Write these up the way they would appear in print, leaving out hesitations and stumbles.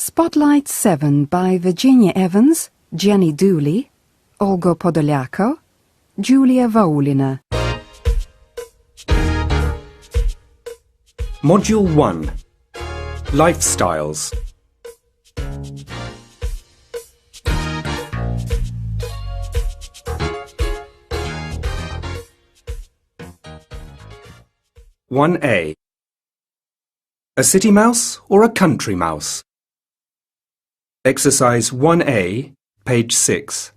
Spotlight 7 by Virginia Evans, Jenny Dooley, Olga Podolyako, Julia Vaulina. Module 1. Lifestyles. One A. A city mouse or a country mouse? Exercise 1A, page 6.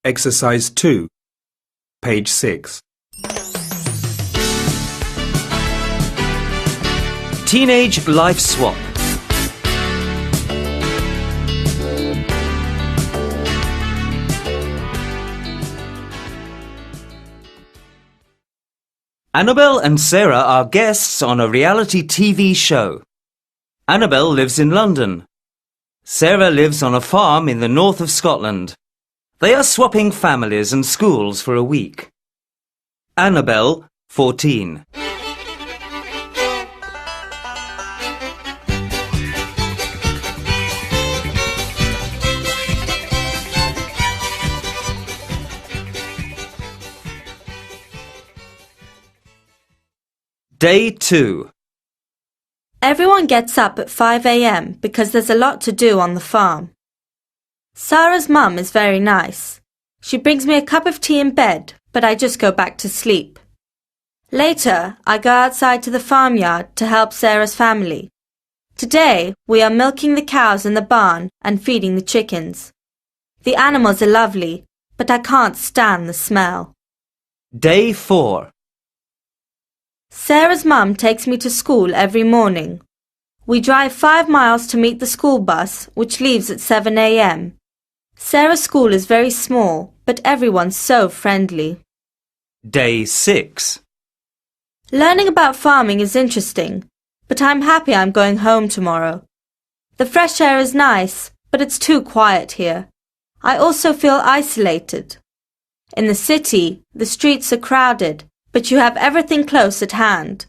Exercise 2, page 6. Teenage life swap. Annabelle and Sarah are guests on a reality TV show. Annabelle lives in London. Sarah lives on a farm in the north of Scotland. They are swapping families and schools for a week. Annabelle, 14. Day 2. Everyone gets up at 5 a.m. because there's a lot to do on the farm. Sarah's mum is very nice. She brings me a cup of tea in bed, but I just go back to sleep. Later, I go outside to the farmyard to help Sarah's family. Today, we are milking the cows in the barn and feeding the chickens. The animals are lovely, but I can't stand the smell. Day 4. Sarah's mum takes me to school every morning. We drive 5 miles to meet the school bus, which leaves at 7 a.m. Sarah's school is very small, but everyone's so friendly. Day 6. Learning about farming is interesting, but I'm happy I'm going home tomorrow. The fresh air is nice, but it's too quiet here. I also feel isolated. In the city, the streets are crowded, but you have everything close at hand.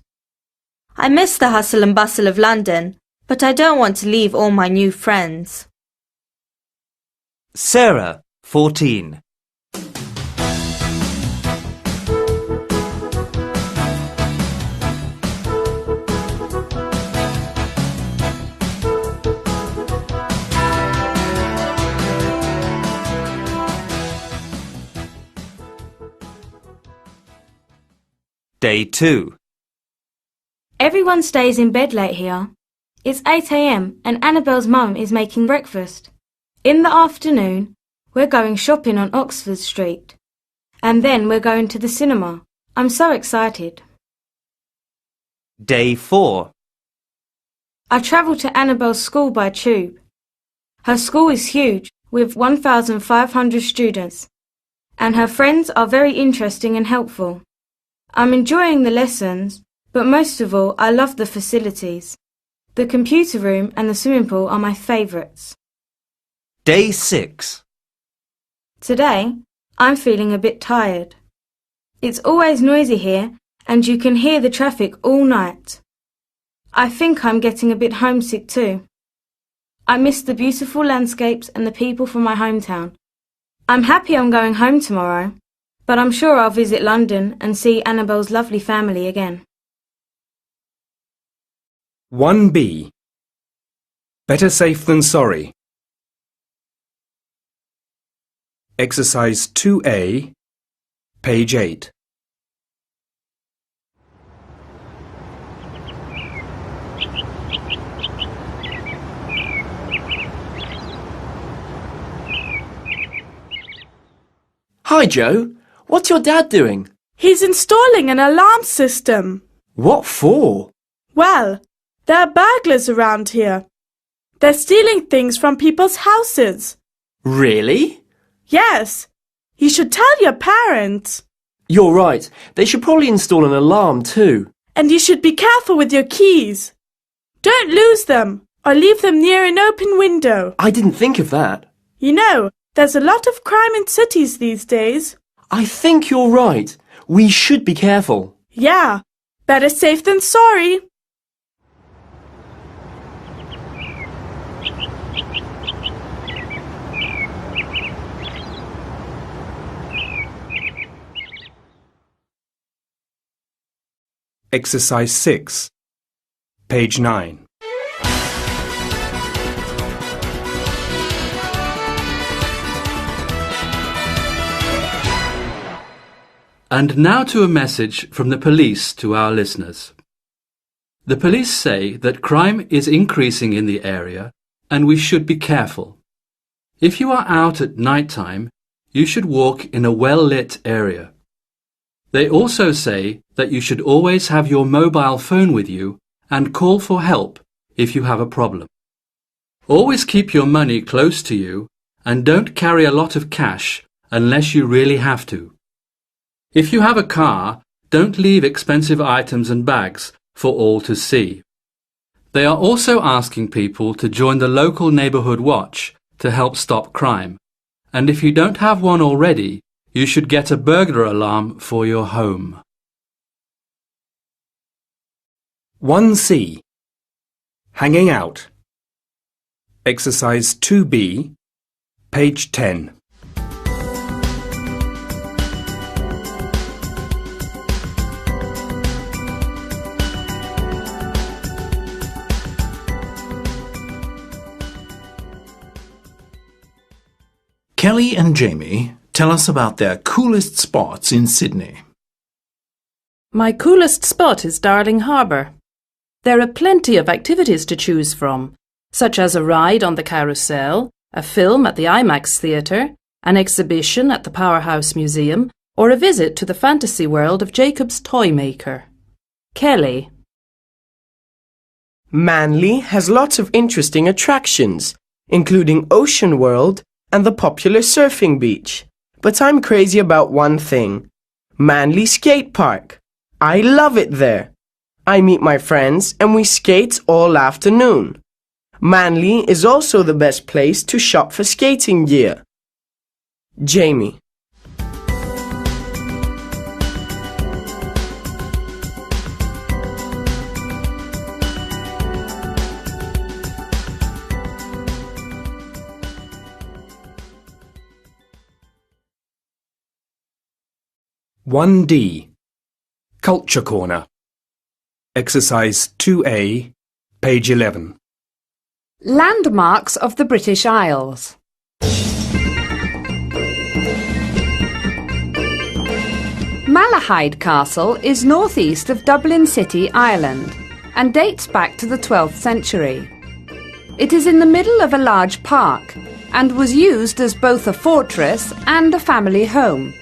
I miss the hustle and bustle of London, but I don't want to leave all my new friends. Sarah, 14. Day 2. Everyone stays in bed late here. It's 8 a.m. and Annabelle's mum is making breakfast. In the afternoon, we're going shopping on Oxford Street. And then we're going to the cinema. I'm so excited. Day 4. I travel to Annabelle's school by tube. Her school is huge, with 1,500 students, and her friends are very interesting and helpful. I'm enjoying the lessons, but most of all, I love the facilities. The computer room and the swimming pool are my favourites. Day 6. Today, I'm feeling a bit tired. It's always noisy here and you can hear the traffic all night. I think I'm getting a bit homesick too. I miss the beautiful landscapes and the people from my hometown. I'm happy I'm going home tomorrow, but I'm sure I'll visit London and see Annabelle's lovely family again. 1B. Better safe than sorry. Exercise 2A, page 8. Hi, Joe. What's your dad doing? He's installing an alarm system. What for? Well, there are burglars around here. They're stealing things from people's houses. Really? Yes. You should tell your parents. You're right. They should probably install an alarm too. And you should be careful with your keys. Don't lose them or leave them near an open window. I didn't think of that. You know, there's a lot of crime in cities these days. I think you're right. We should be careful. Yeah, better safe than sorry. Exercise 6, page 9. And now to a message from the police to our listeners. The police say that crime is increasing in the area and we should be careful. If you are out at night time, you should walk in a well-lit area. They also say that you should always have your mobile phone with you and call for help if you have a problem. Always keep your money close to you and don't carry a lot of cash unless you really have to. If you have a car, don't leave expensive items and bags for all to see. They are also asking people to join the local neighbourhood watch to help stop crime. And if you don't have one already, you should get a burglar alarm for your home. 1C. Hanging out. Exercise 2B, page 10. Kelly and Jamie tell us about their coolest spots in Sydney. My coolest spot is Darling Harbour. There are plenty of activities to choose from, such as a ride on the carousel, a film at the IMAX theatre, an exhibition at the Powerhouse Museum, or a visit to the fantasy world of Jacob's Toymaker. Kelly. Manly has lots of interesting attractions, including Ocean World and the popular surfing beach. But I'm crazy about one thing. Manly Skate Park. I love it there. I meet my friends and we skate all afternoon. Manly is also the best place to shop for skating gear. Jamie. One D. Culture Corner. Exercise 2A, page 11. Landmarks of the British Isles. Malahide Castle is northeast of Dublin City, Ireland, and dates back to the 12th century. It is in the middle of a large park and was used as both a fortress and a family home.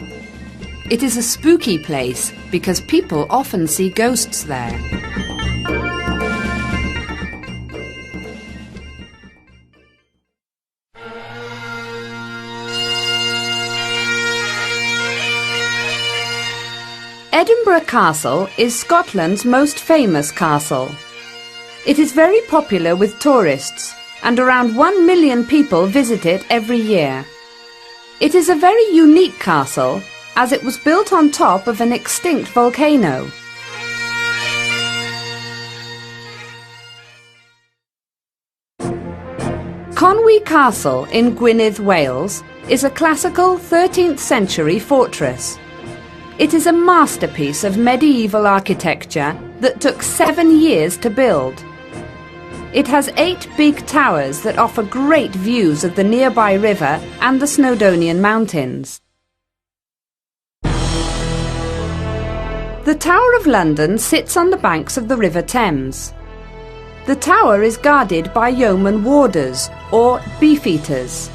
It is a spooky place because people often see ghosts there. Edinburgh Castle is Scotland's most famous castle. It is very popular with tourists, and around 1 million people visit it every year. It is a very unique castle, as it was built on top of an extinct volcano. Conwy Castle in Gwynedd, Wales, is a classical 13th century fortress. It is a masterpiece of medieval architecture that took 7 years to build. It has 8 big towers that offer great views of the nearby river and the Snowdonian Mountains. The Tower of London sits on the banks of the River Thames. The tower is guarded by yeoman warders, or beefeaters.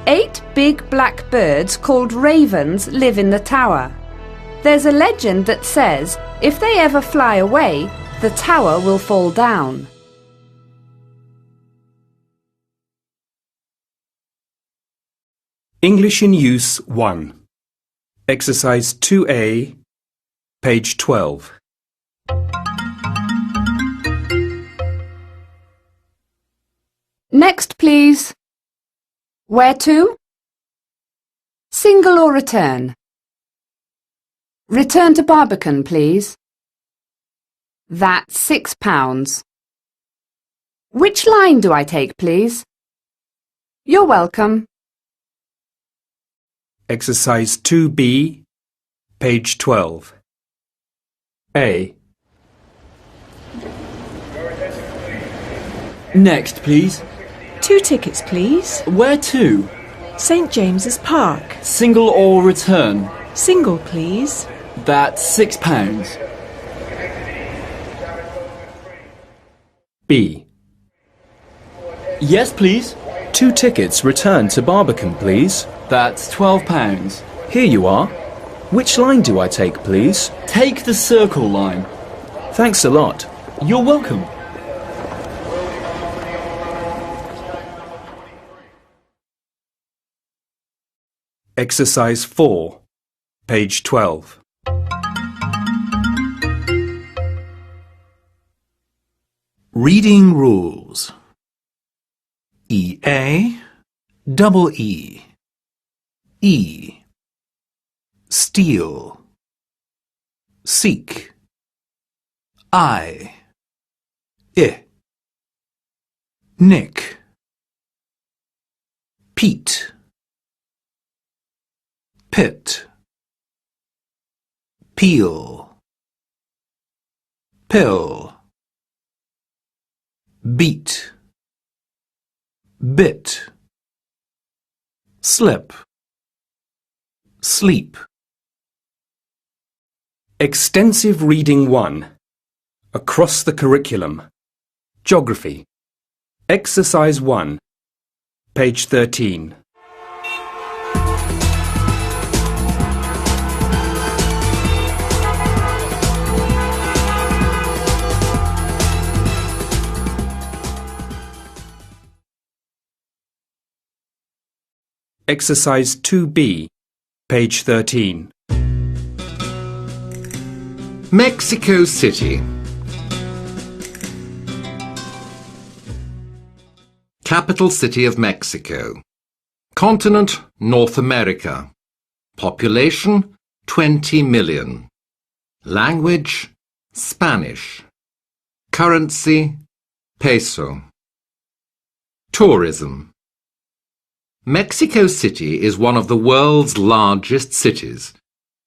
8 big black birds called ravens live in the tower. There's a legend that says if they ever fly away, the tower will fall down. English in Use 1. Exercise 2A, page 12. Next, please. Where to? Single or return? Return to Barbican, please. That's £6. Which line do I take, please? You're welcome. Exercise 2B, page 12. A. Next, please. 2 tickets, please. Where to? St James's Park. Single or return? Single, please. That's £6. B. Yes, please. 2 tickets return to Barbican, please. That's £12. Here you are. Which line do I take, please? Take the Circle line. Thanks a lot. You're welcome. Exercise 4, page 12. Reading rules. EA, double E. E. Steal. Seek. I. Nick. Pete. Pit. Peel. Pill. Beat. Bit. Slip. Sleep. Extensive Reading 1. Across the Curriculum. Geography. Exercise 1, page 13. Exercise 2B, page 13. Mexico City. Capital city of Mexico. Continent, North America. Population, 20 million. Language, Spanish. Currency, peso. Tourism. Mexico City is one of the world's largest cities.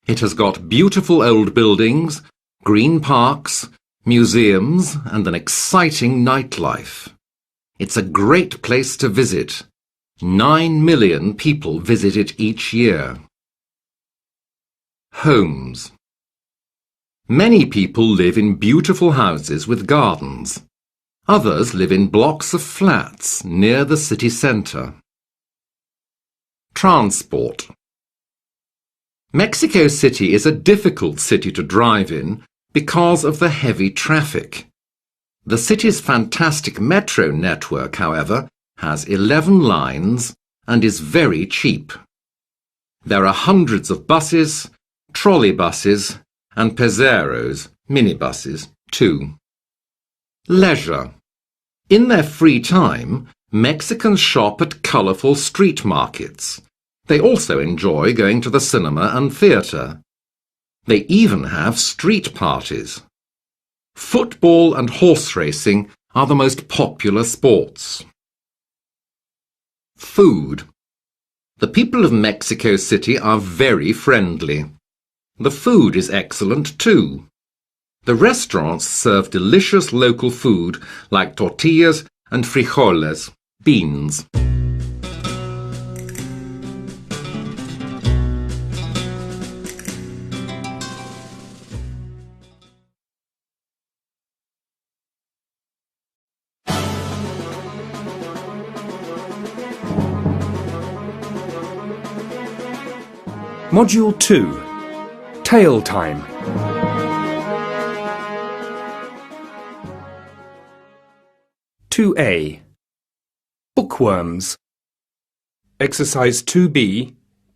It has got beautiful old buildings, green parks, museums, and an exciting nightlife. It's a great place to visit. 9 million people visit it each year. Homes. Many people live in beautiful houses with gardens. Others live in blocks of flats near the city centre. Transport. Mexico City is a difficult city to drive in because of the heavy traffic. The city's fantastic metro network, however, has 11 lines and is very cheap. There are hundreds of buses, trolley buses and peceros, minibuses, too. Leisure. In their free time, Mexicans shop at colourful street markets. They also enjoy going to the cinema and theatre. They even have street parties. Football and horse racing are the most popular sports. Food. The people of Mexico City are very friendly. The food is excellent too. The restaurants serve delicious local food like tortillas and frijoles, beans. Module 2. Tale Time. (2A). Bookworms. Exercise 2B,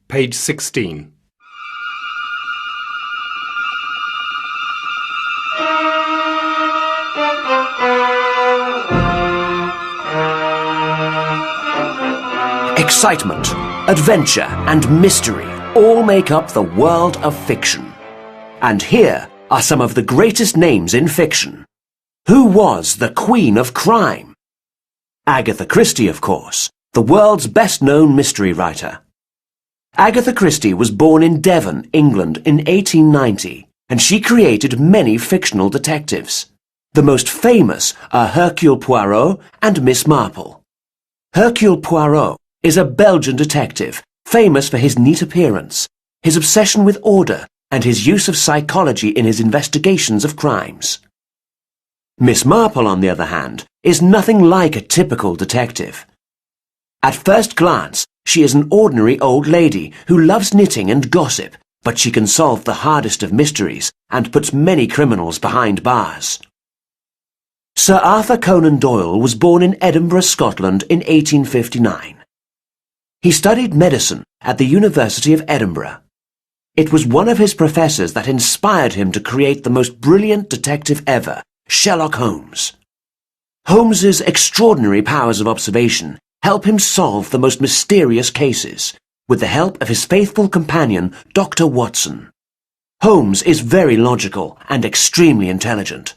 page 16. Excitement, adventure and mystery all make up the world of fiction. And here are some of the greatest names in fiction. Who was the Queen of Crime? Agatha Christie, of course, the world's best-known mystery writer. Agatha Christie was born in Devon, England in 1890, and she created many fictional detectives. The most famous are Hercule Poirot and Miss Marple. Hercule Poirot is a Belgian detective famous for his neat appearance, his obsession with order, and his use of psychology in his investigations of crimes. Miss Marple, on the other hand, is nothing like a typical detective. At first glance, she is an ordinary old lady who loves knitting and gossip, but she can solve the hardest of mysteries and puts many criminals behind bars. Sir Arthur Conan Doyle was born in Edinburgh, Scotland in 1859. He studied medicine at the University of Edinburgh. It was one of his professors that inspired him to create the most brilliant detective ever, Sherlock Holmes. Holmes's extraordinary powers of observation help him solve the most mysterious cases, with the help of his faithful companion, Dr. Watson. Holmes is very logical and extremely intelligent.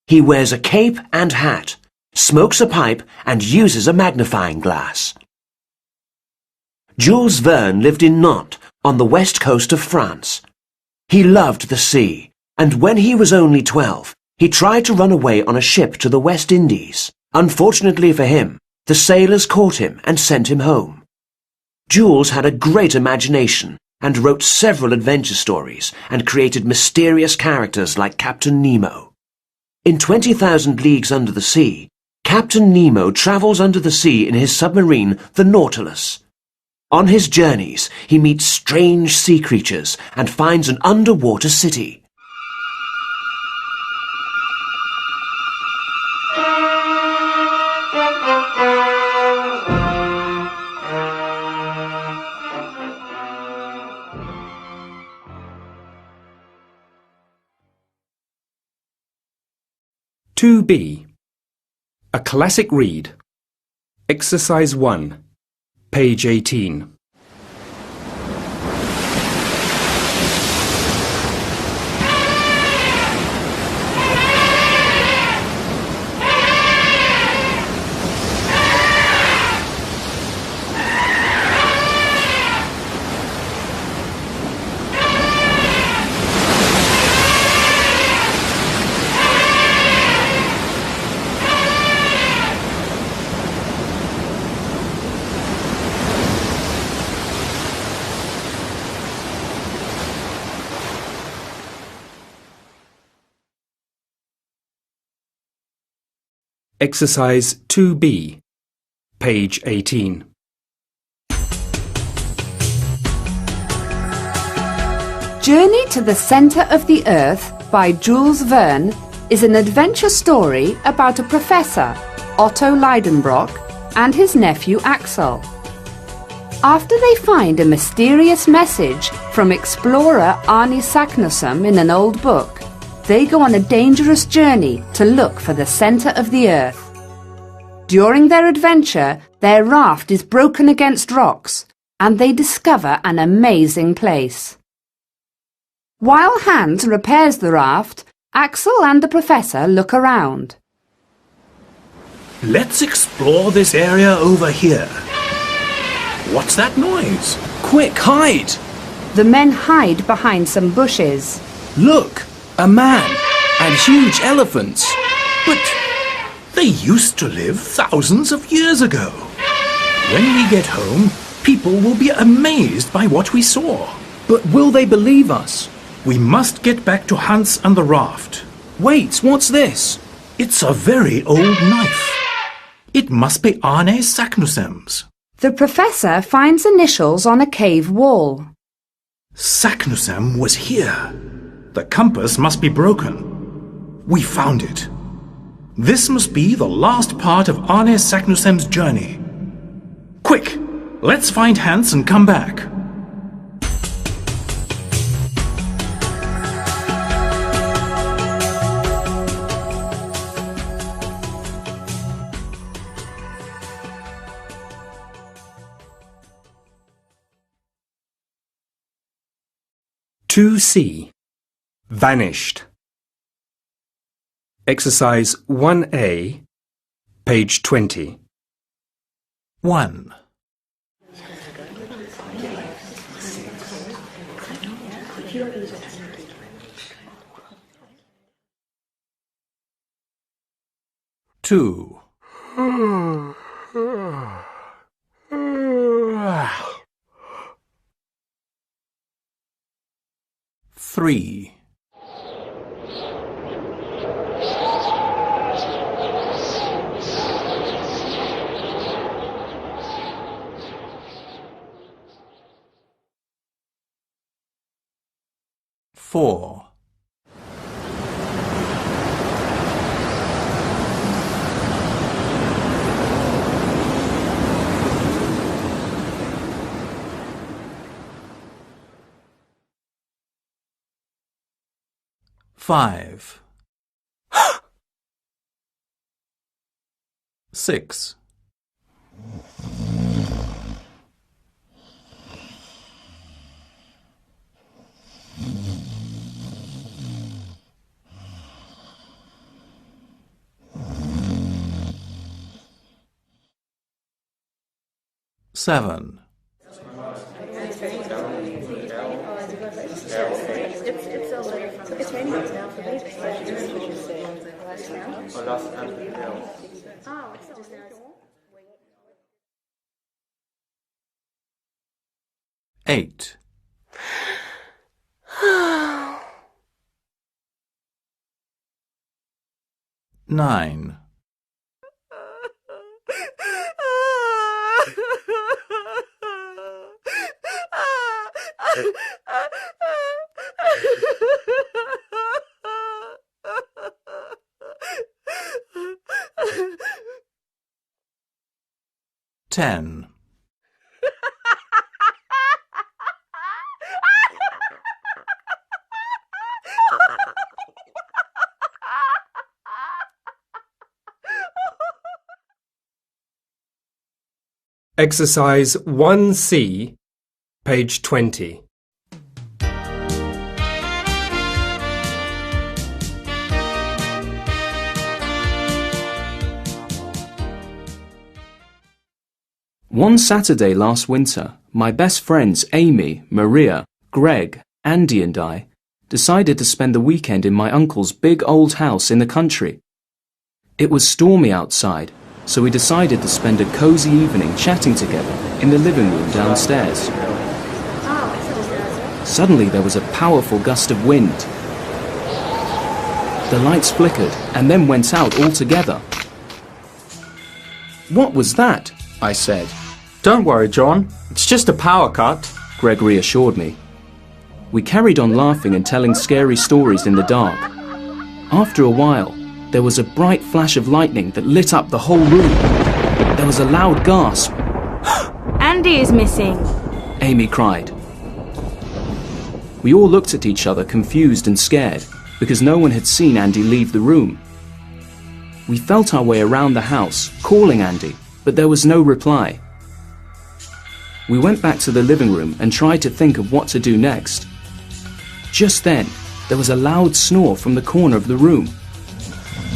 He wears a cape and hat, smokes a pipe, and uses a magnifying glass. Jules Verne lived in Nantes, on the west coast of France. He loved the sea, and when he was only 12, he tried to run away on a ship to the West Indies. Unfortunately for him, the sailors caught him and sent him home. Jules had a great imagination and wrote several adventure stories and created mysterious characters like Captain Nemo. In 20,000 Leagues Under the Sea, Captain Nemo travels under the sea in his submarine, the Nautilus. On his journeys, he meets strange sea creatures and finds an underwater city. (2B). A classic read. Exercise 1, page 18. Exercise 2B, page 18. Journey to the Centre of the Earth by Jules Verne is an adventure story about a professor, Otto Lidenbrock, and his nephew Axel. After they find a mysterious message from explorer Arne Saknussemm in an old book, they go on a dangerous journey to look for the centre of the earth. During their adventure, their raft is broken against rocks, and they discover an amazing place. While Hans repairs the raft, Axel and the Professor look around. Let's explore this area over here. What's that noise? Quick, hide! The men hide behind some bushes. Look, a man and huge elephants. But they used to live thousands of years ago. When we get home, people will be amazed by what we saw. But will they believe us? We must get back to Hans and the raft. Wait, what's this? It's a very old knife. It must be Arne Saknussemm's. The Professor finds initials on a cave wall. Saknussemm was here. The compass must be broken. We found it. This must be the last part of Arne Saknussemm's journey. Quick, let's find Hans and come back. (2C) Vanished. Exercise 1A, page 20. 1. Two. 3. 4. 5. 6. 7. 8. 9. 10. 'Exercise 1C, page 20. One Saturday last winter, my best friends Amy, Maria, Greg, Andy and I decided to spend the weekend in my uncle's big old house in the country. It was stormy outside, so we decided to spend a cosy evening chatting together in the living room downstairs. Suddenly there was a powerful gust of wind. The lights flickered and then went out altogether. "What was that?" I said. "Don't worry, John. It's just a power cut," Greg reassured me. We carried on laughing and telling scary stories in the dark. After a while, there was a bright flash of lightning that lit up the whole room. There was a loud gasp. Andy is missing, Amy cried. We all looked at each other, confused and scared. because no one had seen Andy leave the room. We felt our way around the house, calling Andy, but there was no reply. We went back to the living room and tried to think of what to do next. Just then, there was a loud snore from the corner of the room.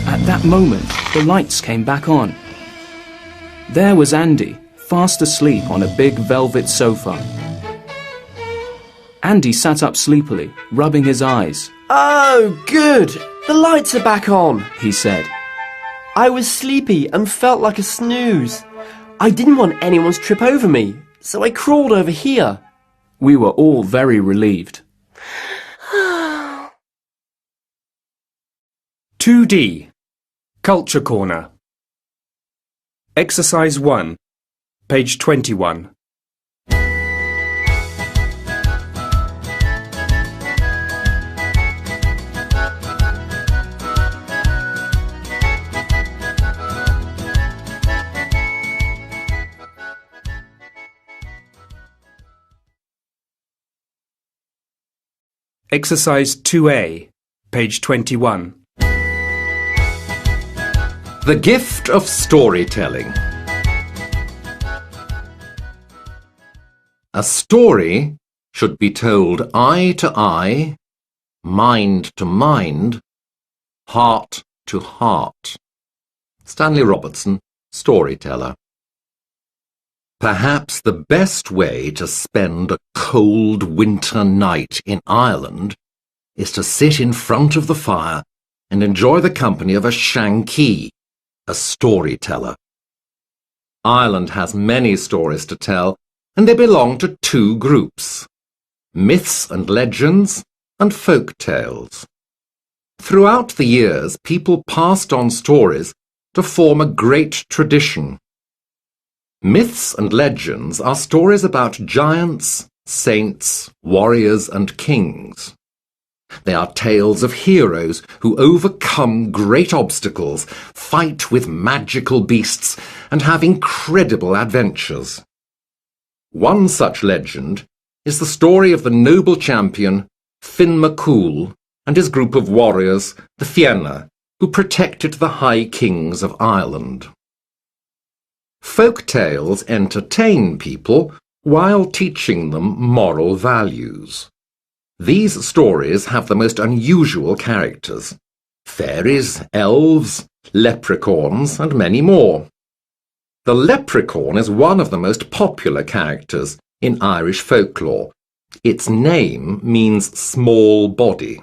At that moment, the lights came back on. There was Andy, fast asleep on a big velvet sofa. Andy sat up sleepily, rubbing his eyes. Oh, good! The lights are back on, he said. I was sleepy and felt like a snooze. I didn't want anyone to trip over me, so I crawled over here. We were all very relieved. 2D. Culture Corner. Exercise 1, page 21. Exercise 2A, page 21. The gift of storytelling. A story should be told eye to eye, mind to mind, heart to heart. Stanley Robertson, storyteller. Perhaps the best way to spend a cold winter night in Ireland is to sit in front of the fire and enjoy the company of a Shankie, a storyteller. Ireland has many stories to tell, and they belong to two groups: myths and legends and folk tales. Throughout the years, people passed on stories to form a great tradition. Myths and legends are stories about giants, saints, warriors and kings. They are tales of heroes who overcome great obstacles, fight with magical beasts, and have incredible adventures. One such legend is the story of the noble champion Finn MacCool and his group of warriors, the Fianna, who protected the High Kings of Ireland. Folk tales entertain people while teaching them moral values. These stories have the most unusual characters: fairies, elves, leprechauns, and many more. The leprechaun is one of the most popular characters in Irish folklore. Its name means small body.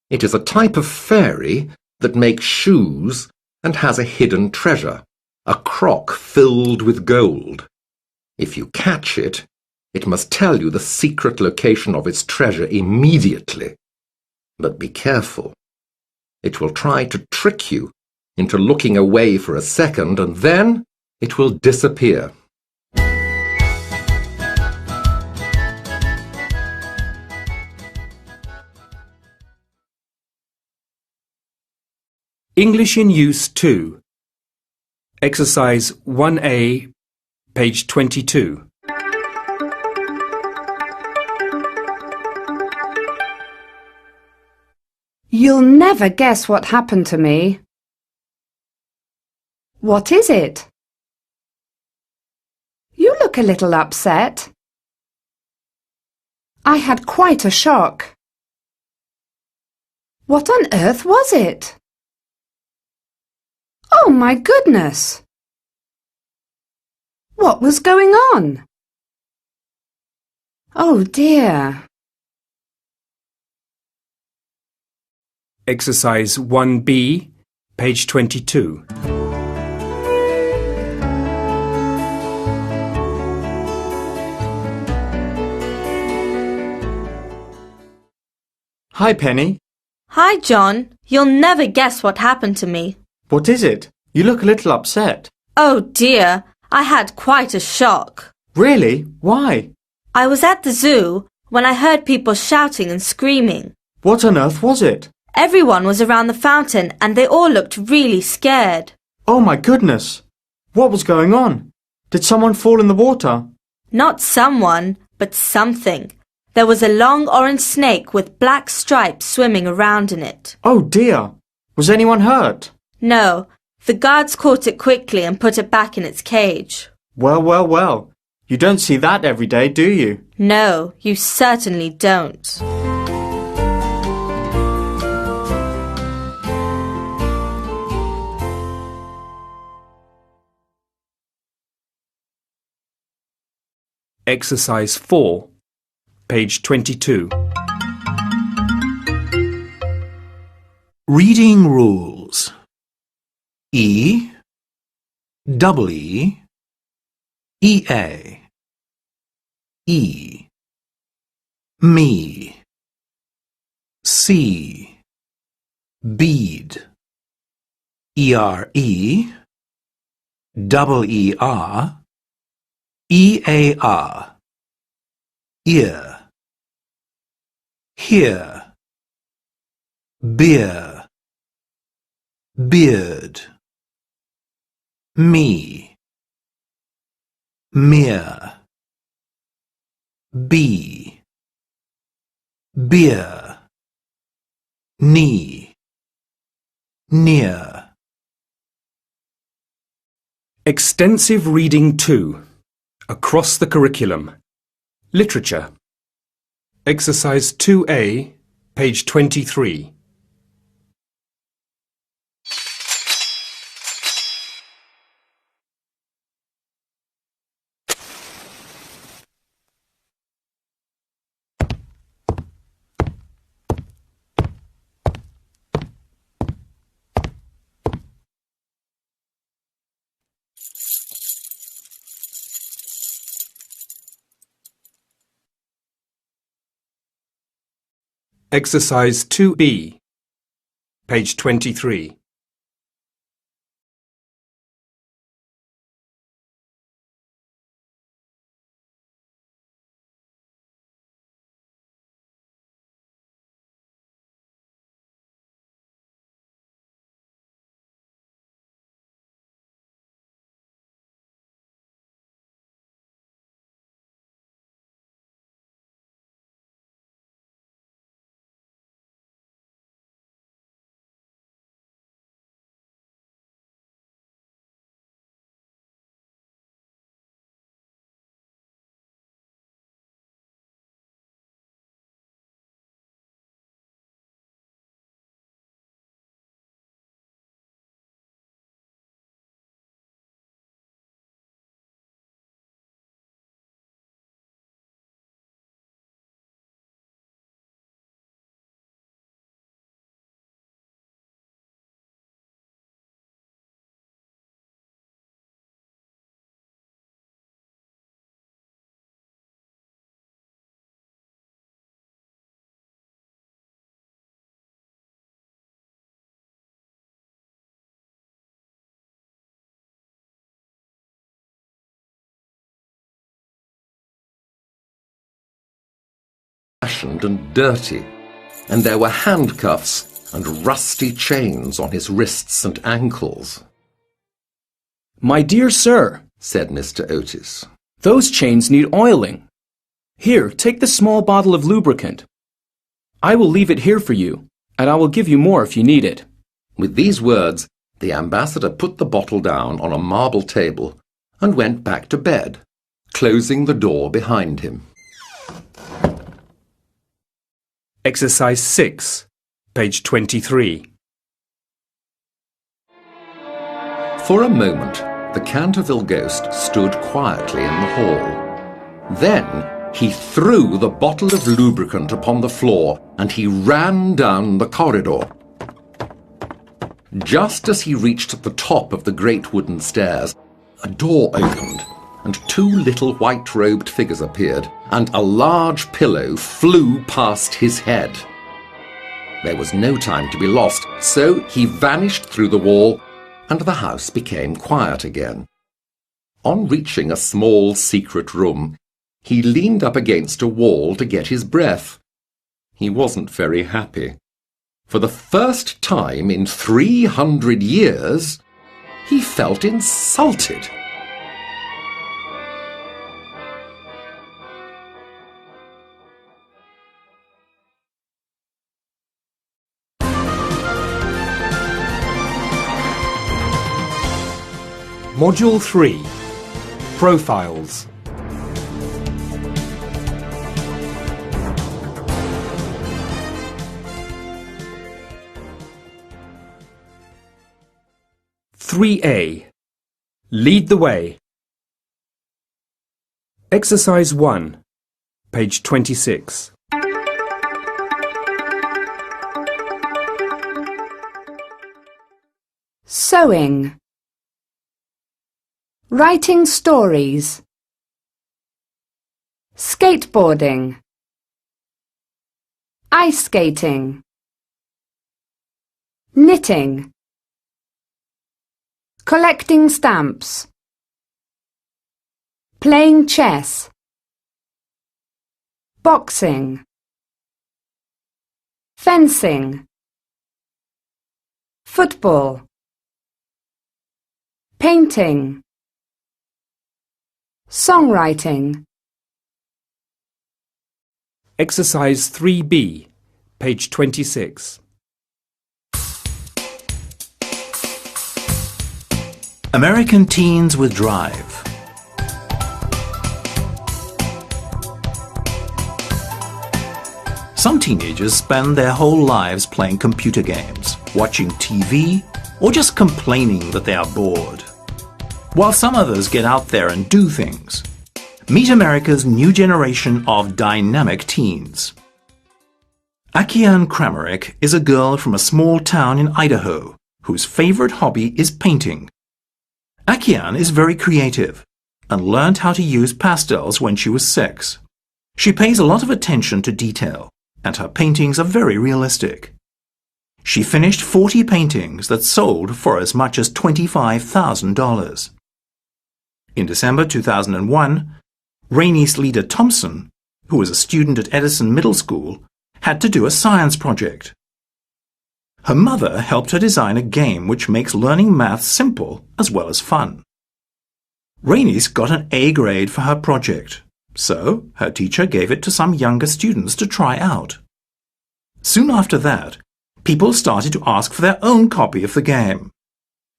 It is a type of fairy that makes shoes and has a hidden treasure, a crock filled with gold. If you catch it, it must tell you the secret location of its treasure immediately. But be careful. It will try to trick you into looking away for a second, and then it will disappear. English in Use 2. Exercise 1A, page 22. You'll never guess what happened to me. What is it? You look a little upset. I had quite a shock. What on earth was it? Oh my goodness! What was going on? Oh dear! Exercise 1B, page 22. Hi, Penny. Hi, John. You'll never guess what happened to me. What is it? You look a little upset. Oh dear, I had quite a shock. Really? Why? I was at the zoo when I heard people shouting and screaming. What on earth was it? Everyone was around the fountain and they all looked really scared. Oh my goodness! What was going on? Did someone fall in the water? Not someone, but something. There was a long orange snake with black stripes swimming around in it. Oh dear! Was anyone hurt? No, the guards caught it quickly and put it back in its cage. Well, well, well. You don't see that every day, do you? No, you certainly don't. Exercise 4, page 22. Reading rules. E, double E, EA, E, me, C, bead, ERE, double ER, EAR, ear, here, beer, beard, me, mere, bee, beer, knee, near. Extensive Reading 2. Across the Curriculum. Literature. Exercise 2A, page 23. Exercise 2B, page 23. Fashioned and dirty, and there were handcuffs and rusty chains on his wrists and ankles. My dear sir, said Mr. Otis, those chains need oiling. Here, take the small bottle of lubricant. I will leave it here for you, and I will give you more if you need it. With these words, the ambassador put the bottle down on a marble table and went back to bed, closing the door behind him. Exercise 6, page 23. For a moment, the Canterville ghost stood quietly in the hall. Then he threw the bottle of lubricant upon the floor and he ran down the corridor. Just as he reached the top of the great wooden stairs, a door opened and two little white-robed figures appeared, and a large pillow flew past his head. There was no time to be lost, so he vanished through the wall, and the house became quiet again. On reaching a small secret room, he leaned up against a wall to get his breath. He wasn't very happy. For the first time in 300 years, he felt insulted. Module 3. Profiles. (3A). Lead the way. Exercise 1, page 26. Sewing. Writing stories. Skateboarding. Ice skating. Knitting. Collecting stamps. Playing chess. Boxing. Fencing. Football. Painting. Songwriting. Exercise 3B, page 26. American teens with drive. Some teenagers spend their whole lives playing computer games, watching TV, or just complaining that they are bored. While some others get out there and do things. Meet America's new generation of dynamic teens. Akiane Kramaric is a girl from a small town in Idaho whose favorite hobby is painting. Akiane is very creative and learned how to use pastels when she was 6. She pays a lot of attention to detail, and her paintings are very realistic. She finished 40 paintings that sold for as much as $25,000. In December 2001, Rainey's Leader Thompson, who was a student at Edison Middle School, had to do a science project. Her mother helped her design a game which makes learning math simple as well as fun. Rainey's got an A grade for her project, so her teacher gave it to some younger students to try out. Soon after that, people started to ask for their own copy of the game.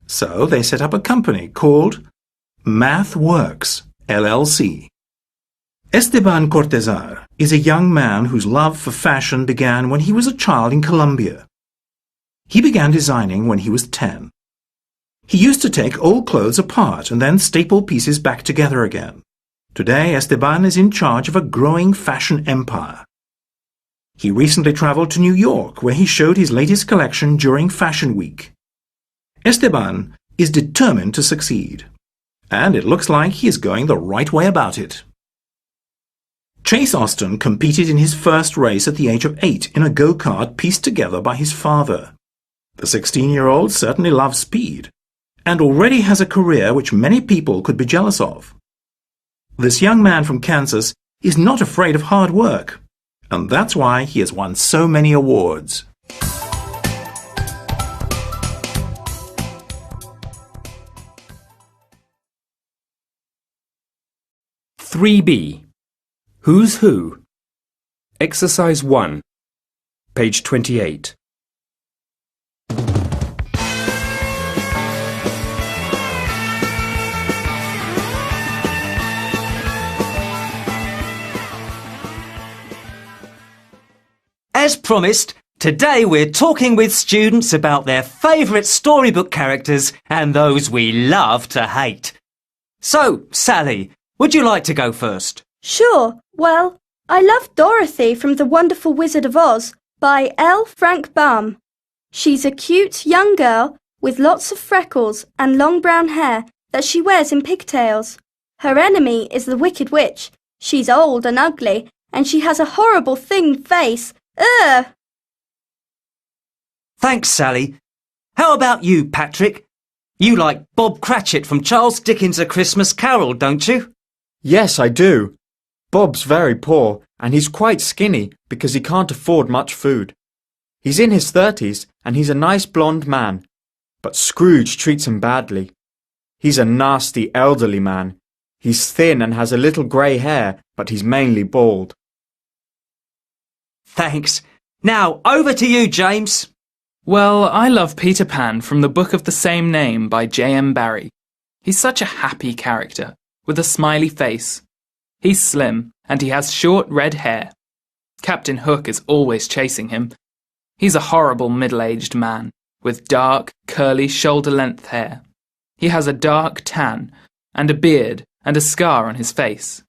So they set up a company called Math Works, LLC. Esteban Cortezar is a young man whose love for fashion began when he was a child in Colombia. He began designing when he was 10. He used to take old clothes apart and then staple pieces back together again. Today, Esteban is in charge of a growing fashion empire. He recently traveled to New York, where he showed his latest collection during Fashion Week. Esteban is determined to succeed, and it looks like he is going the right way about it. Chase Austin competed in his first race at the age of 8 in a go-kart pieced together by his father. The 16-year-old certainly loves speed, and already has a career which many people could be jealous of. This young man from Kansas is not afraid of hard work, and that's why he has won so many awards. (3B). Who's Who? Exercise 1, page 28. As promised, today we're talking with students about their favourite storybook characters and those we love to hate. So, Sally, would you like to go first? Sure. Well, I love Dorothy from The Wonderful Wizard of Oz by L. Frank Baum. She's a cute young girl with lots of freckles and long brown hair that she wears in pigtails. Her enemy is the Wicked Witch. She's old and ugly, and she has a horrible thin face. Ugh! Thanks, Sally. How about you, Patrick? You like Bob Cratchit from Charles Dickens' A Christmas Carol, don't you? Yes, I do. Bob's very poor, and he's quite skinny because he can't afford much food. He's in his 30s, and he's a nice blonde man. But Scrooge treats him badly. He's a nasty elderly man. He's thin and has a little grey hair, but he's mainly bald. Thanks. Now, over to you, James. Well, I love Peter Pan from the book of the same name by J.M. Barrie. He's such a happy character, with a smiley face. He's slim, and he has short red hair. Captain Hook is always chasing him. He's a horrible middle-aged man, with dark, curly, shoulder-length hair. He has a dark tan, and a beard, and a scar on his face.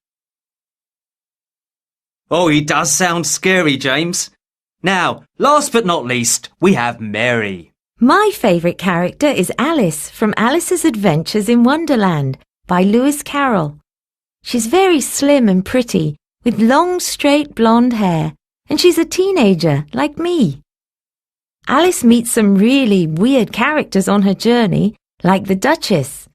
Oh, he does sound scary, James. Now, last but not least, we have Mary. My favourite character is Alice from Alice's Adventures in Wonderland by Lewis Carroll. She's very slim and pretty, with long straight blonde hair, and she's a teenager like me. Alice meets some really weird characters on her journey, like the Duchess.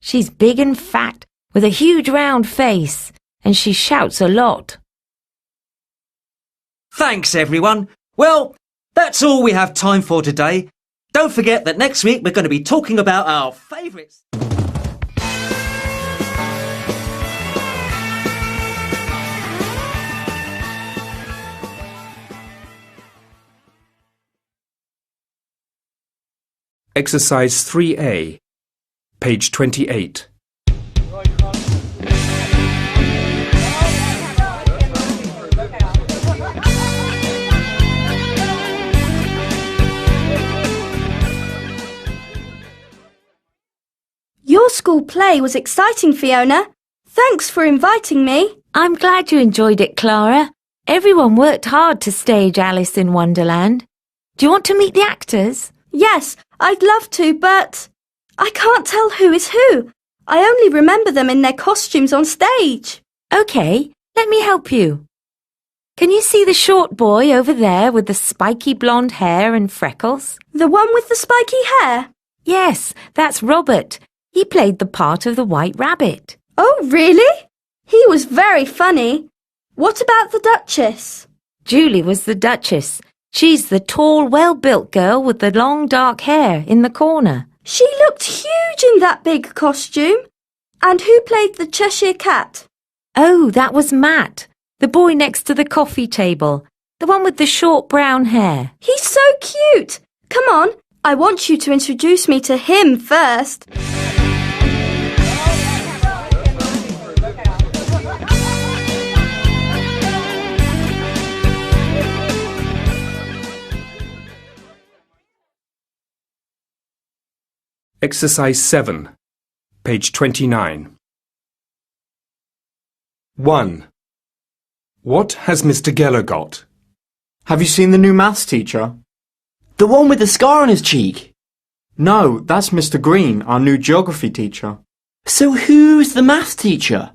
She's big and fat, with a huge round face, and she shouts a lot. Thanks, everyone. Well, that's all we have time for today. Don't forget that next week we're going to be talking about our favourites. Exercise 3A, page 28. Your school play was exciting, Fiona. Thanks for inviting me. I'm glad you enjoyed it, Clara. Everyone worked hard to stage Alice in Wonderland. Do you want to meet the actors? Yes, I'd love to, but I can't tell who is who. I only remember them in their costumes on stage. OK, let me help you. Can you see the short boy over there with the spiky blonde hair and freckles? The one with the spiky hair? Yes, that's Robert. He played the part of the White Rabbit. Oh, really? He was very funny. What about the Duchess? Julie was the Duchess. She's the tall, well-built girl with the long, dark hair in the corner. She looked huge in that big costume. And who played the Cheshire Cat? Oh, that was Matt, the boy next to the coffee table, the one with the short brown hair. He's so cute. Come on, I want you to introduce me to him first. Exercise 7, page 29. 1. What has Mr. Geller got? Have you seen the new maths teacher? The one with the scar on his cheek? No, that's Mr. Green, our new geography teacher. So who's the maths teacher?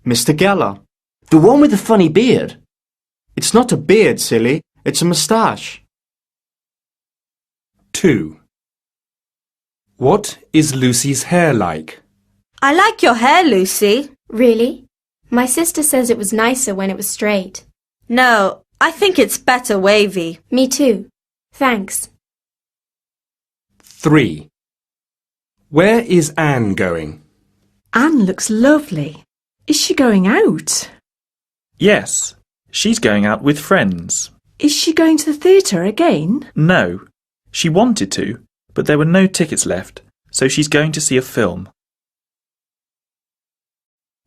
Mr. Geller. The one with the funny beard? It's not a beard, silly. It's a moustache. 2. What is Lucy's hair like? I like your hair, Lucy. Really? My sister says it was nicer when it was straight. No, I think it's better wavy. Me too. Thanks. 3. Where is Anne going? Anne looks lovely. Is she going out? Yes, she's going out with friends. Is she going to the theatre again? No, she wanted to, but there were no tickets left, so she's going to see a film.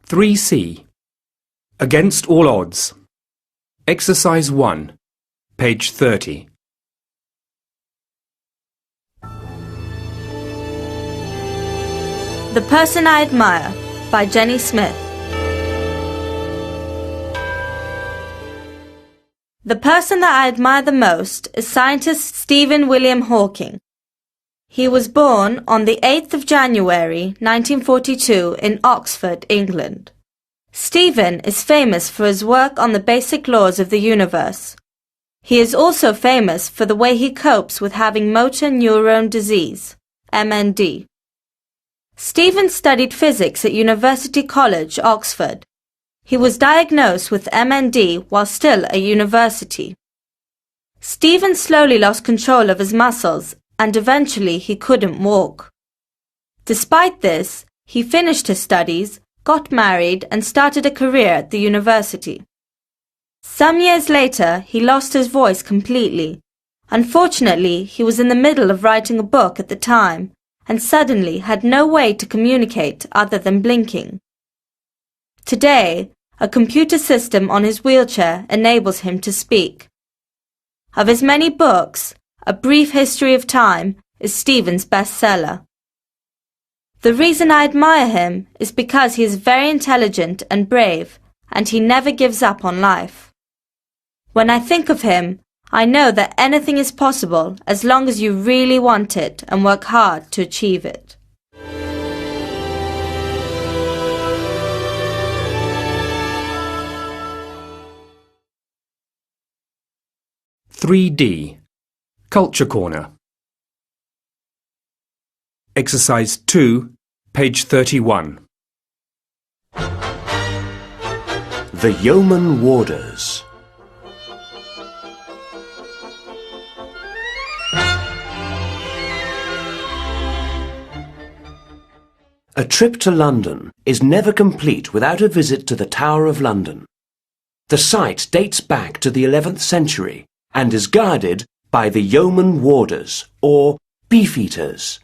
3C. Against all odds. Exercise 1, page 30. The Person I Admire by Jenny Smith. The person that I admire the most is scientist Stephen William Hawking. He was born on the 8th of January 1942 in Oxford, England. Stephen is famous for his work on the basic laws of the universe. He is also famous for the way he copes with having motor neurone disease, MND. Stephen studied physics at University College, Oxford. He was diagnosed with MND while still at university. Stephen slowly lost control of his muscles and eventually he couldn't walk. Despite this, he finished his studies, got married and started a career at the university. Some years later, he lost his voice completely. Unfortunately, he was in the middle of writing a book at the time, and suddenly had no way to communicate other than blinking. Today, a computer system on his wheelchair enables him to speak. Of his many books, A Brief History of Time is Stephen's bestseller. The reason I admire him is because he is very intelligent and brave, and he never gives up on life. When I think of him, I know that anything is possible as long as you really want it and work hard to achieve it. (3D) Culture Corner. Exercise 2, page 31. The Yeoman Warders. A trip to London is never complete without a visit to the Tower of London. The site dates back to the 11th century and is guarded by the Yeoman Warders, or Beefeaters.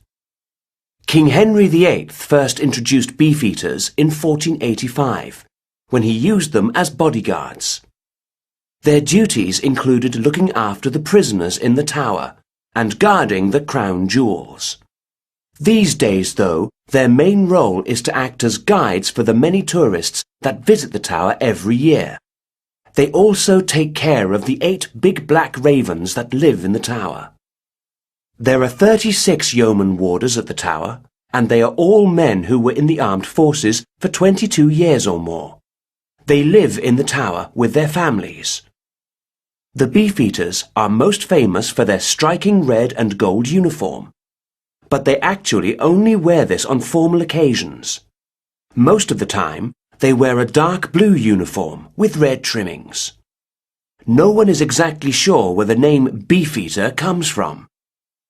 King Henry VIII first introduced beefeaters in 1485, when he used them as bodyguards. Their duties included looking after the prisoners in the tower and guarding the crown jewels. These days, though, their main role is to act as guides for the many tourists that visit the tower every year. They also take care of the 8 big black ravens that live in the tower. There are 36 yeoman warders at the tower, and they are all men who were in the armed forces for 22 years or more. They live in the tower with their families. The Beefeaters are most famous for their striking red and gold uniform, but they actually only wear this on formal occasions. Most of the time, they wear a dark blue uniform with red trimmings. No one is exactly sure where the name Beefeater comes from.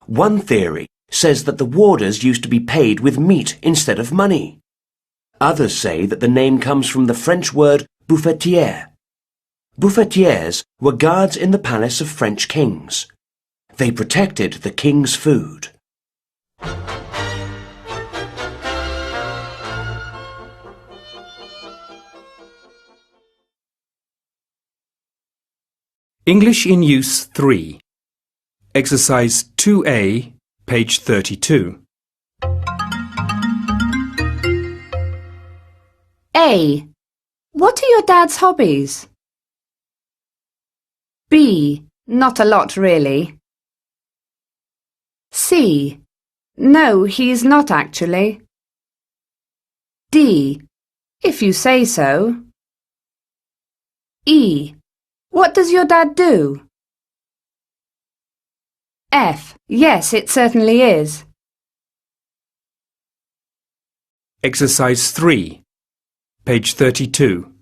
One theory says that the warders used to be paid with meat instead of money. Others say that the name comes from the French word bouffetière. Bouffetières were guards in the palace of French kings. They protected the king's food. English in Use 3. Exercise 2A, page 32. A. What are your dad's hobbies? B. Not a lot, really. C. No, he's not actually. D. If you say so. E. What does your dad do? F. Yes, it certainly is. Exercise 3, page 32.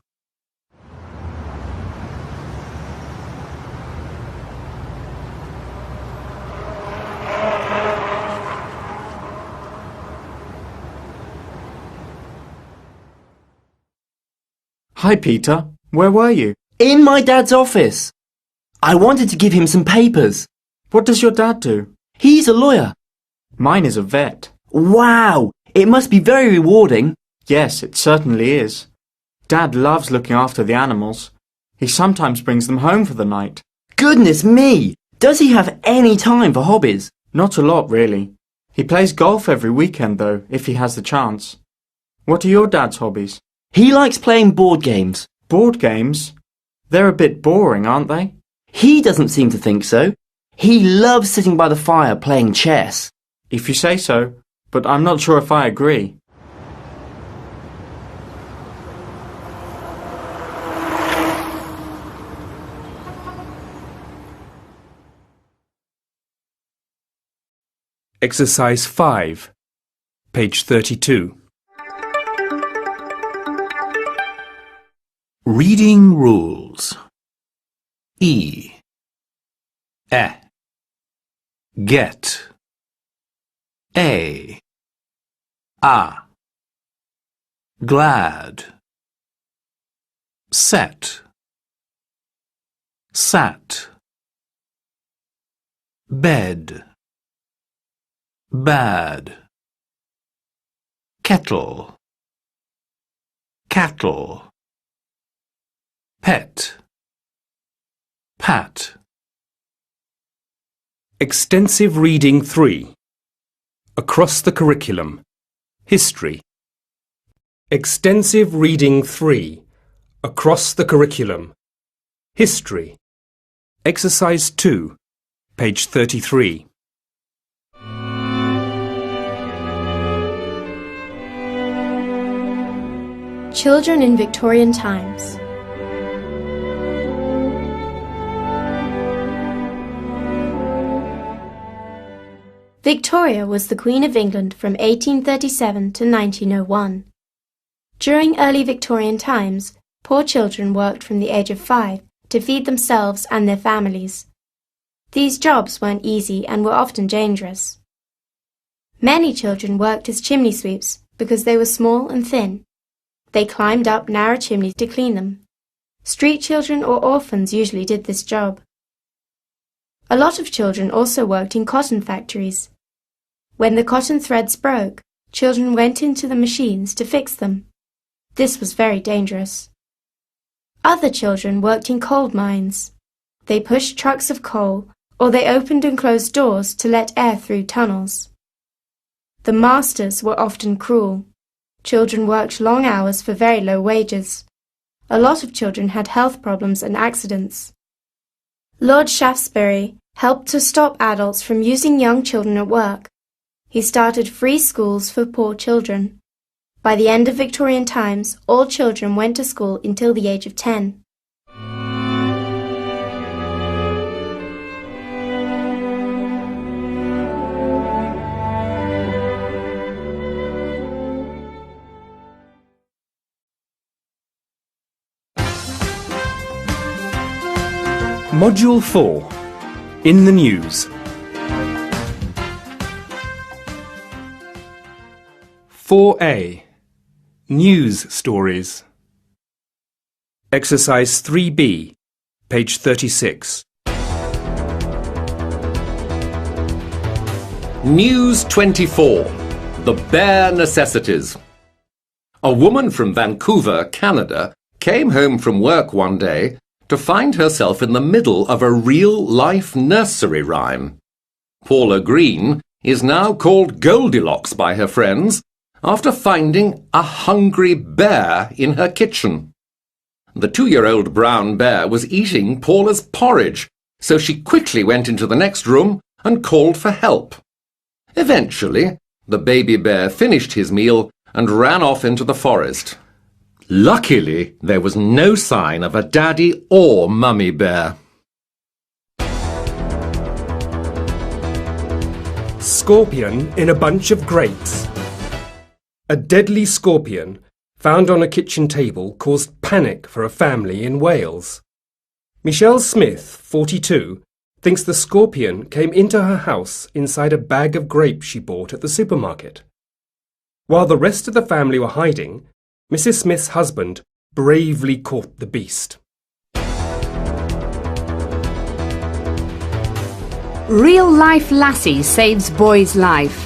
Hi, Peter. Where were you? In my dad's office. I wanted to give him some papers. What does your dad do? He's a lawyer. Mine is a vet. Wow! It must be very rewarding. Yes, it certainly is. Dad loves looking after the animals. He sometimes brings them home for the night. Goodness me! Does he have any time for hobbies? Not a lot, really. He plays golf every weekend, though, if he has the chance. What are your dad's hobbies? He likes playing board games. Board games? They're a bit boring, aren't they? He doesn't seem to think so. He loves sitting by the fire playing chess. If you say so, but I'm not sure if I agree. Exercise 5, page 32. Reading rules. E. Get. A. Glad. Set. Sat. Bed. Bad. kettle, cattle. Pet, pat. Extensive Reading 3. Across the Curriculum. History. Extensive Reading 3. Across the Curriculum. History. Exercise 2, page 33. Children in Victorian times. Victoria was the Queen of England from 1837 to 1901. During early Victorian times, poor children worked from the age of 5 to feed themselves and their families. These jobs weren't easy and were often dangerous. Many children worked as chimney sweeps because they were small and thin. They climbed up narrow chimneys to clean them. Street children or orphans usually did this job. A lot of children also worked in cotton factories. When the cotton threads broke, children went into the machines to fix them. This was very dangerous. Other children worked in coal mines. They pushed trucks of coal, or they opened and closed doors to let air through tunnels. The masters were often cruel. Children worked long hours for very low wages. A lot of children had health problems and accidents. Lord Shaftesbury helped to stop adults from using young children at work. He started free schools for poor children. By the end of Victorian times, all children went to school until the age of 10. Module 4. In the News. 4A. News Stories. Exercise 3B, page 36. News 24. The Bare Necessities. A woman from Vancouver, Canada, came home from work one day to find herself in the middle of a real-life nursery rhyme. Paula Green is now called Goldilocks by her friends after finding a hungry bear in her kitchen. The 2-year-old brown bear was eating Paula's porridge, so she quickly went into the next room and called for help. Eventually, the baby bear finished his meal and ran off into the forest. Luckily, there was no sign of a daddy or mummy bear. Scorpion in a bunch of grapes. A deadly scorpion found on a kitchen table caused panic for a family in Wales. Michelle Smith, 42, thinks the scorpion came into her house inside a bag of grapes she bought at the supermarket. While the rest of the family were hiding, Mrs. Smith's husband bravely caught the beast. Real-life lassie saves boy's life.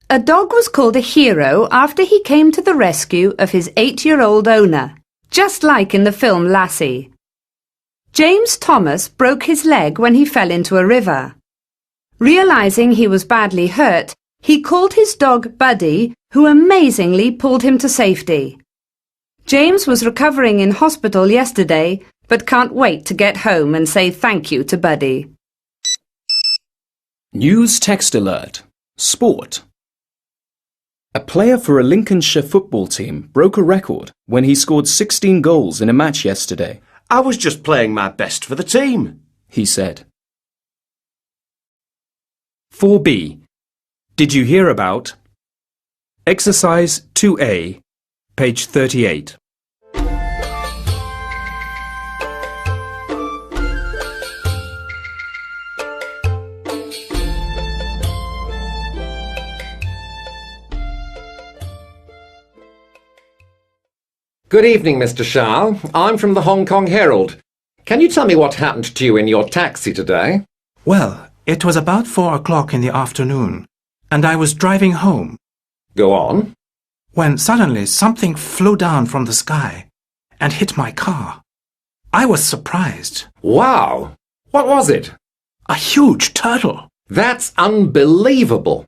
A dog was called a hero after he came to the rescue of his 8-year-old owner, just like in the film Lassie. James Thomas broke his leg when he fell into a river. Realizing he was badly hurt, he called his dog Buddy, who amazingly pulled him to safety. James was recovering in hospital yesterday, but can't wait to get home and say thank you to Buddy. News text alert. Sport. A player for a Lincolnshire football team broke a record when he scored 16 goals in a match yesterday. I was just playing my best for the team, he said. 4B. Did you hear about? Exercise 2A, page 38. Good evening, Mr. Shah. I'm from the Hong Kong Herald. Can you tell me what happened to you in your taxi today? Well, it was about 4 o'clock in the afternoon, and I was driving home. Go on. When suddenly something flew down from the sky and hit my car. I was surprised. Wow! What was it? A huge turtle. That's unbelievable.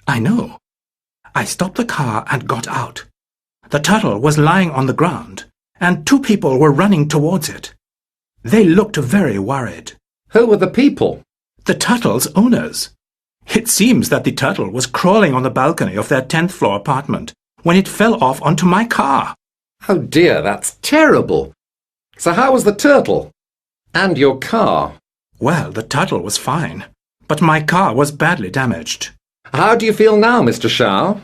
I know. I stopped the car and got out. The turtle was lying on the ground, and 2 people were running towards it. They looked very worried. Who were the people? The turtle's owners. It seems that the turtle was crawling on the balcony of their 10th floor apartment when it fell off onto my car. Oh dear, that's terrible. So how was the turtle? And your car? Well, the turtle was fine, but my car was badly damaged. How do you feel now, Mr. Shao?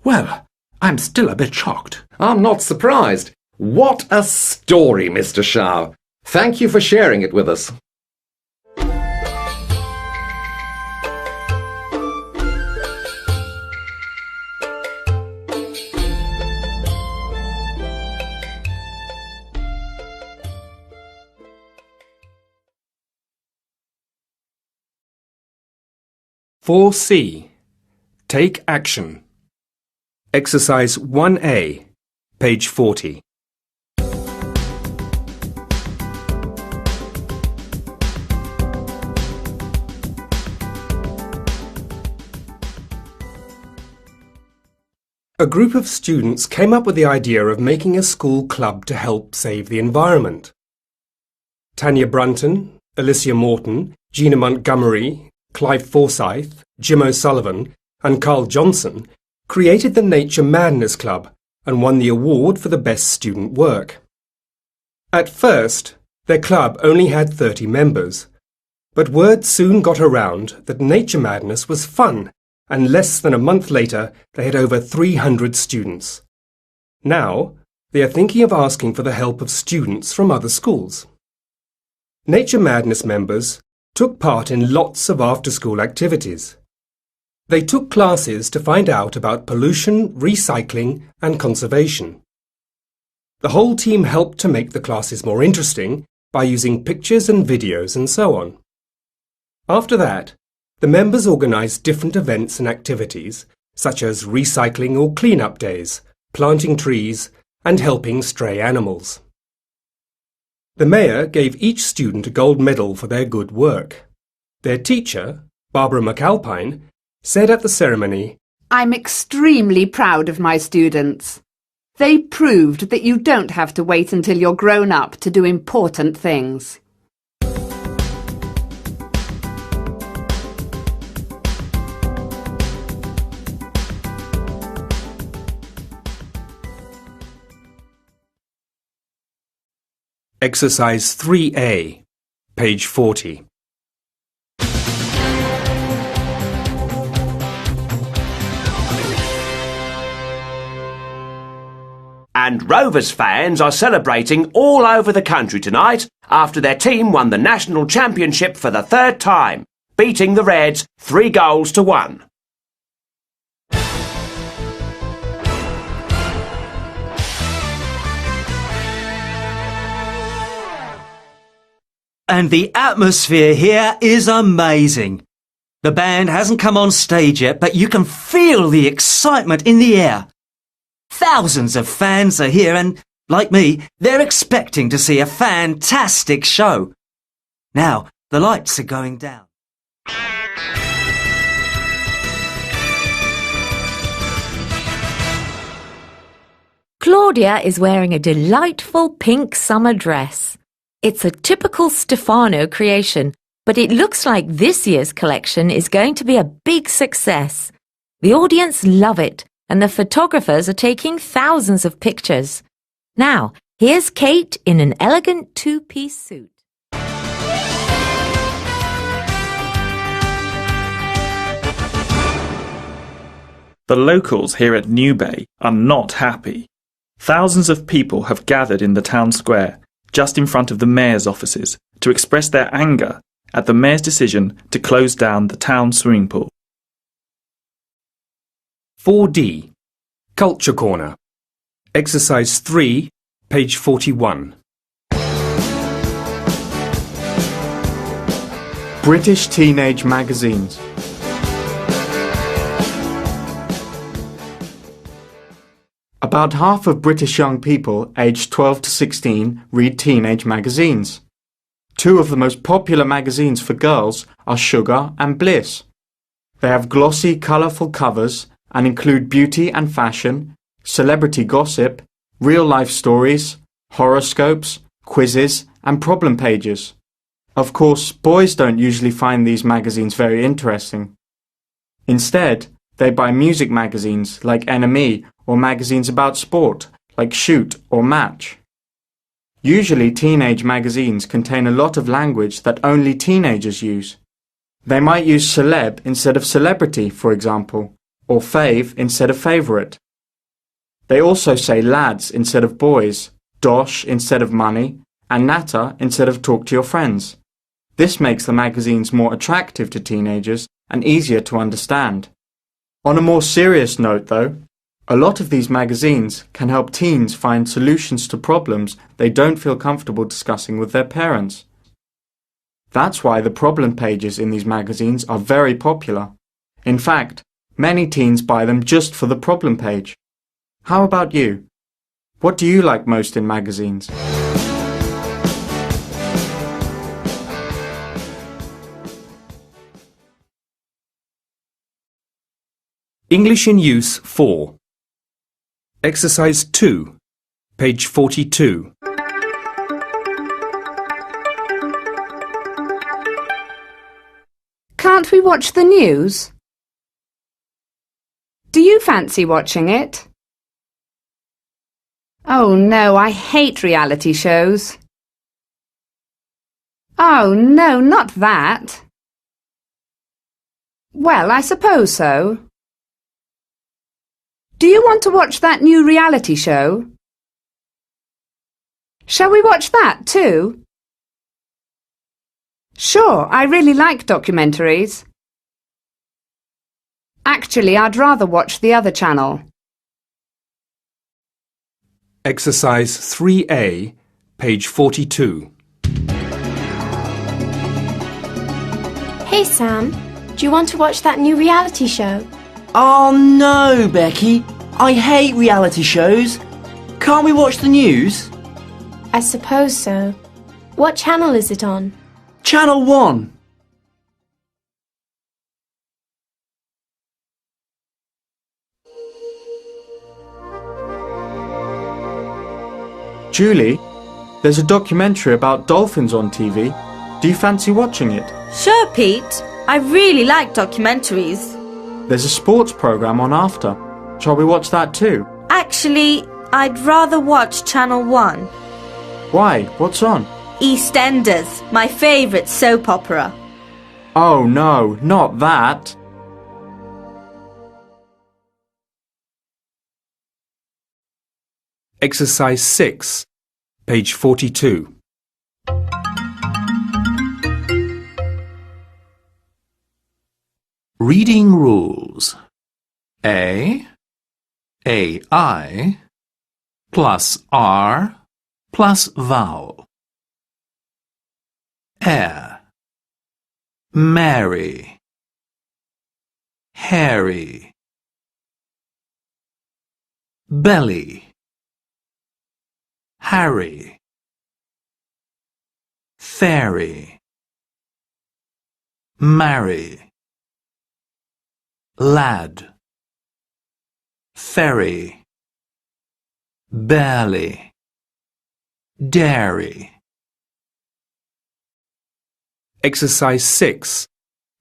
Well, I'm still a bit shocked. I'm not surprised. What a story, Mr. Shao. Thank you for sharing it with us. For C. Take action. Exercise 1A, page 40. A group of students came up with the idea of making a school club to help save the environment. Tanya Brunton, Alicia Morton, Gina Montgomery, Clive Forsyth, Jim O'Sullivan and Carl Johnson created the Nature Madness Club and won the award for the best student work. At first, their club only had 30 members, but word soon got around that Nature Madness was fun, and less than a month later they had over 300 students. Now, they are thinking of asking for the help of students from other schools. Nature Madness members took part in lots of after-school activities. They took classes to find out about pollution, recycling and conservation. The whole team helped to make the classes more interesting by using pictures and videos and so on. After that, the members organised different events and activities such as recycling or clean-up days, planting trees and helping stray animals. The mayor gave each student a gold medal for their good work. Their teacher, Barbara McAlpine, said at the ceremony, "I'm extremely proud of my students. They proved that you don't have to wait until you're grown up to do important things." Exercise 3A, page 40. And Rovers fans are celebrating all over the country tonight after their team won the national championship for the 3rd time, beating the Reds 3-1. And the atmosphere here is amazing. The band hasn't come on stage yet, but you can feel the excitement in the air. Thousands of fans are here and, like me, they're expecting to see a fantastic show. Now, the lights are going down. Claudia is wearing a delightful pink summer dress. It's a typical Stefano creation, but it looks like this year's collection is going to be a big success. The audience love it, and the photographers are taking thousands of pictures. Now, here's Kate in an elegant 2-piece suit. The locals here at New Bay are not happy. Thousands of people have gathered in the town square, just in front of the mayor's offices, to express their anger at the mayor's decision to close down the town swimming pool. 4D, Culture Corner. Exercise 3, page 41. British teenage magazines. About half of British young people aged 12 to 16 read teenage magazines. Two of the most popular magazines for girls are Sugar and Bliss. They have glossy, colourful covers and include beauty and fashion, celebrity gossip, real-life stories, horoscopes, quizzes and problem pages. Of course, boys don't usually find these magazines very interesting. Instead, they buy music magazines like NME or magazines about sport like Shoot or Match. Usually teenage magazines contain a lot of language that only teenagers use. They might use celeb instead of celebrity, for example, or fave instead of favourite. They also say lads instead of boys, dosh instead of money, and natter instead of talk to your friends. This makes the magazines more attractive to teenagers and easier to understand. On a more serious note though, a lot of these magazines can help teens find solutions to problems they don't feel comfortable discussing with their parents. That's why the problem pages in these magazines are very popular. In fact, many teens buy them just for the problem page. How about you? What do you like most in magazines? English in Use 4. Exercise 2, page 42. Can't we watch the news? Do you fancy watching it? Oh no, I hate reality shows. Oh no, not that. Well, I suppose so. Do you want to watch that new reality show? Shall we watch that too? Sure, I really like documentaries. Actually, I'd rather watch the other channel. Exercise 3A, page 42. Hey Sam, do you want to watch that new reality show? Oh no, Becky. I hate reality shows. Can't we watch the news? I suppose so. What channel is it on? Channel 1. Julie, there's a documentary about dolphins on TV. Do you fancy watching it? Sure, Pete. I really like documentaries. There's a sports programme on after. Shall we watch that too? Actually, I'd rather watch Channel 1. Why? What's on? EastEnders, my favourite soap opera. Oh no, not that. Exercise 6, page 42. Reading rules. AI, plus R, plus vowel. Air, Mary, Harry. Belly, Harry. Fairy, marry. Lad, ferry. Barely, dairy. Exercise 6,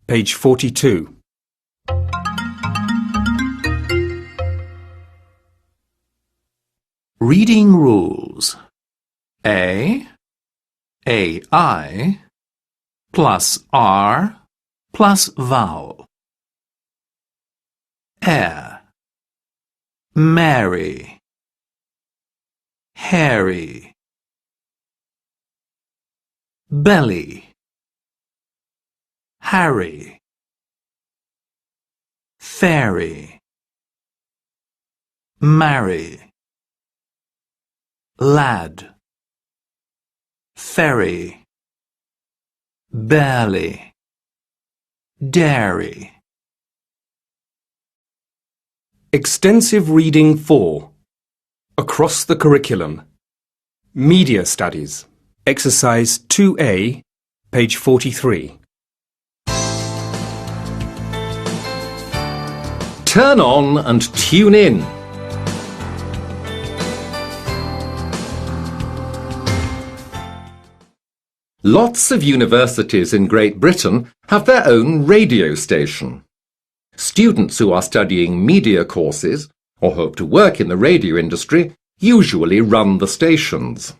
page 42. Reading rules. AI, plus R, plus vowel. Air, Mary, Harry. Belly, Harry. Fairy, marry. Lad, ferry. Barely, dairy. Extensive reading 4. Across the curriculum. Media Studies. Exercise 2A, page 43. Turn on and tune in. Lots of universities in Great Britain have their own radio station. Students who are studying media courses or hope to work in the radio industry usually run the stations.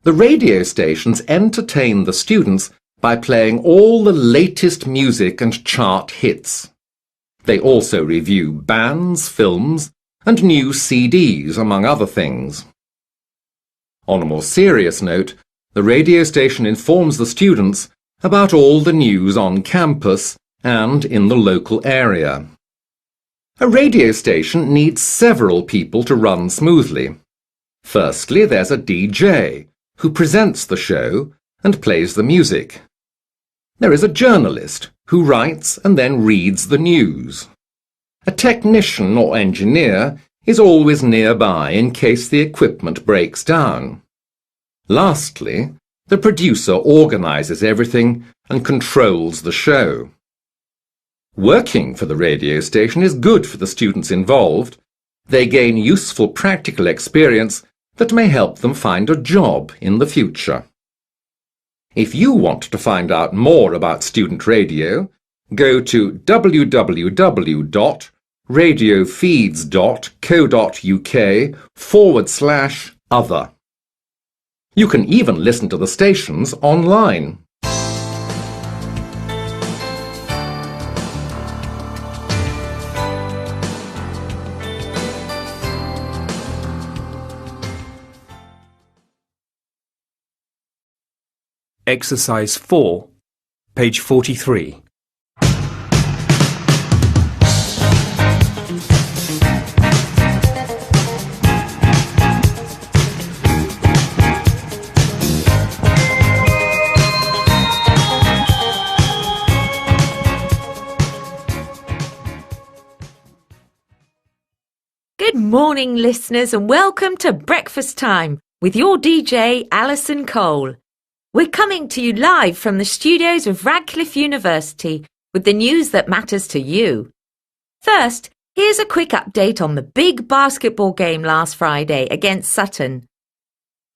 The radio stations entertain the students by playing all the latest music and chart hits. They also review bands, films, and new CDs, among other things. On a more serious note, the radio station informs the students about all the news on campus and in the local area. A radio station needs several people to run smoothly. Firstly, there's a DJ who presents the show and plays the music. There is a journalist who writes and then reads the news. A technician or engineer is always nearby in case the equipment breaks down. Lastly, the producer organises everything and controls the show. Working for the radio station is good for the students involved. They gain useful practical experience that may help them find a job in the future. If you want to find out more about student radio, go to www.radiofeeds.co.uk/other. You can even listen to the stations online. Exercise 4, page 43. Good morning, listeners, and welcome to Breakfast Time with your DJ, Alison Cole. We're coming to you live from the studios of Radcliffe University with the news that matters to you. First, here's a quick update on the big basketball game last Friday against Sutton.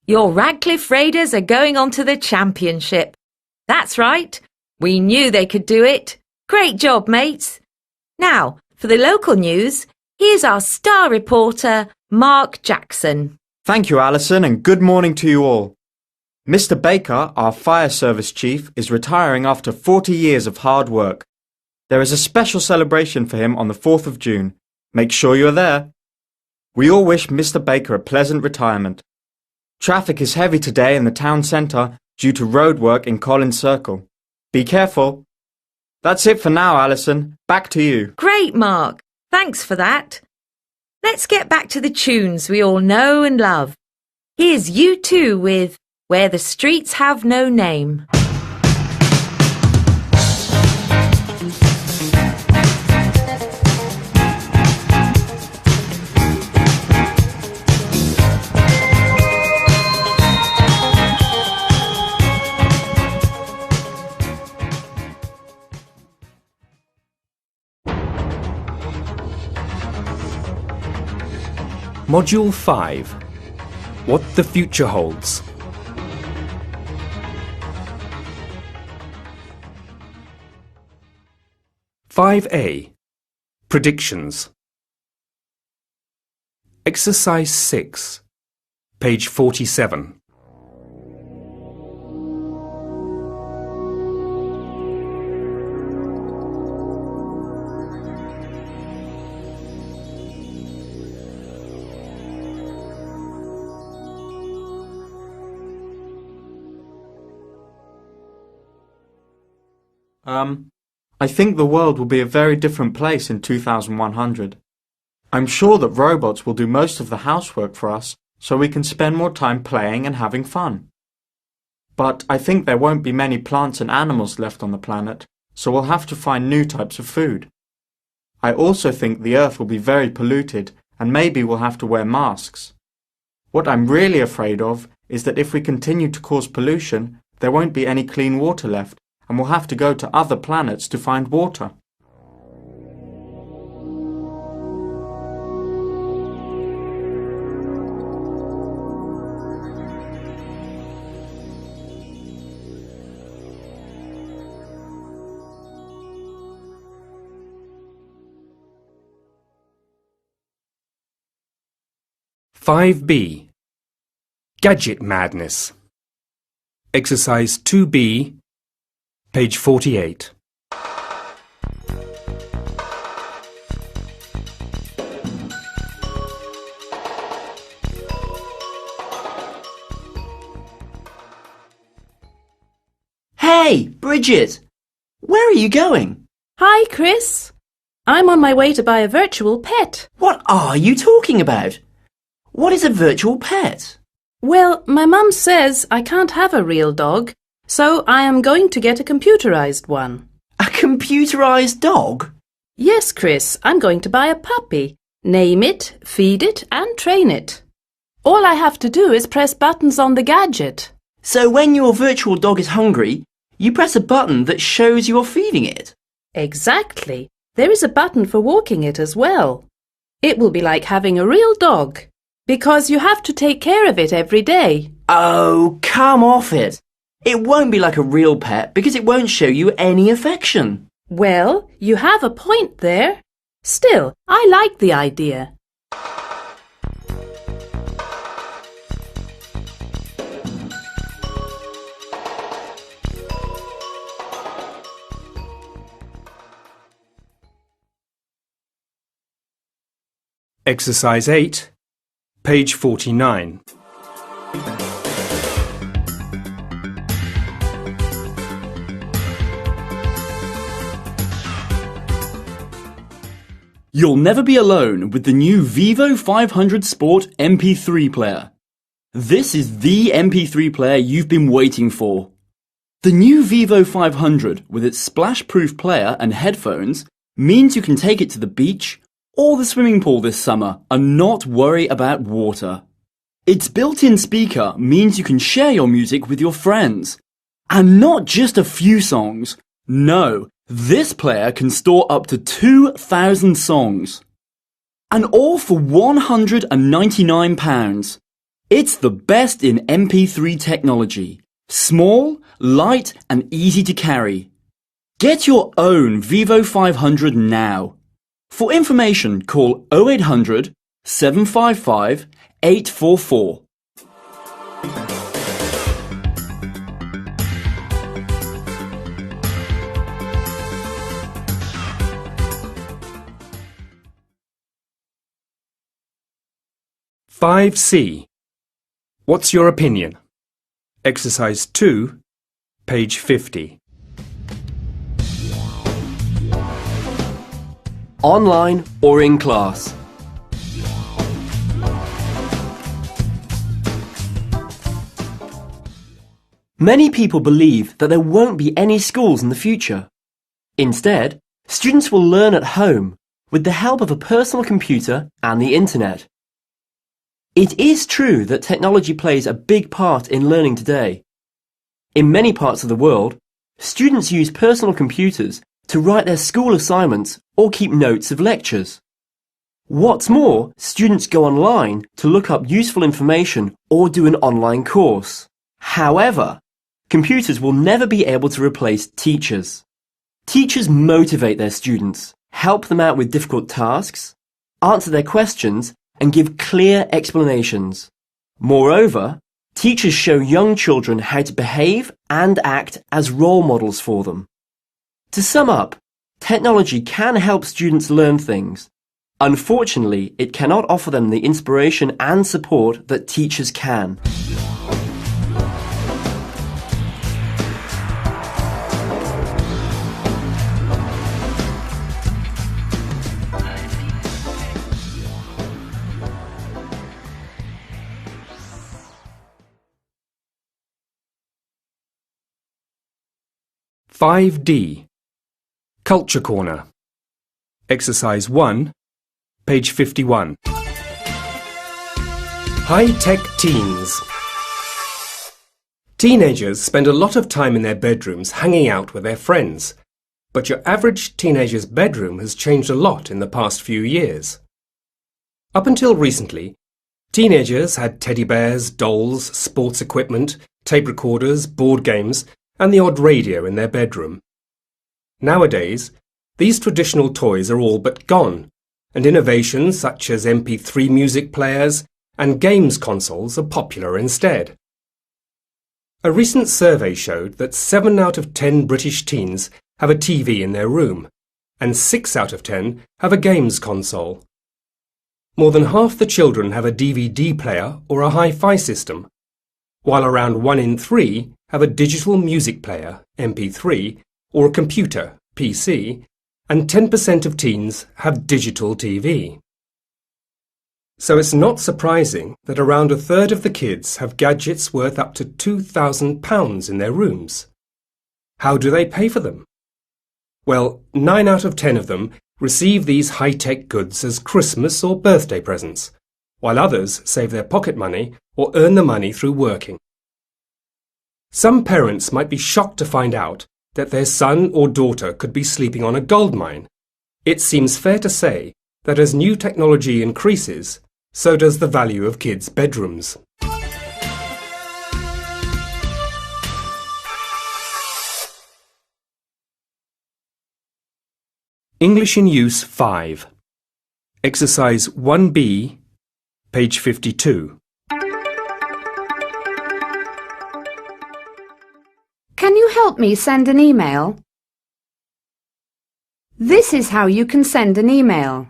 Your Radcliffe Raiders are going on to the championship. That's right. We knew they could do it. Great job, mates. Now, for the local news, here's our star reporter, Mark Jackson. Thank you, Alison, and good morning to you all. Mr. Baker, our fire service chief, is retiring after 40 years of hard work. There is a special celebration for him on the 4th of June. Make sure you're there. We all wish Mr. Baker a pleasant retirement. Traffic is heavy today in the town centre due to road work in Collins Circle. Be careful. That's it for now, Alison. Back to you. Great, Mark. Thanks for that. Let's get back to the tunes we all know and love. Here's U2 with Where the Streets Have No Name. Module 5. What the Future Holds. (5A) Predictions. Exercise 6, page 47. I think the world will be a very different place in 2100. I'm sure that robots will do most of the housework for us, so we can spend more time playing and having fun. But I think there won't be many plants and animals left on the planet, so we'll have to find new types of food. I also think the Earth will be very polluted, and maybe we'll have to wear masks. What I'm really afraid of is that if we continue to cause pollution, there won't be any clean water left, and we'll have to go to other planets to find water. (5B) Gadget Madness. Exercise 2B, page 48. Hey, Bridget! Where are you going? Hi, Chris. I'm on my way to buy a virtual pet. What are you talking about? What is a virtual pet? Well, my mum says I can't have a real dog, so I am going to get a computerized one. A computerized dog? Yes, Chris, I'm going to buy a puppy. Name it, feed it, and train it. All I have to do is press buttons on the gadget. So when your virtual dog is hungry, you press a button that shows you're feeding it? Exactly. There is a button for walking it as well. It will be like having a real dog, because you have to take care of it every day. Oh, come off it. It won't be like a real pet because it won't show you any affection. Well, you have a point there. Still, I like the idea. Exercise 8, page 49. You'll never be alone with the new Vivo 500 Sport MP3 player. This is the MP3 player you've been waiting for. The new Vivo 500 with its splash-proof player and headphones means you can take it to the beach or the swimming pool this summer and not worry about water. Its built-in speaker means you can share your music with your friends. And not just a few songs. No, this player can store up to 2,000 songs. And all for £199. It's the best in MP3 technology. Small, light and easy to carry. Get your own Vivo 500 now. For information, call 0800 755 844. (5C) What's your opinion? Exercise 2, page 50. Online or in class? Many people believe that there won't be any schools in the future. Instead, students will learn at home with the help of a personal computer and the internet. It is true that technology plays a big part in learning today. In many parts of the world, students use personal computers to write their school assignments or keep notes of lectures. What's more, students go online to look up useful information or do an online course. However, computers will never be able to replace teachers. Teachers motivate their students, help them out with difficult tasks, answer their questions, and give clear explanations. Moreover, teachers show young children how to behave and act as role models for them. To sum up, technology can help students learn things. Unfortunately, it cannot offer them the inspiration and support that teachers can. (5D) Culture Corner. Exercise 1, page 51. High-tech teens. Teenagers spend a lot of time in their bedrooms hanging out with their friends. But your average teenager's bedroom has changed a lot in the past few years. Up until recently, teenagers had teddy bears, dolls, sports equipment, tape recorders, board games, and the odd radio in their bedroom. Nowadays, these traditional toys are all but gone, and innovations such as MP3 music players and games consoles are popular instead. A recent survey showed that 7 out of 10 British teens have a TV in their room, and 6 out of 10 have a games console. More than half the children have a DVD player or a hi-fi system, while around 1 in 3 have a digital music player, MP3, or a computer, PC, and 10% of teens have digital TV. So it's not surprising that around a third of the kids have gadgets worth up to £2,000 in their rooms. How do they pay for them? Well, 9 out of 10 of them receive these high-tech goods as Christmas or birthday presents, while others save their pocket money or earn the money through working. Some parents might be shocked to find out that their son or daughter could be sleeping on a gold mine. It seems fair to say that as new technology increases, so does the value of kids' bedrooms. English in Use 5. Exercise 1B, page 52. Can you help me send an email? This is how you can send an email.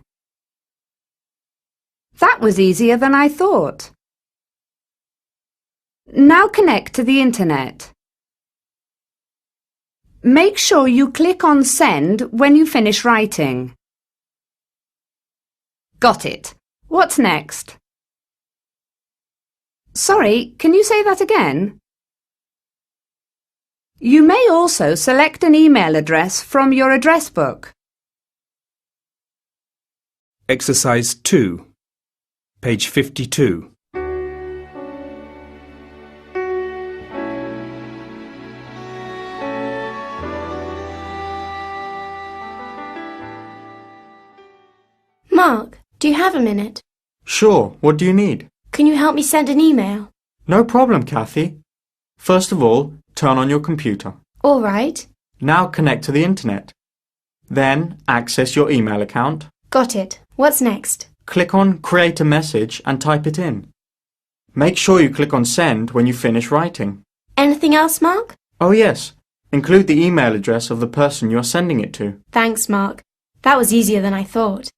That was easier than I thought. Now connect to the internet. Make sure you click on Send when you finish writing. Got it. What's next? Sorry, can you say that again? You may also select an email address from your address book. Exercise 2, page 52. Mark, do you have a minute? Sure, what do you need? Can you help me send an email? No problem, Kathy. First of all, turn on your computer. All right. Now connect to the internet. Then access your email account. Got it. What's next? Click on Create a Message and type it in. Make sure you click on Send when you finish writing. Anything else, Mark? Oh yes, include the email address of the person you're sending it to. Thanks, Mark. That was easier than I thought.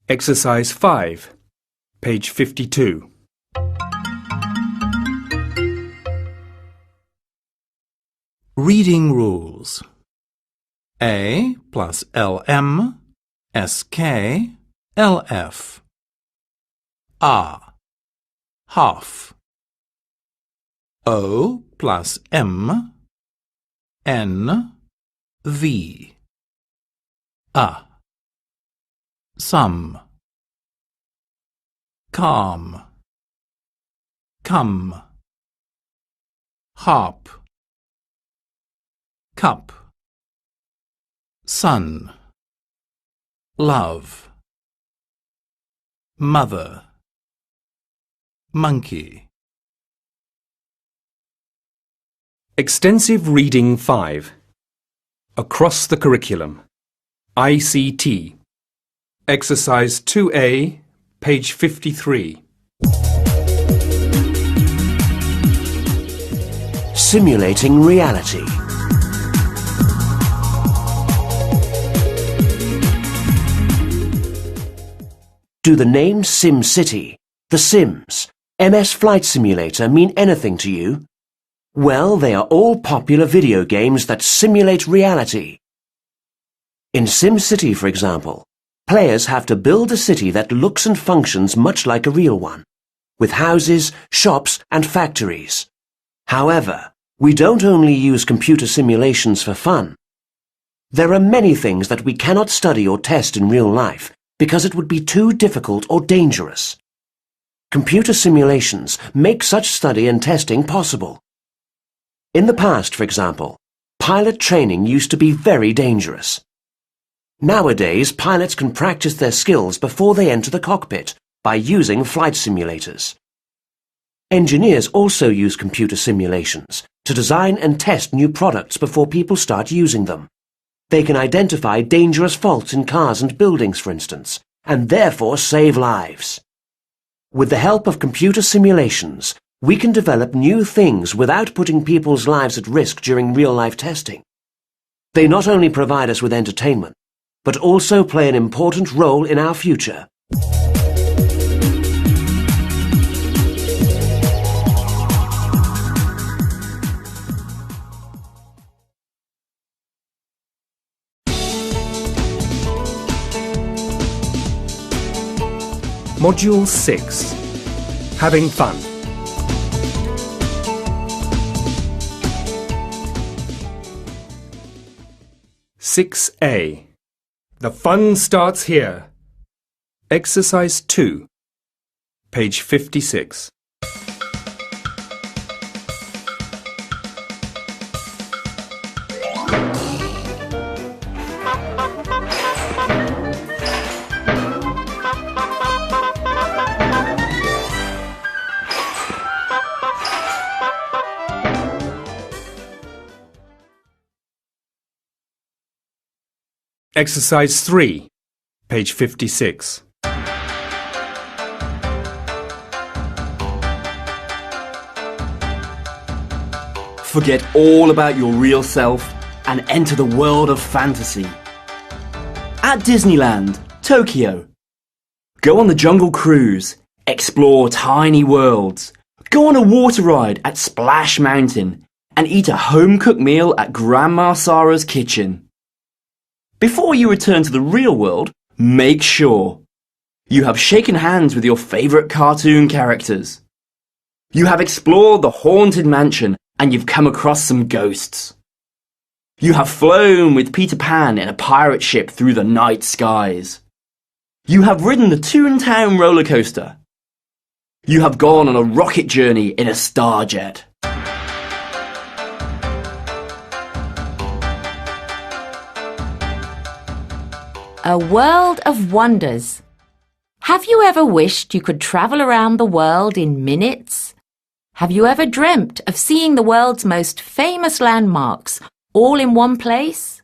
Exercise 5, page 52. Reading rules. A plus LM, SK, LF. Half. O plus M, N, V. Some. Calm. Come. Harp. Cup. Sun. Love. Mother. Monkey. Extensive Reading 5. Across the Curriculum. ICT. Exercise 2A, page 53. Simulating reality. Do the names SimCity, The Sims, MS Flight Simulator mean anything to you? Well, they are all popular video games that simulate reality. In SimCity, for example, players have to build a city that looks and functions much like a real one, with houses, shops and factories. However, we don't only use computer simulations for fun. There are many things that we cannot study or test in real life because it would be too difficult or dangerous. Computer simulations make such study and testing possible. In the past, for example, pilot training used to be very dangerous. Nowadays, pilots can practice their skills before they enter the cockpit by using flight simulators. Engineers also use computer simulations to design and test new products before people start using them. They can identify dangerous faults in cars and buildings, for instance, and therefore save lives. With the help of computer simulations, we can develop new things without putting people's lives at risk during real-life testing. They not only provide us with entertainment, but also play an important role in our future. Module 6. Having fun. (6A). The fun starts here. Exercise 2. Page 56. Exercise 3, page 56. Forget all about your real self and enter the world of fantasy. At Disneyland, Tokyo. Go on the Jungle Cruise, explore tiny worlds, go on a water ride at Splash Mountain, and eat a home-cooked meal at Grandma Sarah's kitchen. Before you return to the real world, make sure you have shaken hands with your favourite cartoon characters. You have explored the haunted mansion and you've come across some ghosts. You have flown with Peter Pan in a pirate ship through the night skies. You have ridden the Toontown roller coaster. You have gone on a rocket journey in a starjet. A world of wonders. Have you ever wished you could travel around the world in minutes? Have you ever dreamt of seeing the world's most famous landmarks all in one place?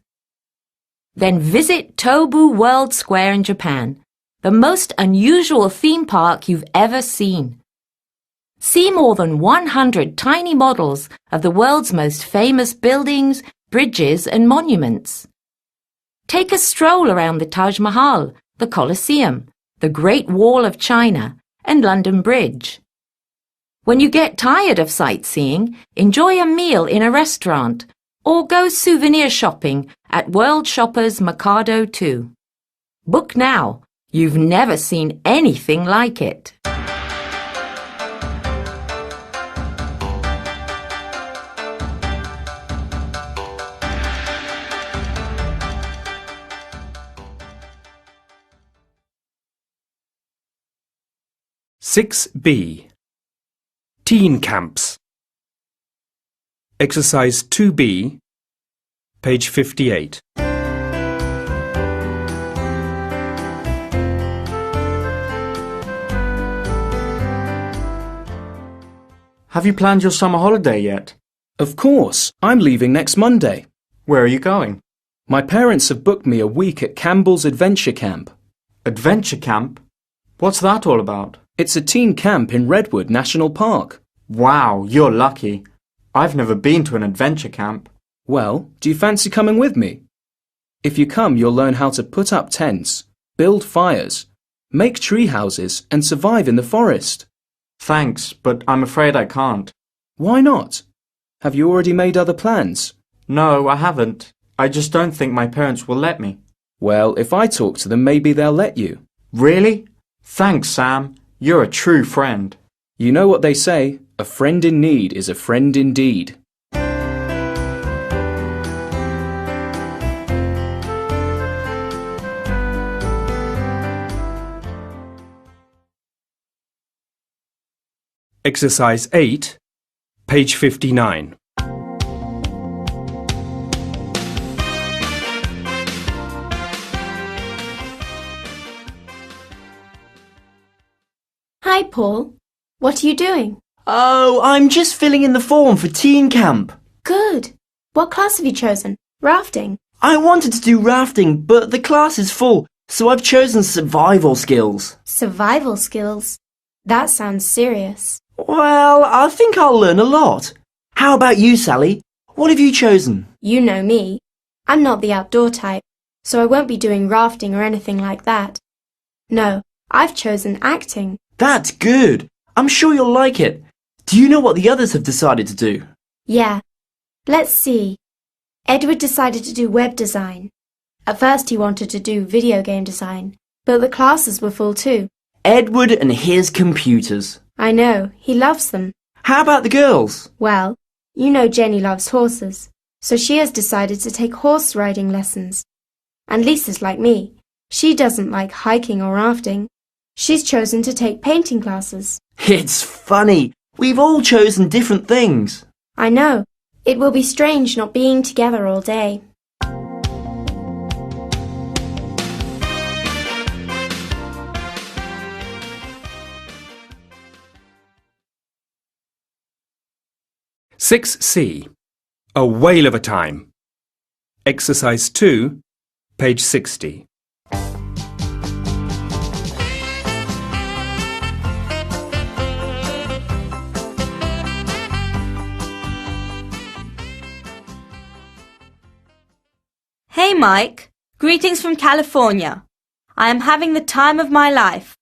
Then visit Tobu World Square in Japan, the most unusual theme park you've ever seen. See more than 100 tiny models of the world's most famous buildings, bridges and monuments. Take a stroll around the Taj Mahal, the Colosseum, the Great Wall of China, and London Bridge. When you get tired of sightseeing, enjoy a meal in a restaurant or go souvenir shopping at World Shoppers Mercado 2. Book now. You've never seen anything like it. (6B). Teen camps. Exercise 2B, page 58. Have you planned your summer holiday yet? Of course. I'm leaving next Monday. Where are you going? My parents have booked me a week at Campbell's Adventure Camp. Adventure Camp? What's that all about? It's a teen camp in Redwood National Park. Wow, you're lucky. I've never been to an adventure camp. Well, do you fancy coming with me? If you come, you'll learn how to put up tents, build fires, make tree houses, and survive in the forest. Thanks, but I'm afraid I can't. Why not? Have you already made other plans? No, I haven't. I just don't think my parents will let me. Well, if I talk to them, maybe they'll let you. Really? Thanks, Sam. You're a true friend. You know what they say, A friend in need is a friend indeed. Exercise 8, page 59. Hi, Paul. What are you doing? Oh, I'm just filling in the form for teen camp. Good. What class have you chosen? Rafting? I wanted to do rafting, but the class is full, so I've chosen survival skills. Survival skills? That sounds serious. Well, I think I'll learn a lot. How about you, Sally? What have you chosen? You know me. I'm not the outdoor type, so I won't be doing rafting or anything like that. No, I've chosen acting. That's good. I'm sure you'll like it. Do you know what the others have decided to do? Yeah. Let's see. Edward decided to do web design. At first he wanted to do video game design, but the classes were full too. Edward and his computers. I know, he loves them. How about the girls? Well, you know Jenny loves horses, so she has decided to take horse riding lessons. And Lisa's like me. She doesn't like hiking or rafting. She's chosen to take painting classes. It's funny. We've all chosen different things. I know. It will be strange not being together all day. C. A whale of a time. Exercise 2, page 60. Hey Mike, greetings from California. I am having the time of my life.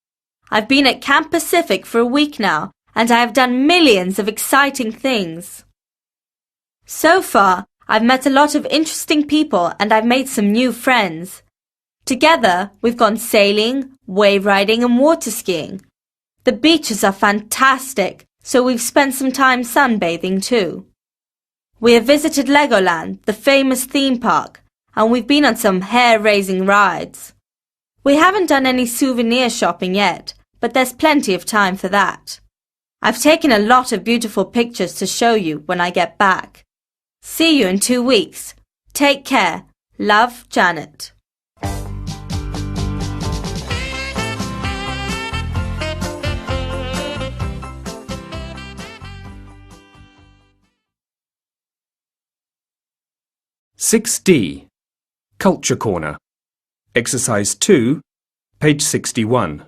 I've been at Camp Pacific for a week now, and I have done millions of exciting things. So far, I've met a lot of interesting people and I've made some new friends. Together, we've gone sailing, wave riding and water skiing. The beaches are fantastic, so we've spent some time sunbathing too. We have visited Legoland, the famous theme park, and we've been on some hair-raising rides. We haven't done any souvenir shopping yet, but there's plenty of time for that. I've taken a lot of beautiful pictures to show you when I get back. See you in 2 weeks. Take care. Love, Janet. D. Culture Corner. Exercise 2, page 61.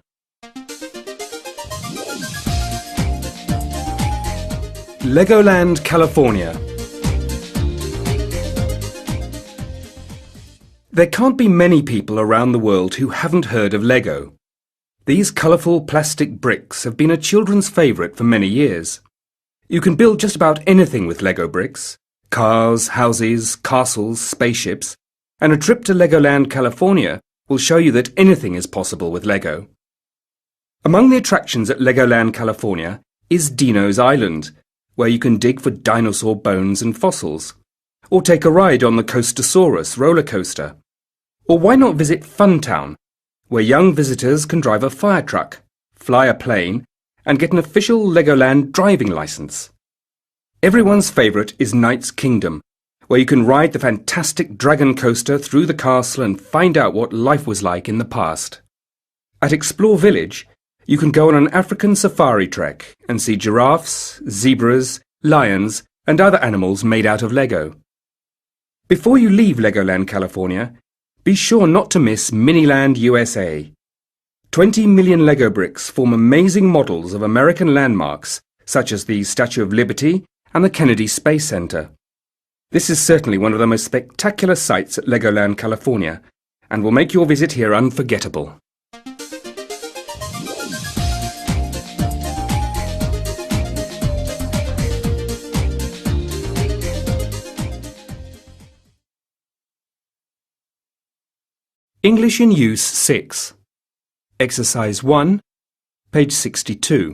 Legoland, California. There can't be many people around the world who haven't heard of Lego. These colourful plastic bricks have been a children's favourite for many years. You can build just about anything with Lego bricks: cars, houses, castles, spaceships, and a trip to Legoland, California will show you that anything is possible with Lego. Among the attractions at Legoland, California is Dino's Island, where you can dig for dinosaur bones and fossils, or take a ride on the Coastosaurus roller coaster. Or why not visit Funtown, where young visitors can drive a fire truck, fly a plane, and get an official Legoland driving license. Everyone's favourite is Knight's Kingdom, where you can ride the fantastic dragon coaster through the castle and find out what life was like in the past. At Explore Village, you can go on an African safari trek and see giraffes, zebras, lions, and other animals made out of Lego. Before you leave Legoland, California, be sure not to miss Miniland, USA. 20 million Lego bricks form amazing models of American landmarks such as the Statue of Liberty and the Kennedy Space Center. This is certainly one of the most spectacular sights at Legoland, California, and will make your visit here unforgettable. English in Use 6. Exercise 1, page 62.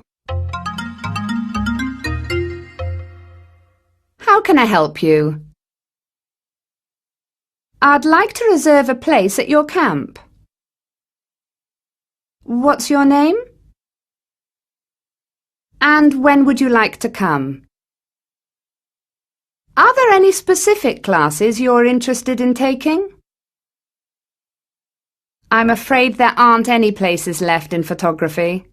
can I help you? I'd like to reserve a place at your camp. What's your name? And when would you like to come? Are there any specific classes you're interested in taking? I'm afraid there aren't any places left in photography.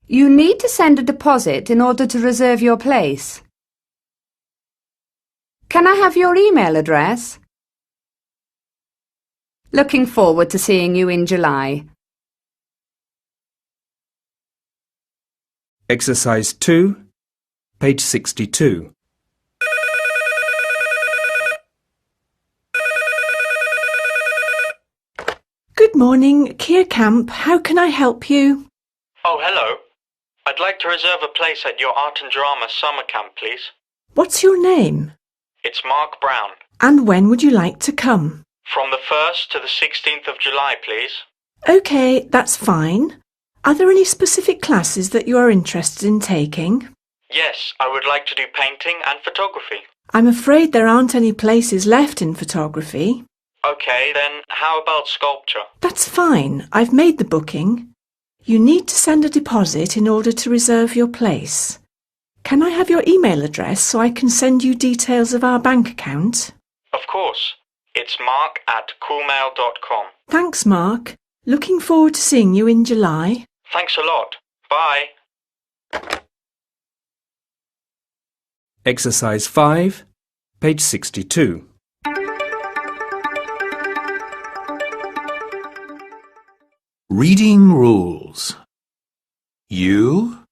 You need to send a deposit in order to reserve your place. Can I have your email address? Looking forward to seeing you in July. Exercise 2, page 62. Good morning, Keir Camp. How can I help you? Oh, hello. I'd like to reserve a place at your art and drama summer camp, please. What's your name? It's Mark Brown. And when would you like to come? From the 1st to the 16th of July, please. OK, that's fine. Are there any specific classes that you are interested in taking? Yes, I would like to do painting and photography. I'm afraid there aren't any places left in photography. OK, then how about sculpture? That's fine. I've made the booking. You need to send a deposit in order to reserve your place. Can I have your email address so I can send you details of our bank account? Of course. It's mark@coolmail.com. Thanks, Mark. Looking forward to seeing you in July. Thanks a lot. Bye. Exercise 5, page 62. Reading rules. U,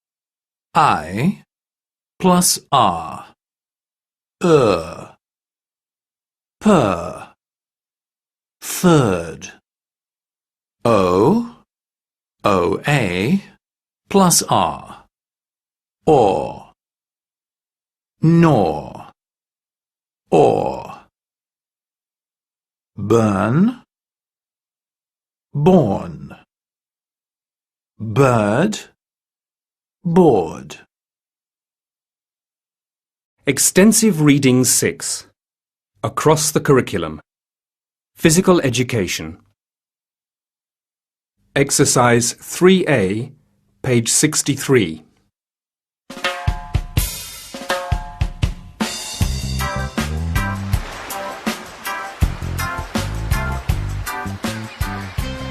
I, plus R. Per. Third. O, OA, plus R. Or. Nor. Or. Burn. Born. Bird. Board. Extensive Reading 6. Across the Curriculum. Physical Education. Exercise 3A, page 63.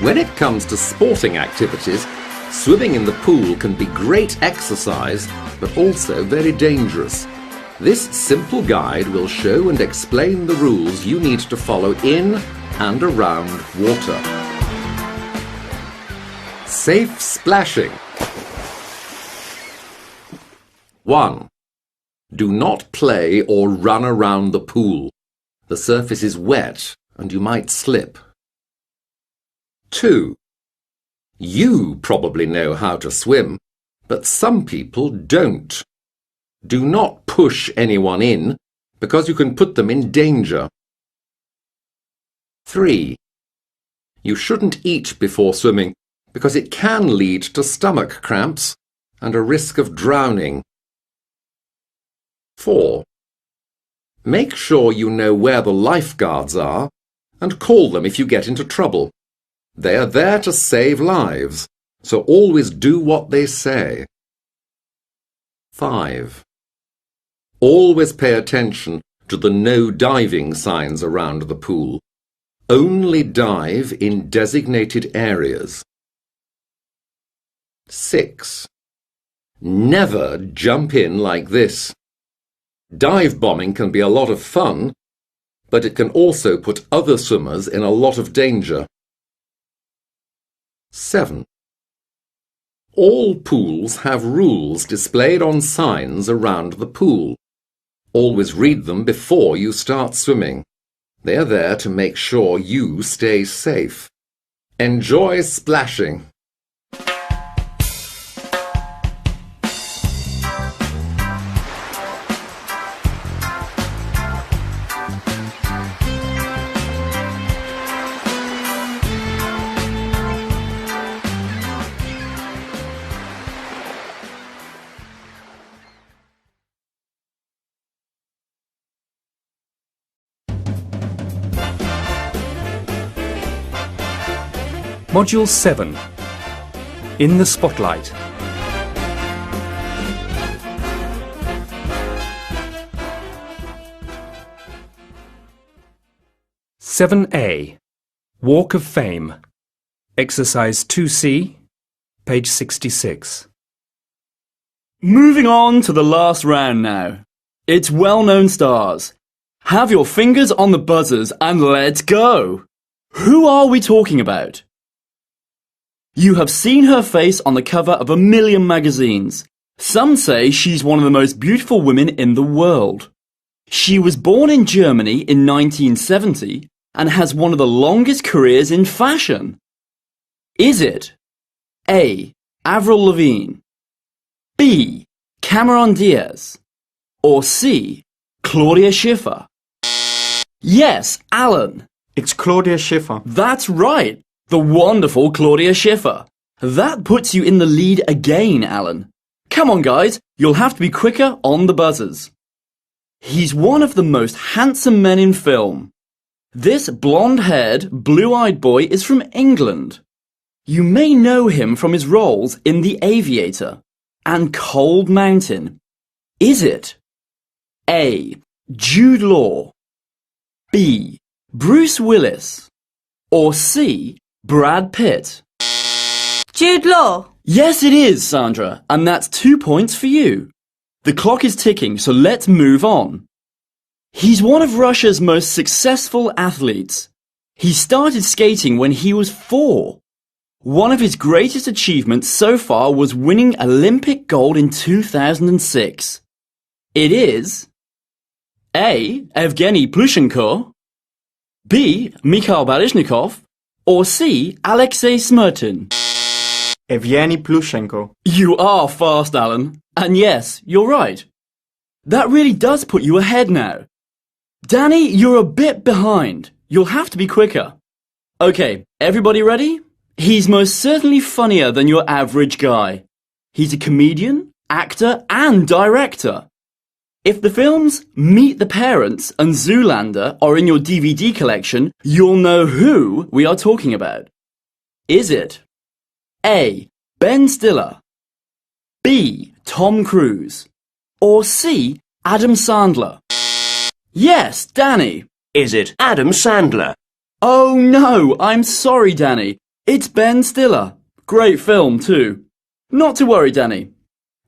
When it comes to sporting activities, swimming in the pool can be great exercise, but also very dangerous. This simple guide will show and explain the rules you need to follow in and around water. Safe splashing. 1. Do not play or run around the pool. The surface is wet and you might slip. 2. You probably know how to swim, but some people don't. Do not push anyone in, because you can put them in danger. 3. You shouldn't eat before swimming, because it can lead to stomach cramps and a risk of drowning. 4. Make sure you know where the lifeguards are and call them if you get into trouble. They are there to save lives, so always do what they say. 5. Always pay attention to the no diving signs around the pool. Only dive in designated areas. 6. Never jump in like this. Dive bombing can be a lot of fun, but it can also put other swimmers in a lot of danger. 7. All pools have rules displayed on signs around the pool. Always read them before you start swimming. They are there to make sure you stay safe. Enjoy splashing. Module 7. In the Spotlight. Seven A. Walk of Fame. Exercise 2C, page 66. Moving on to the last round now. It's well-known stars. Have your fingers on the buzzers and let's go! Who are we talking about? You have seen her face on the cover of a million magazines. Some say she's one of the most beautiful women in the world. She was born in Germany in 1970 and has one of the longest careers in fashion. Is it A. Avril Lavigne, B. Cameron Diaz, or C. Claudia Schiffer? Yes, Alan. It's Claudia Schiffer. That's right, the wonderful Claudia Schiffer. That puts you in the lead again, Alan. Come on, guys, you'll have to be quicker on the buzzers. He's one of the most handsome men in film. This blonde-haired, blue-eyed boy is from England. You may know him from his roles in The Aviator and Cold Mountain. Is it A. Jude Law, B. Bruce Willis, or C. Brad Pitt? Jude Law. Yes, it is, Sandra, and that's 2 points for you. The clock is ticking, so let's move on. He's one of Russia's most successful athletes. He started skating when he was 4. One of his greatest achievements so far was winning Olympic gold in 2006. It is A. Evgeny Plushenko, B. Mikhail Baryshnikov, or C. Alexei Smirtin? Evgeny Plushenko. You are fast, Alan. And yes, you're right. That really does put you ahead now. Danny, you're a bit behind. You'll have to be quicker. Okay, everybody ready? He's most certainly funnier than your average guy. He's a comedian, actor, and director. If the films Meet the Parents and Zoolander are in your DVD collection, you'll know who we are talking about. Is it A. Ben Stiller, B. Tom Cruise, or C. Adam Sandler? Yes, Danny. Is it Adam Sandler? Oh no, I'm sorry, Danny. It's Ben Stiller. Great film too. Not to worry, Danny.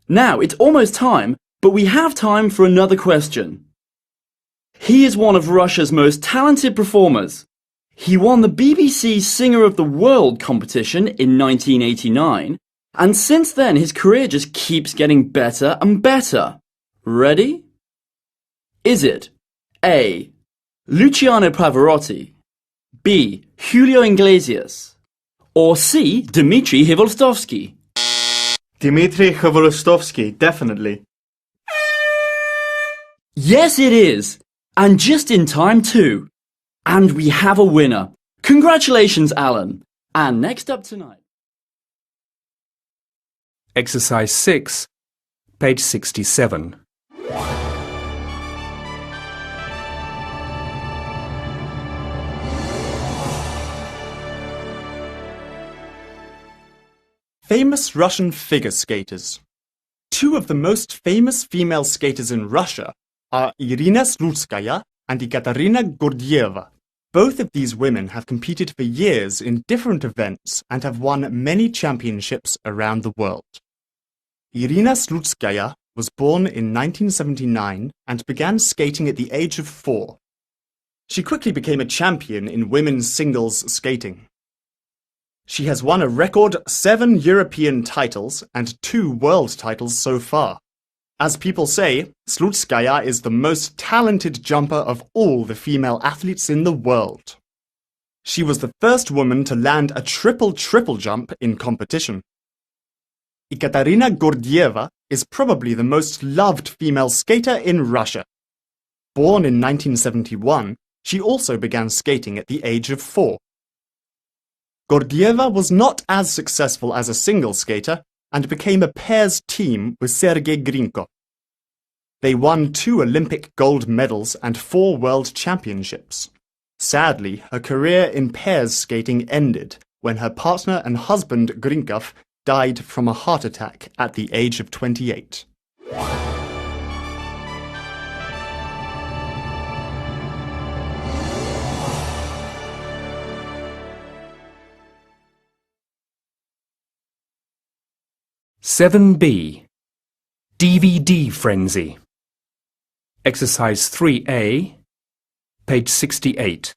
Now, it's almost time, but we have time for another question. He is one of Russia's most talented performers. He won the BBC Singer of the World competition in 1989, and since then his career just keeps getting better and better. Ready? Is it A. Luciano Pavarotti, B. Julio Iglesias, or C. Dmitry Hvolstovsky? Dmitry Hvolstovsky, definitely. Yes, it is. And just in time too. And we have a winner. Congratulations, Alan. And next up tonight. Exercise 6, page 67. Famous Russian figure skaters. Two of the most famous female skaters in Russia are Irina Slutskaya and Ekaterina Gordieva. Both of these women have competed for years in different events and have won many championships around the world. Irina Slutskaya was born in 1979 and began skating at the age of 4. She quickly became a champion in women's singles skating. She has won a record 7 European titles and 2 world titles so far. As people say, Slutskaya is the most talented jumper of all the female athletes in the world. She was the first woman to land a triple jump in competition. Ekaterina Gordieva is probably the most loved female skater in Russia. Born in 1971, she also began skating at the age of 4. Gordieva was not as successful as a single skater and became a pairs team with Sergei Grinko. They won 2 Olympic gold medals and 4 world championships. Sadly, her career in pairs skating ended when her partner and husband Grinkov died from a heart attack at the age of 28. Seven B. DVD Frenzy. Exercise 3A, page 68.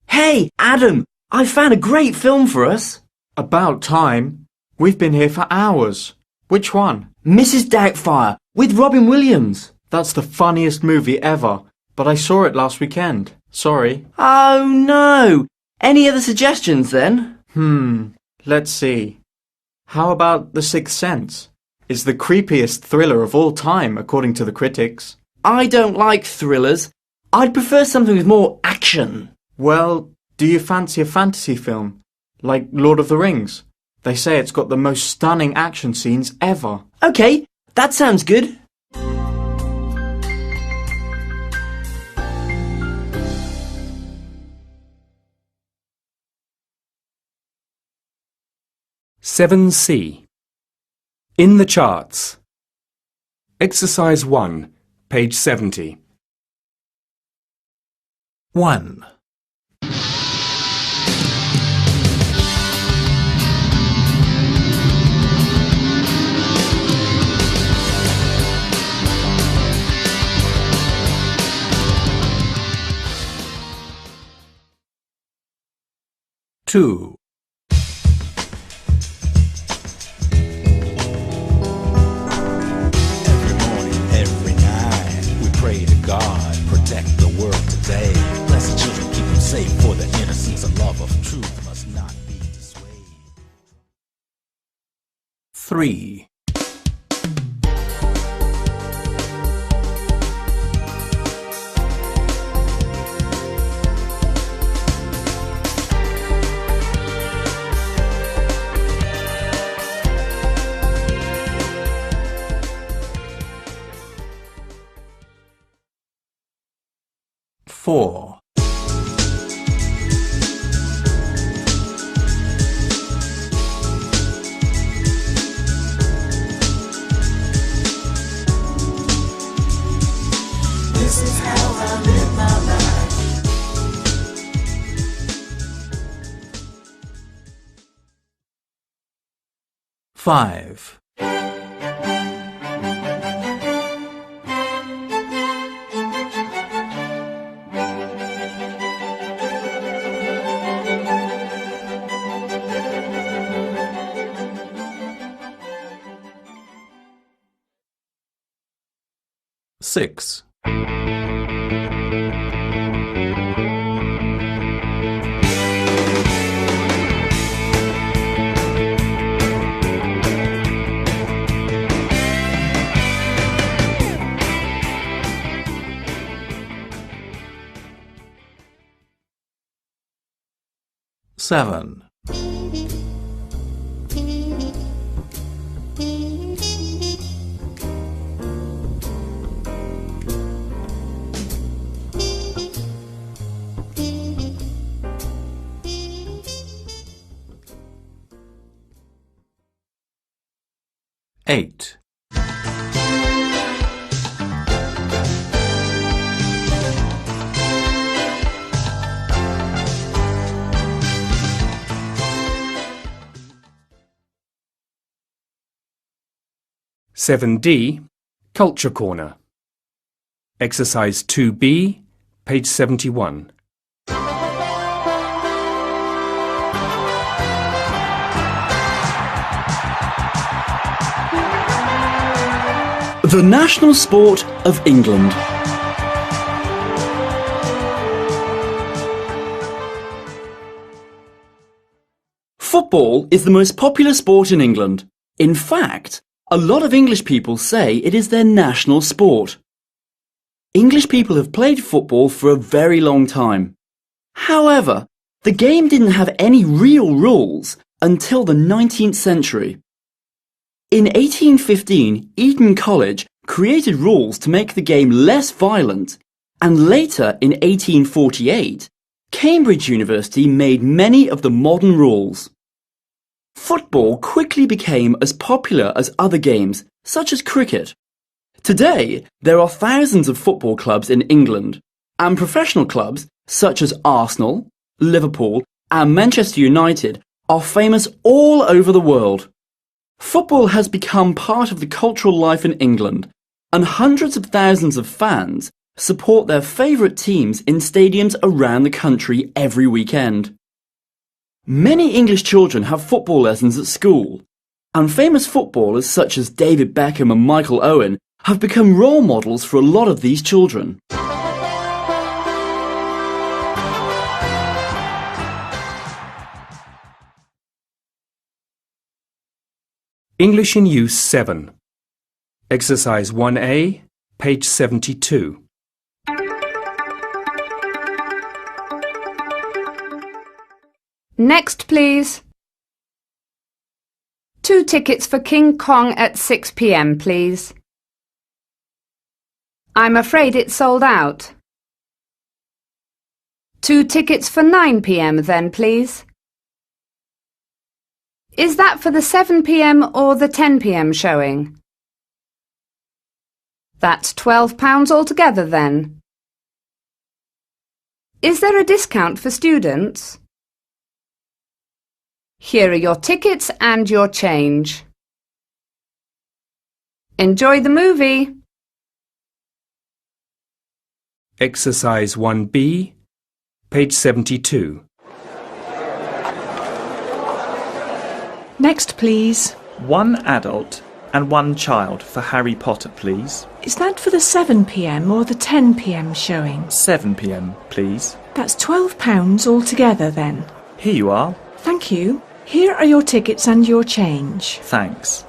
Hey, Adam, I found a great film for us. About time. We've been here for hours. Which one? Mrs. Doubtfire, with Robin Williams. That's the funniest movie ever, but I saw it last weekend. Sorry. Oh, no. Any other suggestions, then? Let's see. How about The Sixth Sense? It's the creepiest thriller of all time, according to the critics. I don't like thrillers. I'd prefer something with more action. Well, do you fancy a fantasy film? Like Lord of the Rings? They say it's got the most stunning action scenes ever. OK, that sounds good. Seven C. In the charts. Exercise 1, page 70. 1. Two. Every morning, every night, we pray to God, protect the world today. Bless the children, keep them safe, for the innocence and love of truth must not be dissuaded. 3. 4. 5. 6. 7. 8. 7D, Culture Corner. Exercise 2B, page 71. The national sport of England. Football is the most popular sport in England. In fact, a lot of English people say it is their national sport. English people have played football for a very long time. However, The game didn't have any real rules until the 19th century. In 1815, Eton College created rules to make the game less violent, and later, in 1848, Cambridge University made many of the modern rules. Football quickly became as popular as other games, such as cricket. Today, there are thousands of football clubs in England, and professional clubs such as Arsenal, Liverpool, and Manchester United are famous all over the world. Football has become part of the cultural life in England, and hundreds of thousands of fans support their favourite teams in stadiums around the country every weekend. Many English children have football lessons at school, and famous footballers such as David Beckham and Michael Owen have become role models for a lot of these children. English in Use 7. Exercise 1A, page 72. Next, please. 2 tickets for King Kong at 6 p.m, please. I'm afraid it's sold out. 2 tickets for 9 p.m. then, please. Is that for the 7 p.m. or the 10 p.m. showing? That's £12 altogether then. Is there a discount for students? Here are your tickets and your change. Enjoy the movie. Exercise 1B, page 72. Next, please. 1 adult and 1 child for Harry Potter, please. Is that for the 7 p.m. or the 10 p.m. showing? 7 p.m, please. That's £12 altogether then. Here you are. Thank you. Here are your tickets and your change. Thanks.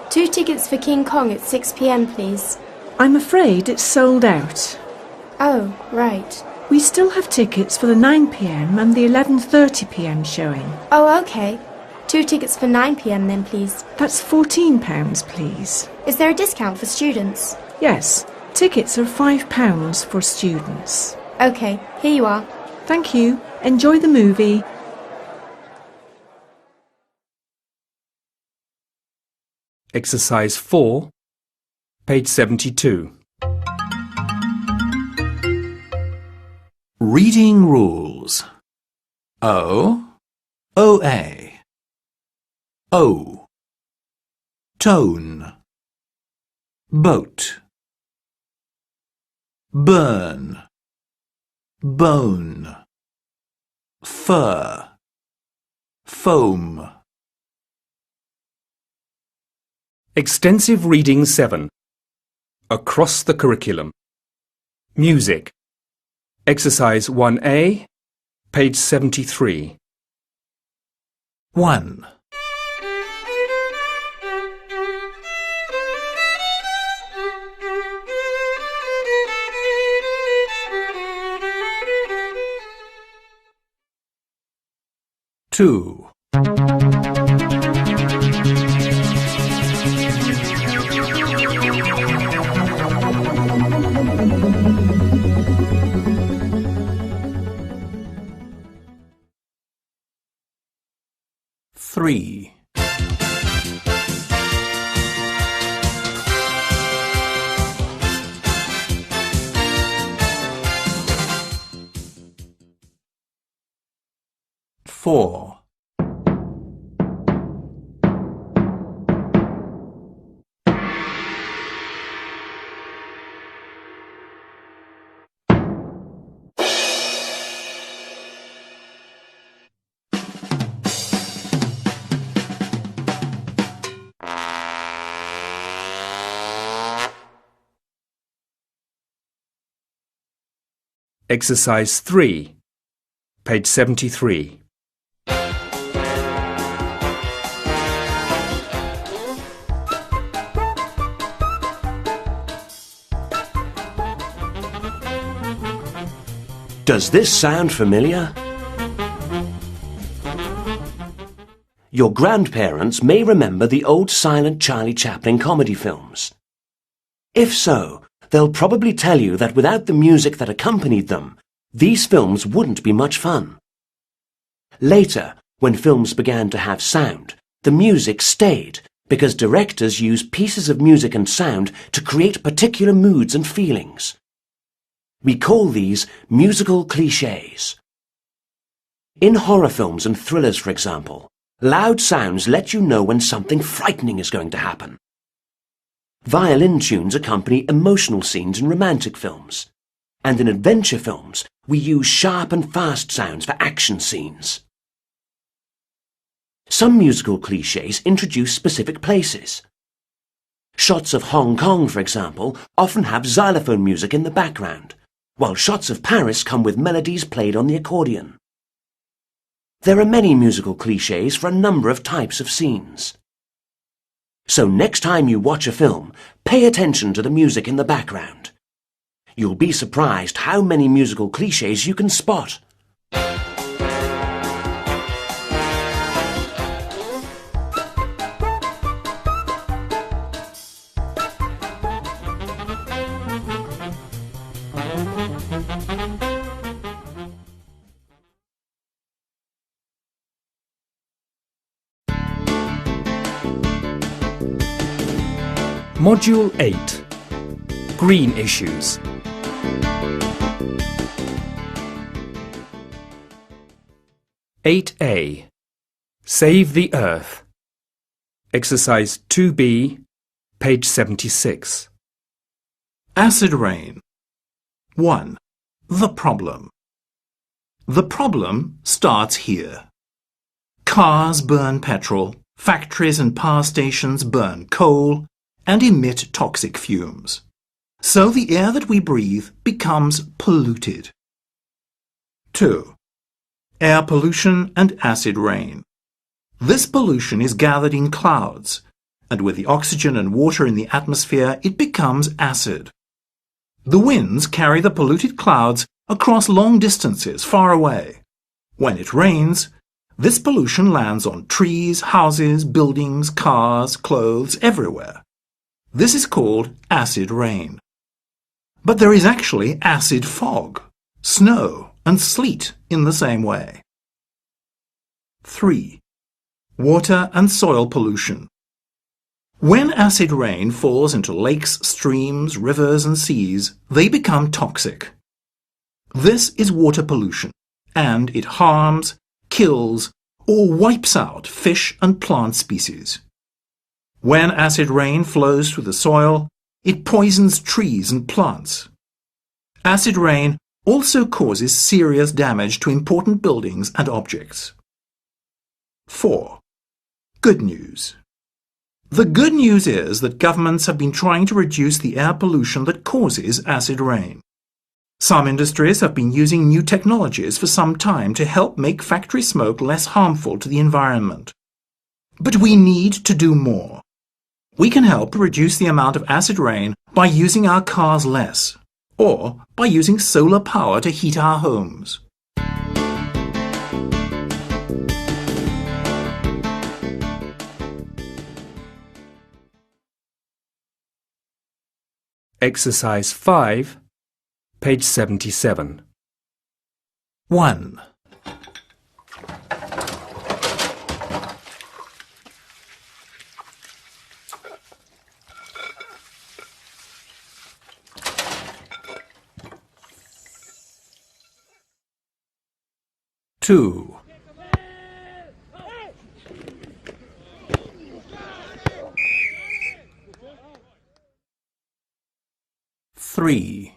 Two tickets for King Kong at 6 p.m, please. I'm afraid it's sold out. Oh, right. We still have tickets for the 9 p.m. and the 11:30 p.m. showing. Oh, okay. 2 tickets for 9 p.m. then, please. That's £14, please. Is there a discount for students? Yes. Tickets are £5 for students. Okay, here you are. Thank you. Enjoy the movie. Exercise 4, page 72. Reading rules. O, OA. O. Tone. Boat. Burn. Bone. Fur. Foam. Extensive Reading 7. Across the Curriculum. Music. Exercise 1A, page 73. 1. Two. 3. 4. 'Exercise 3, page 73. Does this sound familiar? Your grandparents may remember the old silent Charlie Chaplin comedy films. If so, they'll probably tell you that without the music that accompanied them, these films wouldn't be much fun. Later, when films began to have sound, the music stayed because directors used pieces of music and sound to create particular moods and feelings. We call these musical clichés. In horror films and thrillers, for example, loud sounds let you know when something frightening is going to happen. Violin tunes accompany emotional scenes in romantic films, and in adventure films we use sharp and fast sounds for action scenes. Some musical clichés introduce specific places. Shots of Hong Kong, for example, often have xylophone music in the background, while shots of Paris come with melodies played on the accordion. There are many musical clichés for a number of types of scenes. So next time you watch a film, pay attention to the music in the background. You'll be surprised how many musical clichés you can spot. Module 8. Green Issues. (8A) Save the Earth. Exercise 2B, page 76. Acid rain. 1. The problem. The problem starts here. Cars burn petrol, factories and power stations burn coal, and emit toxic fumes. So the air that we breathe becomes polluted. 2. Air pollution and acid rain. This pollution is gathered in clouds, and with the oxygen and water in the atmosphere, it becomes acid. The winds carry the polluted clouds across long distances far away. When it rains, this pollution lands on trees, houses, buildings, cars, clothes, everywhere. This is called acid rain. But there is actually acid fog, snow, and sleet in the same way. 3. Water and soil pollution. When acid rain falls into lakes, streams, rivers, and seas, they become toxic. This is water pollution, and it harms, kills, or wipes out fish and plant species. When acid rain flows through the soil, it poisons trees and plants. Acid rain also causes serious damage to important buildings and objects. 4. Good news. The good news is that governments have been trying to reduce the air pollution that causes acid rain. Some industries have been using new technologies for some time to help make factory smoke less harmful to the environment. But we need to do more. We can help reduce the amount of acid rain by using our cars less, or by using solar power to heat our homes. Exercise 5, page 77. 1. Two. 3.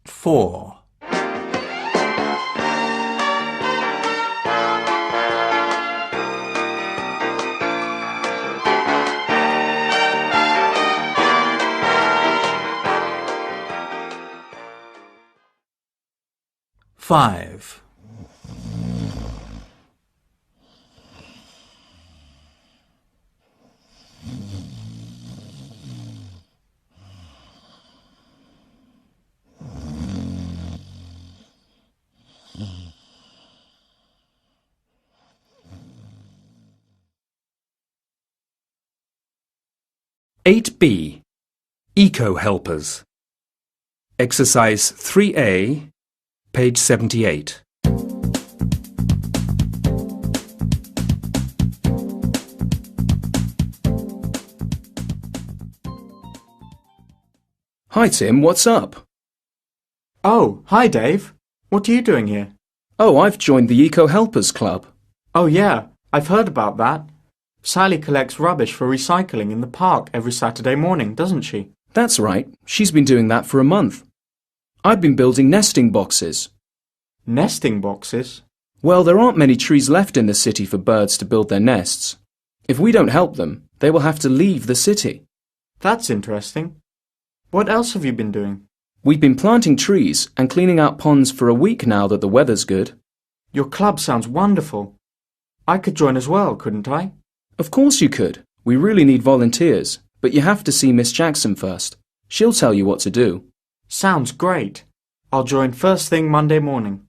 4. 5. 8B. Eco-helpers. Exercise 3A, page 78. Hi Tim, what's up? Oh, hi Dave. What are you doing here? Oh, I've joined the Eco-helpers club. Oh yeah, I've heard about that. Sally collects rubbish for recycling in the park every Saturday morning, doesn't she? That's right, she's been doing that for a month. I've been building nesting boxes. Nesting boxes? Well, there aren't many trees left in the city for birds to build their nests. If we don't help them, they will have to leave the city. That's interesting. What else have you been doing? We've been planting trees and cleaning out ponds for a week now that the weather's good. Your club sounds wonderful. I could join as well, couldn't I? Of course you could. We really need volunteers, but you have to see Miss Jackson first. She'll tell you what to do. Sounds great. I'll join first thing Monday morning.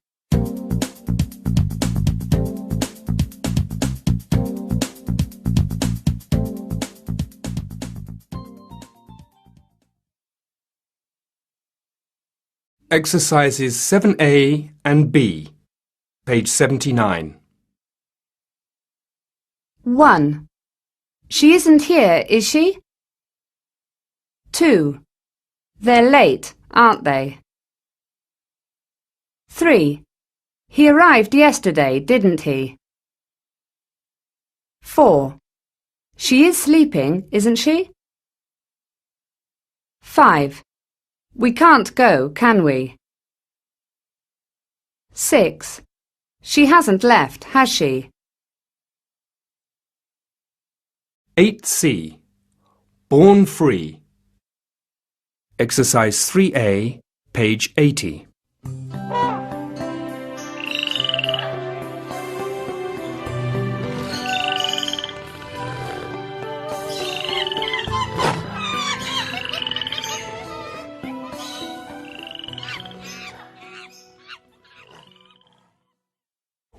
Exercises 7A and B, page 79. 1. She isn't here, is she? 2. They're late, aren't they? 3. He arrived yesterday, didn't he? 4. She is sleeping, isn't she? 5. We can't go, can we? 6. She hasn't left, has she? 8C. Born Free. Exercise 3A, page 80.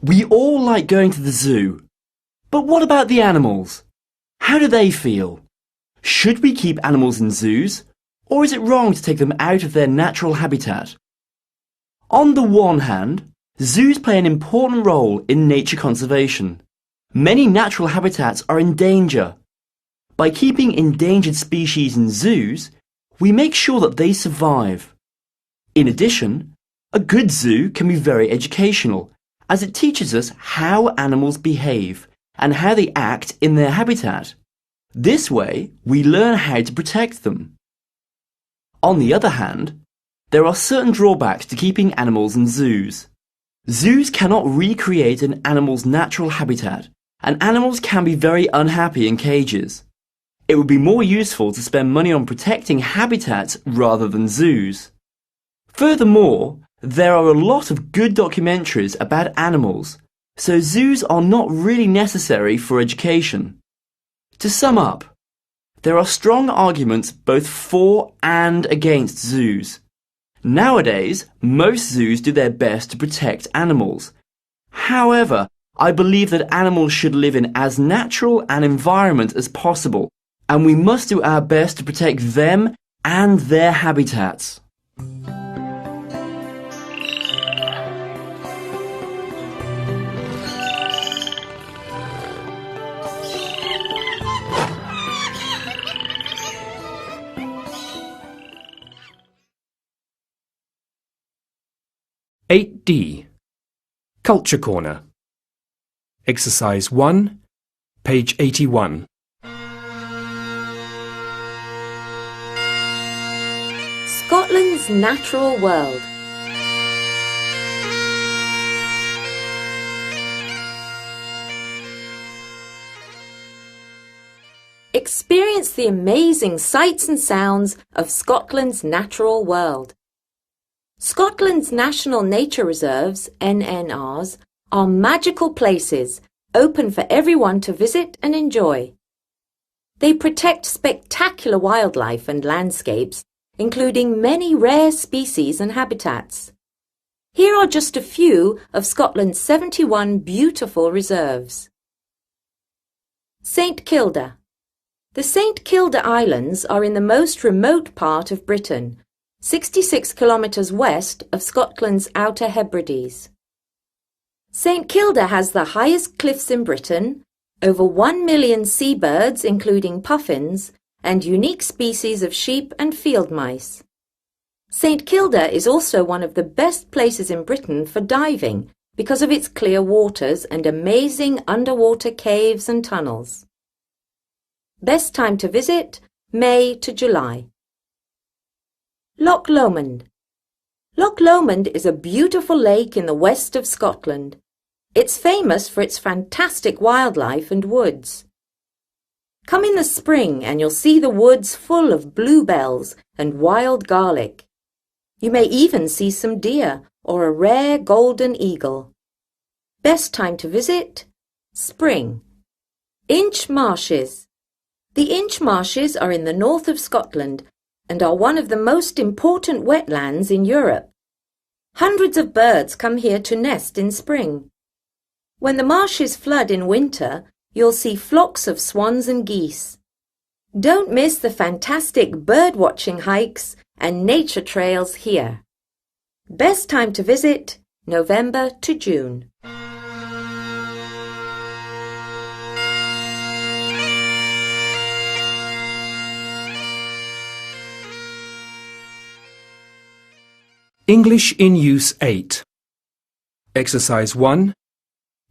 We all like going to the zoo. But what about the animals? How do they feel? Should we keep animals in zoos, or is it wrong to take them out of their natural habitat? On the one hand, zoos play an important role in nature conservation. Many natural habitats are in danger. By keeping endangered species in zoos, we make sure that they survive. In addition, a good zoo can be very educational, as it teaches us how animals behave and how they act in their habitat. This way, we learn how to protect them. On the other hand, there are certain drawbacks to keeping animals in zoos. Zoos cannot recreate an animal's natural habitat, and animals can be very unhappy in cages. It would be more useful to spend money on protecting habitats rather than zoos. Furthermore, there are a lot of good documentaries about animals, so zoos are not really necessary for education. To sum up, there are strong arguments both for and against zoos. Nowadays, most zoos do their best to protect animals. However, I believe that animals should live in as natural an environment as possible, and we must do our best to protect them and their habitats. D. Culture Corner. Exercise 1, page 81. Scotland's natural world. Experience the amazing sights and sounds of Scotland's natural world. Scotland's National Nature Reserves, NNRs, are magical places open for everyone to visit and enjoy. They protect spectacular wildlife and landscapes, including many rare species and habitats. Here are just a few of Scotland's 71 beautiful reserves. St Kilda. The St Kilda Islands are in the most remote part of Britain, 66 kilometres west of Scotland's Outer Hebrides. St Kilda has the highest cliffs in Britain, over 1 million seabirds including puffins, and unique species of sheep and field mice. St Kilda is also one of the best places in Britain for diving because of its clear waters and amazing underwater caves and tunnels. Best time to visit, May to July. Loch Lomond. Loch Lomond is a beautiful lake in the west of Scotland. It's famous for its fantastic wildlife and woods. Come in the spring and you'll see the woods full of bluebells and wild garlic. You may even see some deer or a rare golden eagle. Best time to visit, spring. Inch Marshes. The Inch Marshes are in the north of Scotland and are one of the most important wetlands in Europe. Hundreds of birds come here to nest in spring. When the marshes flood in winter, you'll see flocks of swans and geese. Don't miss the fantastic bird-watching hikes and nature trails here. Best time to visit, November to June. English in Use 8. Exercise 1,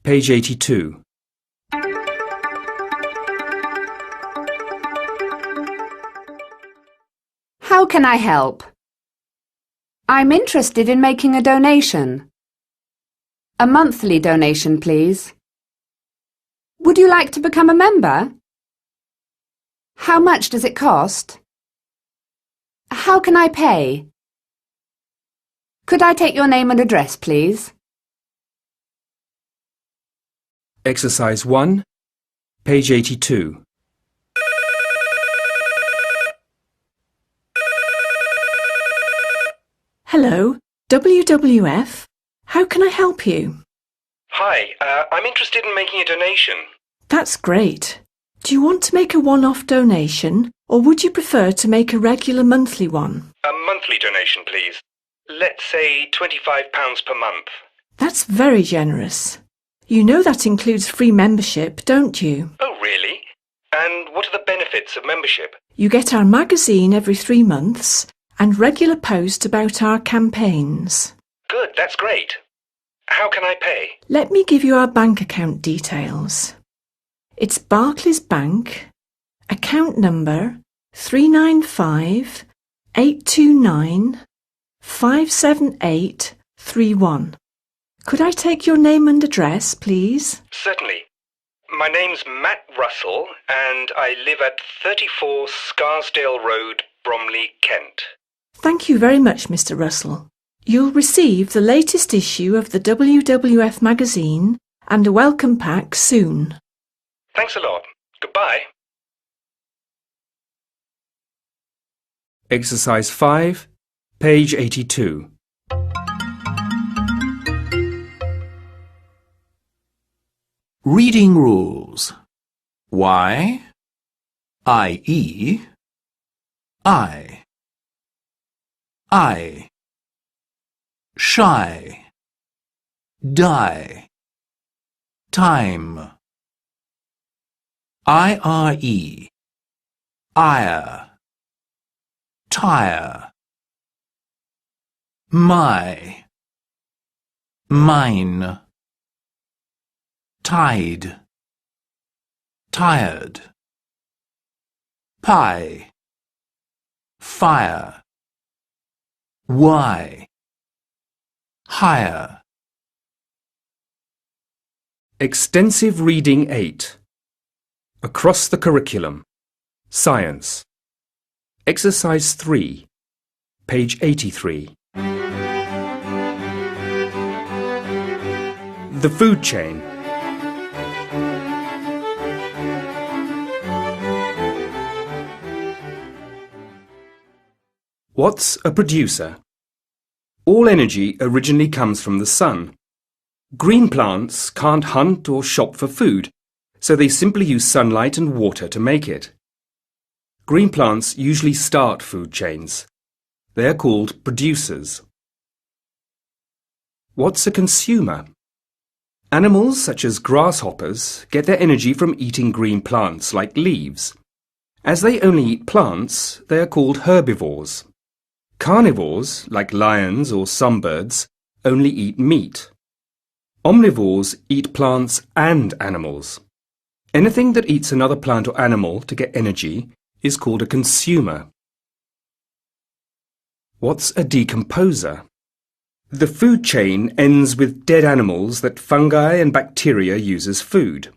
page 82. How can I help? I'm interested in making a donation. A monthly donation, please. Would you like to become a member? How much does it cost? How can I pay? Could I take your name and address, please? Exercise 1, page 82. Hello, WWF. How can I help you? Hi, I'm interested in making a donation. That's great. Do you want to make a one-off donation, or would you prefer to make a regular monthly one? A monthly donation, please. Let's say £25 per month. That's very generous. You know that includes free membership, don't you? Oh, really? And what are the benefits of membership? You get our magazine every 3 months and regular post about our campaigns. Good, that's great. How can I pay? Let me give you our bank account details. It's Barclays Bank, account number 395 829 57831. Could I take your name and address, please? Certainly. My name's Matt Russell and I live at 34 Scarsdale Road, Bromley, Kent. Thank you very much, Mr. Russell. You'll receive the latest issue of the WWF magazine and a welcome pack soon. Thanks a lot. Goodbye. Exercise 5, page 82. Reading rules. Y, I-E, I. I. Shy. Die. Time. I-R-E. Ire. Tire. My. Mine. Tide. Tired. Pie. Fire. Why. Higher. Extensive Reading 8. Across the Curriculum. Science. Exercise 3, page 83. The food chain. What's a producer? All energy originally comes from the sun. Green plants can't hunt or shop for food, so they simply use sunlight and water to make it. Green plants usually start food chains. They are called producers. What's a consumer? Animals such as grasshoppers get their energy from eating green plants like leaves. As they only eat plants, they are called herbivores. Carnivores, like lions or some birds, only eat meat. Omnivores eat plants and animals. Anything that eats another plant or animal to get energy is called a consumer. What's a decomposer? The food chain ends with dead animals that fungi and bacteria use as food.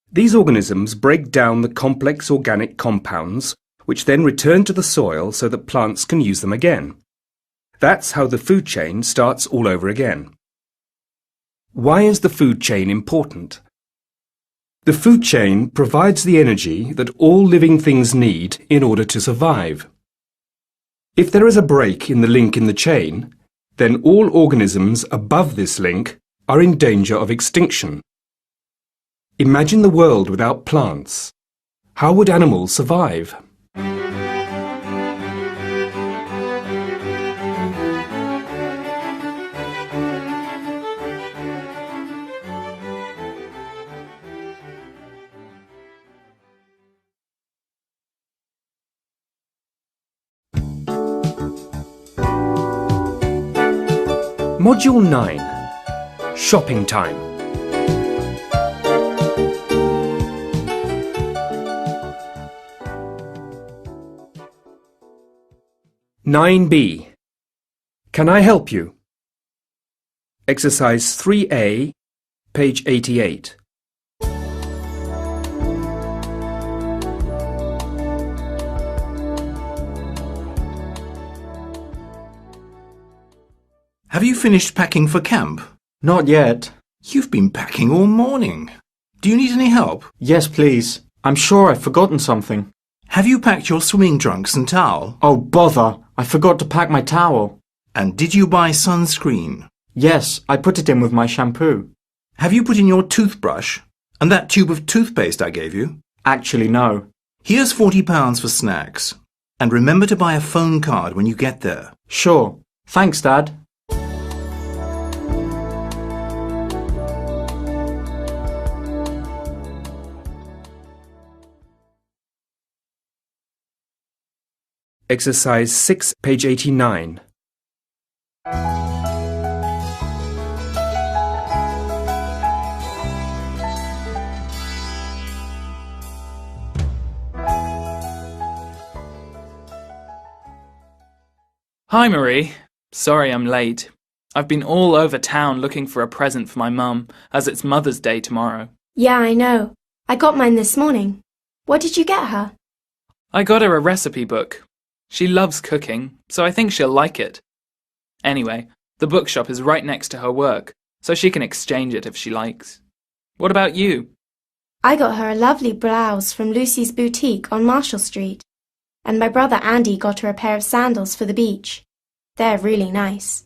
These organisms break down the complex organic compounds, which then return to the soil so that plants can use them again. That's how the food chain starts all over again. Why is the food chain important? The food chain provides the energy that all living things need in order to survive. If there is a break in the link in the chain, then all organisms above this link are in danger of extinction. Imagine the world without plants. How would animals survive? Module 9. Shopping time. (9B). Can I help you? Exercise 3A, page 88. Have you finished packing for camp? Not yet. You've been packing all morning. Do you need any help? Yes, please. I'm sure I've forgotten something. Have you packed your swimming trunks and towel? Oh, bother. I forgot to pack my towel. And did you buy sunscreen? Yes, I put it in with my shampoo. Have you put in your toothbrush? And that tube of toothpaste I gave you? Actually, no. Here's £40 for snacks. And remember to buy a phone card when you get there. Sure. Thanks, Dad. Exercise 6, page 89. Hi, Marie. Sorry I'm late. I've been all over town looking for a present for my mum, as it's Mother's Day tomorrow. Yeah, I know. I got mine this morning. What did you get her? I got her a recipe book. She loves cooking, so I think she'll like it. Anyway, the bookshop is right next to her work, so she can exchange it if she likes. What about you? I got her a lovely blouse from Lucy's boutique on Marshall Street. And my brother Andy got her a pair of sandals for the beach. They're really nice.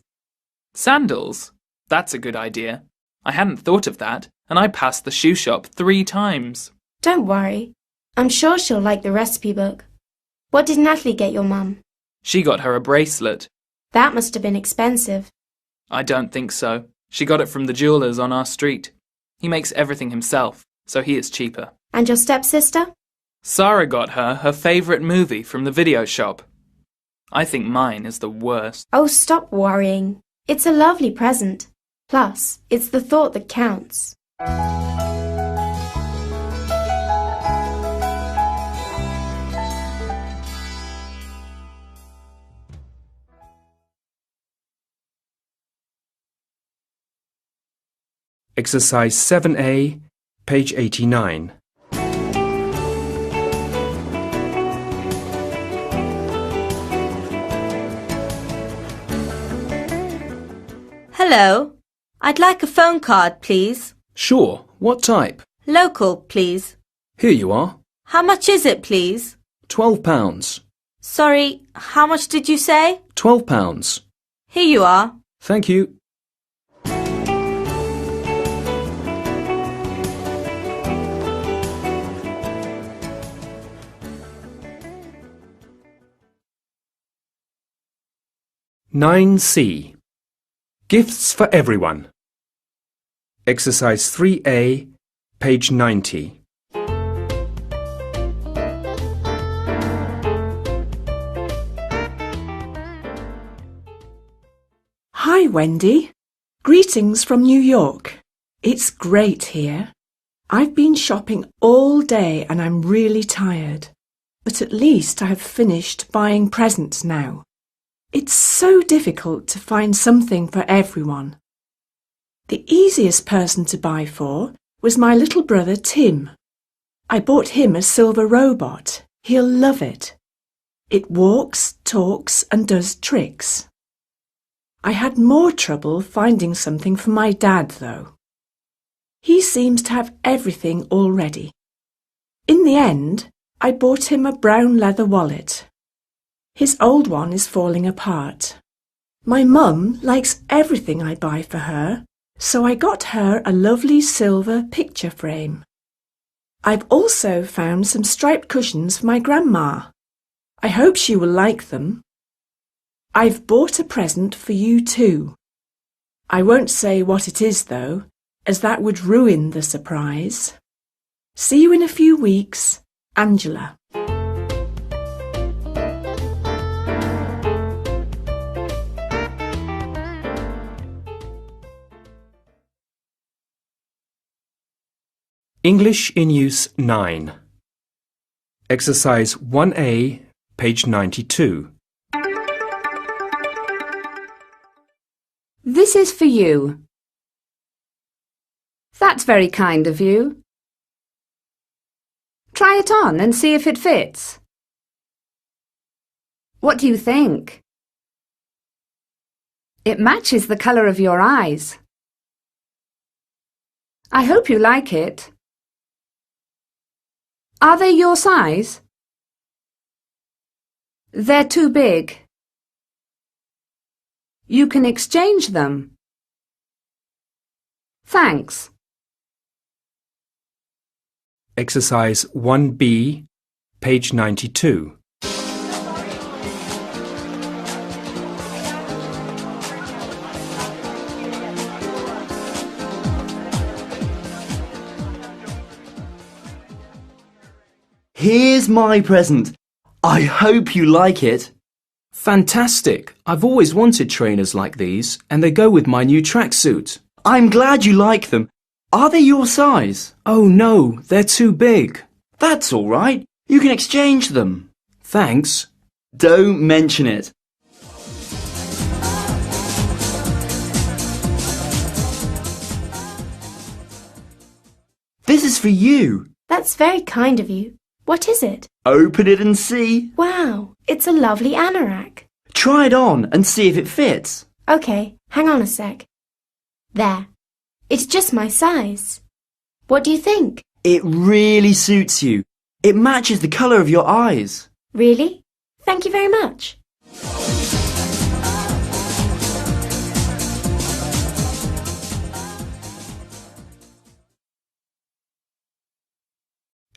Sandals? That's a good idea. I hadn't thought of that, and I passed the shoe shop 3 times. Don't worry. I'm sure she'll like the recipe book. What did Natalie get your mum? She got her a bracelet. That must have been expensive. I don't think so. She got it from the jeweller's on our street. He makes everything himself, so he is cheaper. And your stepsister? Sarah got her favourite movie from the video shop. I think mine is the worst. Oh, stop worrying. It's a lovely present. Plus, it's the thought that counts. Exercise 7A, page 89. Hello. I'd like a phone card, please. Sure. What type? Local, please. Here you are. How much is it, please? £12. Sorry, how much did you say? £12. Here you are. Thank you. Nine C. Gifts for everyone. Exercise 3A, page 90. Hi, Wendy. Greetings from New York. It's great here. I've been shopping all day and I'm really tired. But at least I've finished buying presents now. It's so difficult to find something for everyone. The easiest person to buy for was my little brother Tim. I bought him a silver robot. He'll love it. It walks, talks and does tricks. I had more trouble finding something for my dad, though. He seems to have everything already. In the end, I bought him a brown leather wallet. His old one is falling apart. My mum likes everything I buy for her, so I got her a lovely silver picture frame. I've also found some striped cushions for my grandma. I hope she will like them. I've bought a present for you too. I won't say what it is though, as that would ruin the surprise. See you in a few weeks, Angela. English in Use 9. Exercise 1A, page 92. This is for you. That's very kind of you. Try it on and see if it fits. What do you think? It matches the colour of your eyes. I hope you like it. Are they your size? They're too big. You can exchange them. Thanks. Exercise 1B, page 92. Here's my present. I hope you like it. Fantastic! I've always wanted trainers like these, and they go with my new tracksuit. I'm glad you like them. Are they your size? Oh no, they're too big. That's all right. You can exchange them. Thanks. Don't mention it. This is for you. That's very kind of you. What is it? Open it and see. Wow, it's a lovely anorak. Try it on and see if it fits. OK, hang on a sec. There. It's just my size. What do you think? It really suits you. It matches the colour of your eyes. Really? Thank you very much.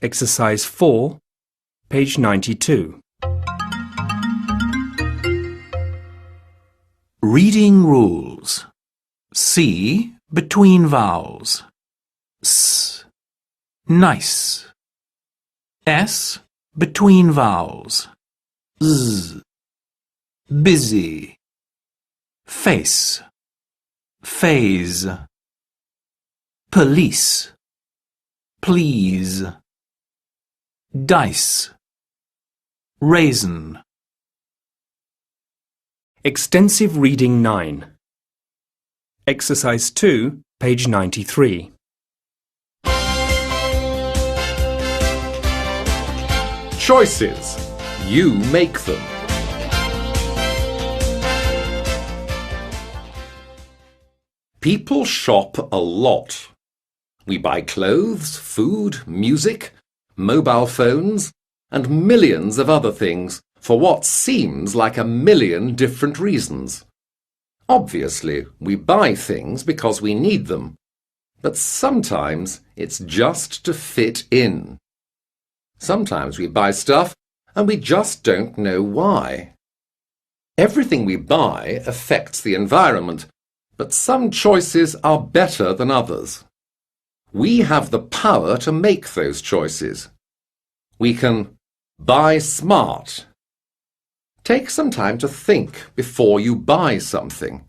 Exercise 4, page 92. Reading rules. C between vowels. S. Nice. S between vowels. Z. Busy. Face. Phase. Police. Please. Dice. Raisin. Extensive Reading 9. Exercise 2, page 93. Choices. You make them. People shop a lot. We buy clothes, food, music, mobile phones, and millions of other things for what seems like a million different reasons. Obviously, we buy things because we need them, but sometimes it's just to fit in. Sometimes we buy stuff and we just don't know why. Everything we buy affects the environment, but some choices are better than others. We have the power to make those choices. We can buy smart. Take some time to think before you buy something.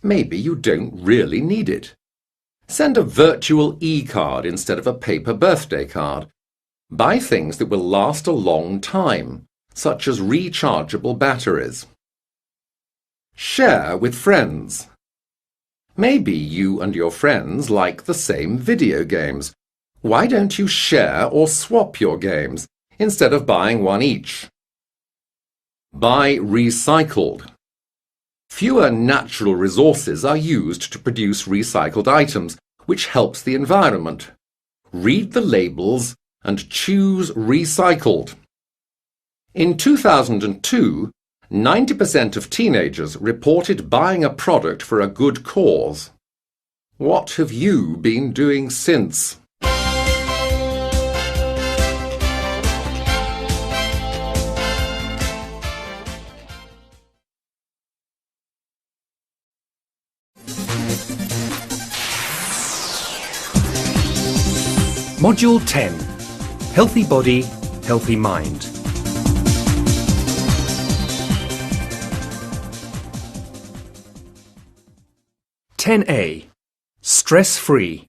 Maybe you don't really need it. Send a virtual e-card instead of a paper birthday card. Buy things that will last a long time, such as rechargeable batteries. Share with friends. Maybe you and your friends like the same video games. Why don't you share or swap your games instead of buying one each? Buy recycled. Fewer natural resources are used to produce recycled items, which helps the environment. Read the labels and choose recycled. In 2002, 90% of teenagers reported buying a product for a good cause. What have you been doing since? Module 10. Healthy Body, Healthy Mind. (10A) Stress-free.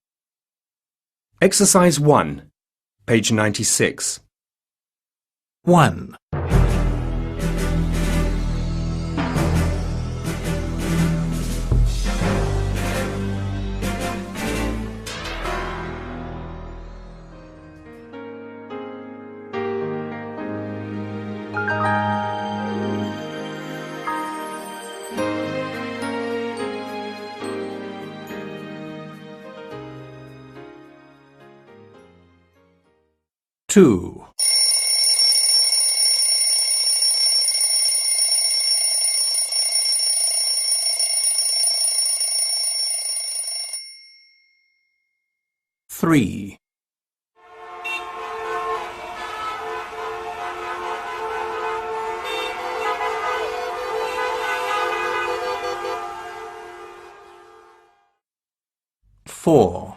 Exercise 1, page 96. 1. Two. 3. 4.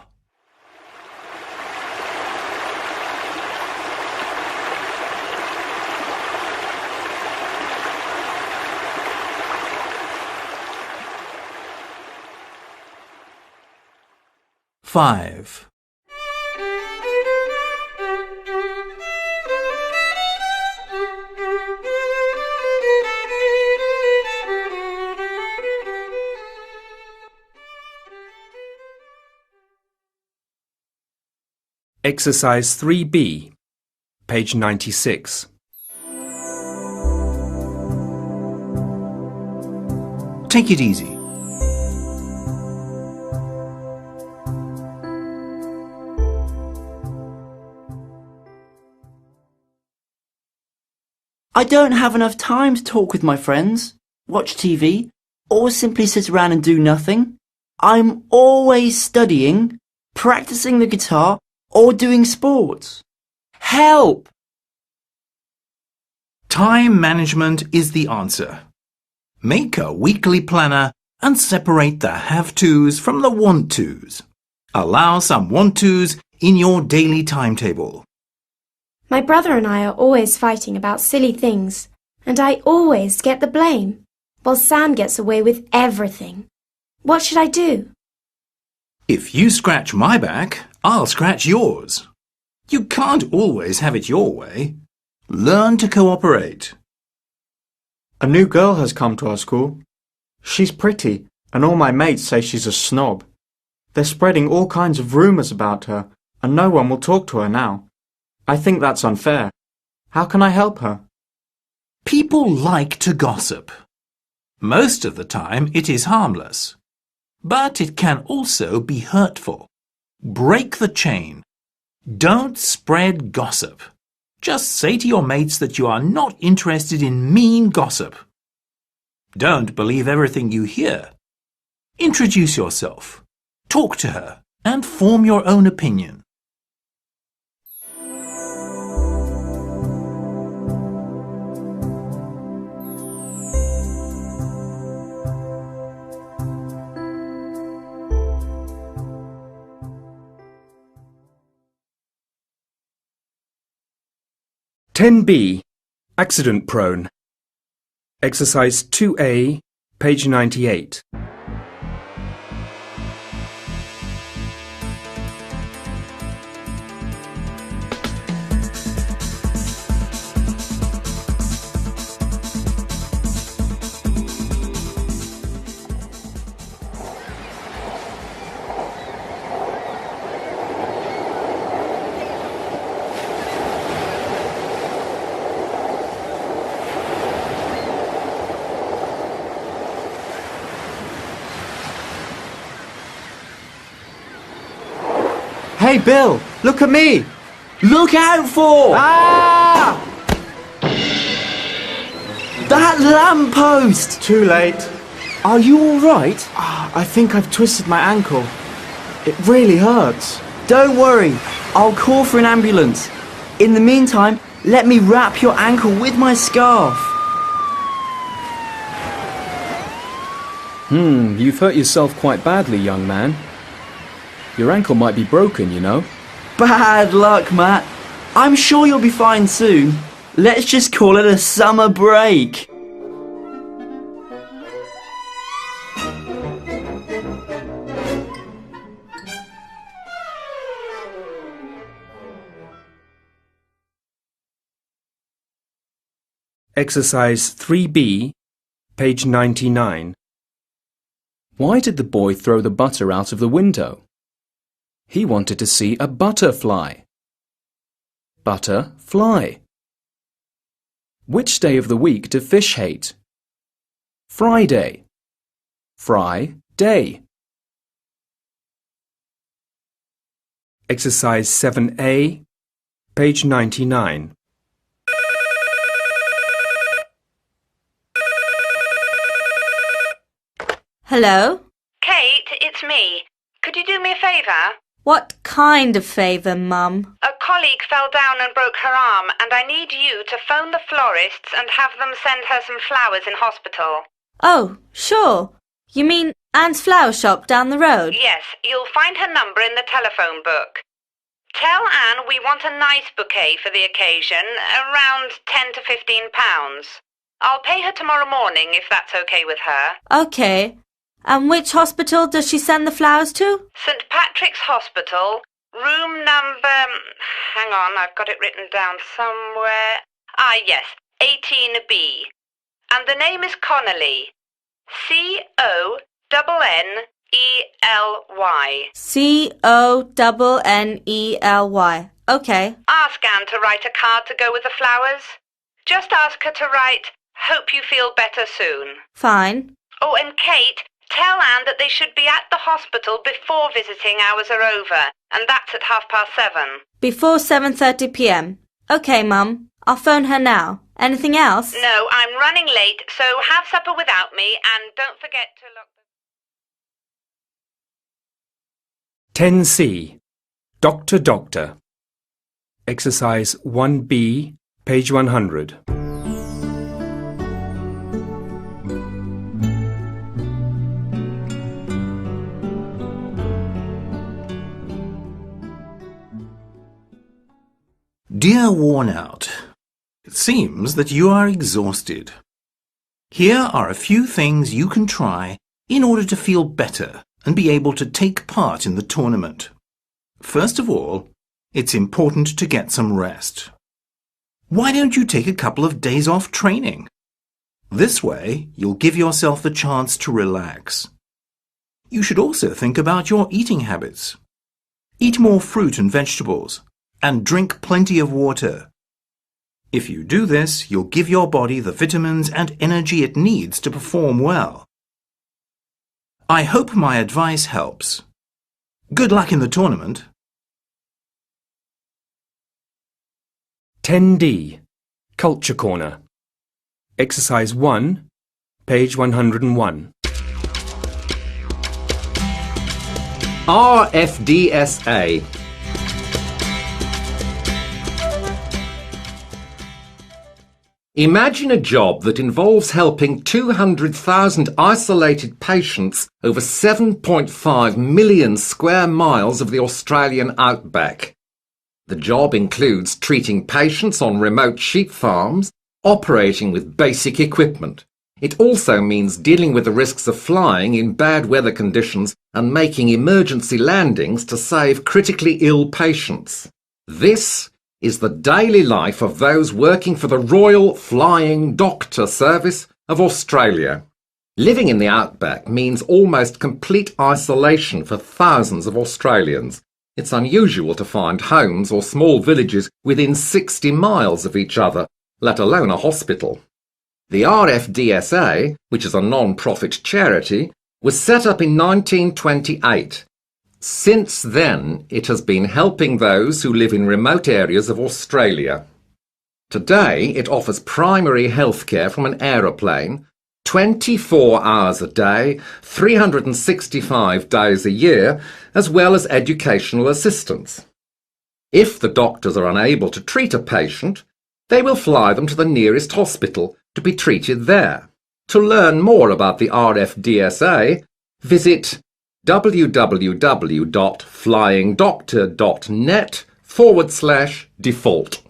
5. 'Exercise 3B, page 96. Take it easy. I don't have enough time to talk with my friends, watch TV, or simply sit around and do nothing. I'm always studying, practicing the guitar, or doing sports. Help! Time management is the answer. Make a weekly planner and separate the have-tos from the want-tos. Allow some want-tos in your daily timetable. My brother and I are always fighting about silly things, and I always get the blame, while Sam gets away with everything. What should I do? If you scratch my back, I'll scratch yours. You can't always have it your way. Learn to cooperate. A new girl has come to our school. She's pretty, and all my mates say she's a snob. They're spreading all kinds of rumours about her, and no one will talk to her now. I think that's unfair. How can I help her? People like to gossip. Most of the time it is harmless. but it can also be hurtful. Break the chain. Don't spread gossip. Just say to your mates that you are not interested in mean gossip. Don't believe everything you hear. Introduce yourself, talk to her, and form your own opinion. (10B) Accident Prone. Exercise 2A, page 98. Hey, Bill, look at me! Look out for! Ah! That lamppost! Too late. Are you alright? I think I've twisted my ankle. It really hurts. Don't worry, I'll call for an ambulance. In the meantime, let me wrap your ankle with my scarf. You've hurt yourself quite badly, young man. Your ankle might be broken, you know. Bad luck, Matt. I'm sure you'll be fine soon. Let's just call it a summer break. Exercise 3B, page 99. Why did the boy throw the butter out of the window? He wanted to see a butterfly. Butterfly. Which day of the week do fish hate? Friday. Fry-day. Exercise 7A, page 99. Hello? Kate, it's me. Could you do me a favour? What kind of favour, Mum? A colleague fell down and broke her arm, and I need you to phone the florists and have them send her some flowers in hospital. Oh, sure. You mean Anne's flower shop down the road? Yes, you'll find her number in the telephone book. Tell Anne we want a nice bouquet for the occasion, around £10 to £15. I'll pay her tomorrow morning if that's okay with her. Okay. And which hospital does she send the flowers to? St Patrick's Hospital, room number... Hang on, I've got it written down somewhere. Ah, yes, 18B. And the name is Connolly. C-O-N-N-E-L-Y. C-O-N-N-E-L-Y. Okay. Ask Anne to write a card to go with the flowers. Just ask her to write, "Hope you feel better soon." Fine. Oh, and Kate, tell Anne that they should be at the hospital before visiting hours are over, and that's at 7:30. Before 7:30 p.m. Okay, Mum. I'll phone her now. Anything else? No, I'm running late, so have supper without me, and don't forget to lock the... 10C. Doctor. Exercise 1B, page 100. Dear Wornout, it seems that you are exhausted. Here are a few things you can try in order to feel better and be able to take part in the tournament. First of all, it's important to get some rest. Why don't you take a couple of days off training? This way, you'll give yourself the chance to relax. You should also think about your eating habits. Eat more fruit and vegetables, and drink plenty of water. If you do this, you'll give your body the vitamins and energy it needs to perform well. I hope my advice helps. Good luck in the tournament. 10D. Culture Corner. Exercise 1, page 101. RFDSA. Imagine a job that involves helping 200,000 isolated patients over 7.5 million square miles of the Australian outback. The job includes treating patients on remote sheep farms, operating with basic equipment. It also means dealing with the risks of flying in bad weather conditions and making emergency landings to save critically ill patients. This is the daily life of those working for the Royal Flying Doctor Service of Australia. Living in the outback means almost complete isolation for thousands of Australians. It's unusual to find homes or small villages within 60 miles of each other, let alone a hospital. The RFDSA, which is a non-profit charity, was set up in 1928. Since then, it has been helping those who live in remote areas of Australia. Today, it offers primary health care from an aeroplane, 24 hours a day, 365 days a year, as well as educational assistance. If the doctors are unable to treat a patient, they will fly them to the nearest hospital to be treated there. To learn more about the RFDSA, visit www.flyingdoctor.net/default.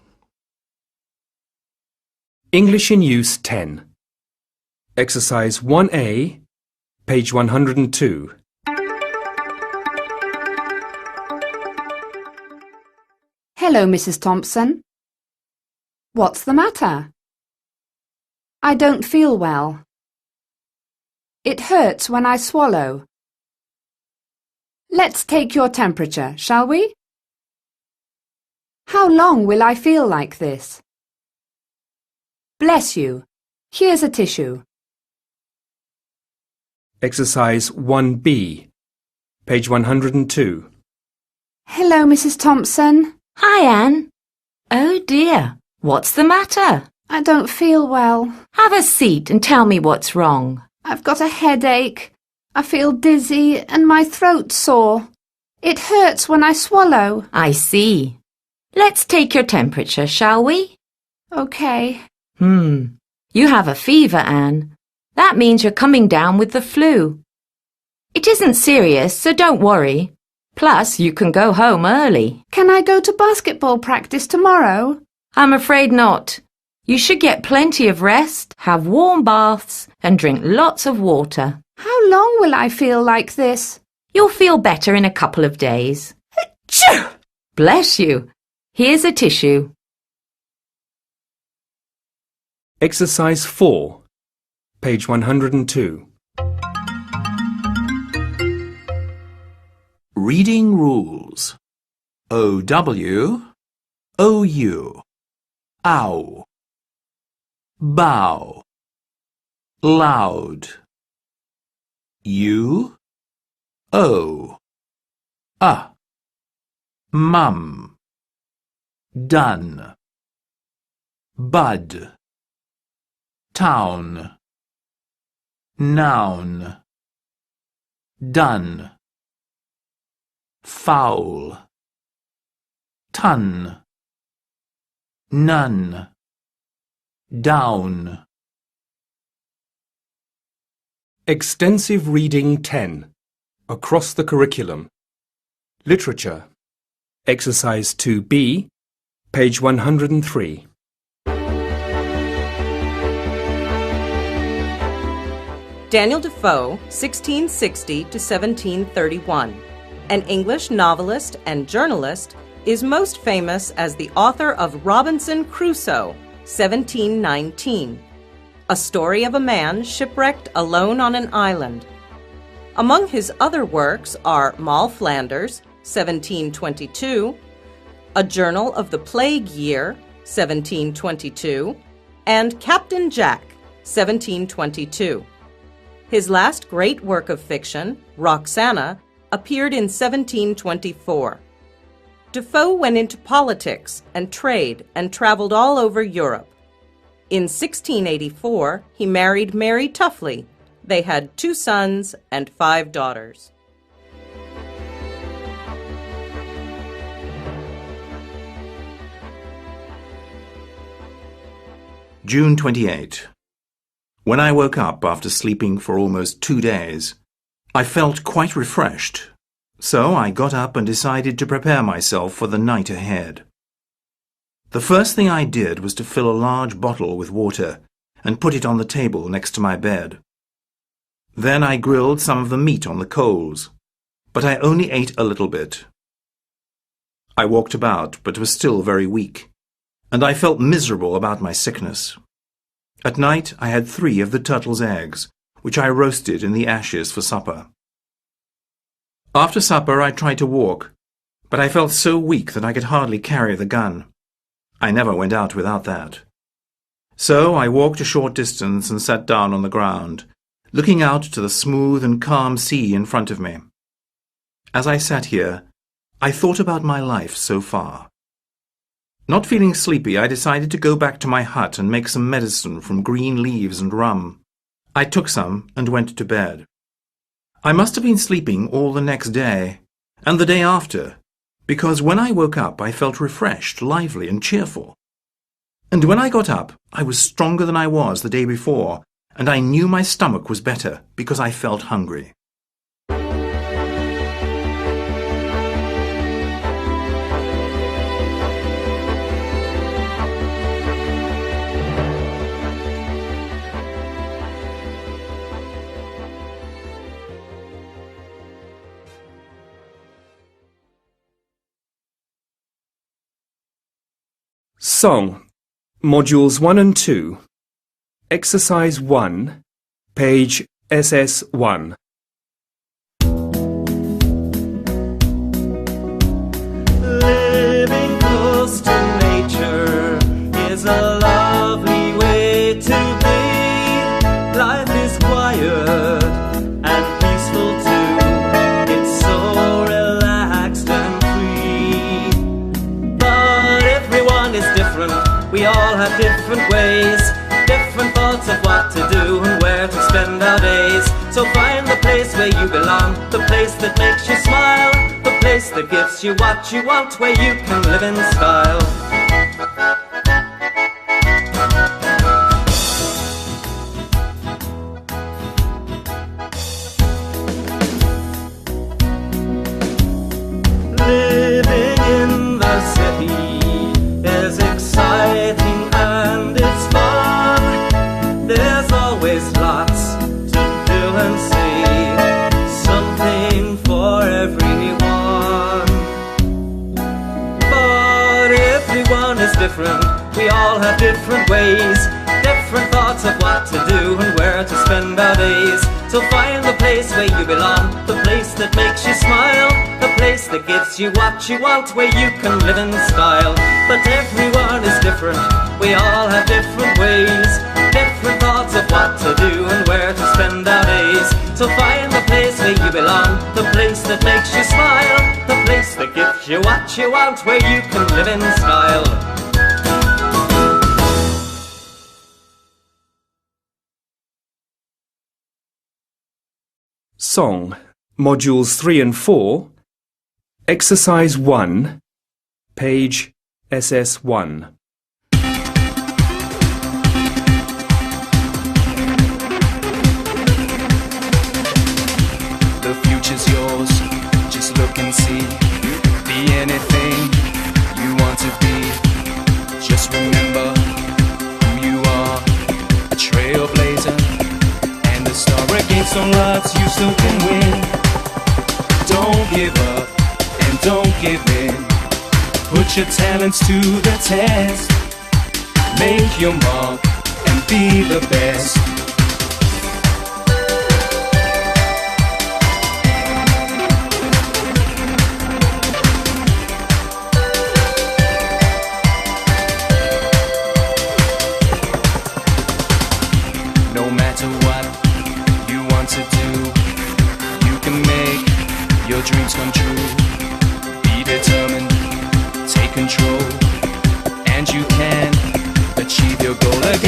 English in Use 10. Exercise 1A, page 102. Hello, Mrs. Thompson. What's the matter? I don't feel well. It hurts when I swallow. Let's take your temperature, shall we? How long will I feel like this? Bless you. Here's a tissue. Exercise 1B, page 102. Hello, Mrs. Thompson. Hi, Anne. Oh dear, what's the matter? I don't feel well. Have a seat and tell me what's wrong. I've got a headache. I feel dizzy and my throat's sore. It hurts when I swallow. I see. Let's take your temperature, shall we? OK. You have a fever, Anne. That means you're coming down with the flu. It isn't serious, so don't worry. Plus, you can go home early. Can I go to basketball practice tomorrow? I'm afraid not. You should get plenty of rest, have warm baths, and drink lots of water. How long will I feel like this? You'll feel better in a couple of days. Achoo! Bless you. Here's a tissue. Exercise 4, page 102. Reading rules. O-W, O-U, ow, bow, loud, U, O, mum, done, bud, town, noun, done, foul, ton, none, down. Extensive Reading 10. Across the Curriculum. Literature. Exercise 2B, page 103. Daniel Defoe, 1660 to 1731, an English novelist and journalist, is most famous as the author of Robinson Crusoe, 1719, a story of a man shipwrecked alone on an island. Among his other works are Moll Flanders, 1722, A Journal of the Plague Year, 1722, and Captain Jack, 1722. His last great work of fiction, Roxana, appeared in 1724. Defoe went into politics and trade and traveled all over Europe. In 1684, he married Mary Tuffley. They had 2 sons and 5 daughters. June 28. When I woke up after sleeping for almost 2 days, I felt quite refreshed, so I got up and decided to prepare myself for the night ahead. The first thing I did was to fill a large bottle with water and put it on the table next to my bed. Then I grilled some of the meat on the coals, but I only ate a little bit. I walked about, but was still very weak, and I felt miserable about my sickness. At night I had 3 of the turtle's eggs, which I roasted in the ashes for supper. After supper I tried to walk, but I felt so weak that I could hardly carry the gun. I never went out without that. So I walked a short distance and sat down on the ground, looking out to the smooth and calm sea in front of me. As I sat here, I thought about my life so far. Not feeling sleepy, I decided to go back to my hut and make some medicine from green leaves and rum. I took some and went to bed. I must have been sleeping all the next day, and the day after, because when I woke up I felt refreshed, lively and cheerful. And when I got up, I was stronger than I was the day before, and I knew my stomach was better because I felt hungry. Song, Modules 1 and 2, Exercise 1, page SS1. Living close to nature is a lovely way to be. Life is quiet and peaceful too. It's so relaxed and free. But everyone is different. We all have different ways, different thoughts of what to do and where to spend our days. So find the place where you belong, the place that makes you smile, the place that gives you what you want, where you can live in style. Living in the city is exciting and it's fun. There's always lots to do and see, something for everyone. But everyone is different. We all have different ways, different thoughts of what to do and where to spend our days. So find the place where you belong, the place that makes you smile, the place that gives you what you want, where you can live in style. But everyone is different. We all have different ways, different thoughts of what to do and where to spend our days. So find the place where you belong, the place that makes you smile, the place that gives you what you want, where you can live in style. Song, Modules 3 and 4, Exercise 1, page SS1. The future's yours, just look and see. Be anything you want to be. Just remember who you are, a trailblazer. And the star against some odds, you still can win. Don't give up and don't give in. Put your talents to the test. Make your mark and be the best. No matter what you want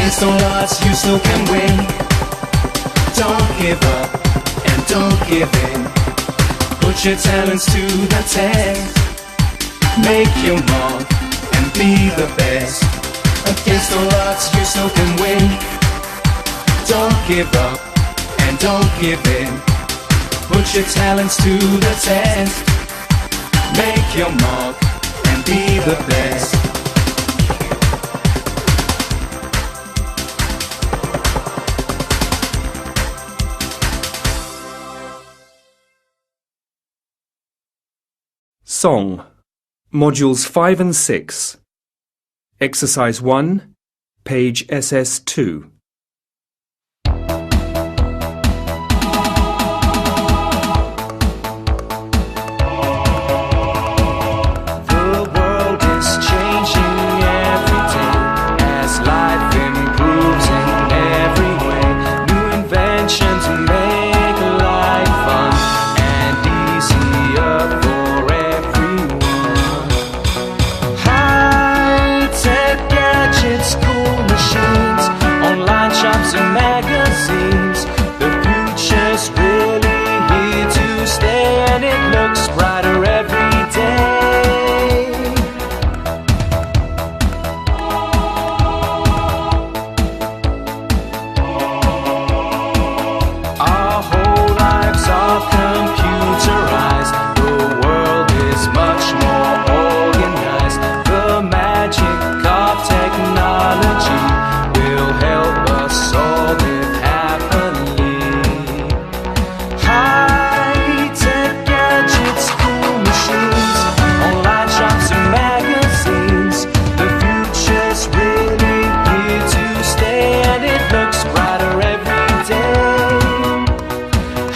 Against all odds, you still can win. Don't give up and don't give in. Put your talents to the test. Make your mark and be the best. Against all odds, you still can win. Don't give up and don't give in. Put your talents to the test. Make your mark and be the best. Song, Modules 5 and 6. Exercise 1, page SS2. The world is changing every day as life improves in every way. New inventions make life fun and easier for everyone. High-tech gadgets, cool machines, online shops and magazines. The future's really here to stay, and it looks brighter every day. Our whole lives are computerized. The world is much more organized. The magic of technology will help us all live happily. High-tech gadgets, cool machines, online shops and magazines. The future's really here to stay, and it looks brighter every day.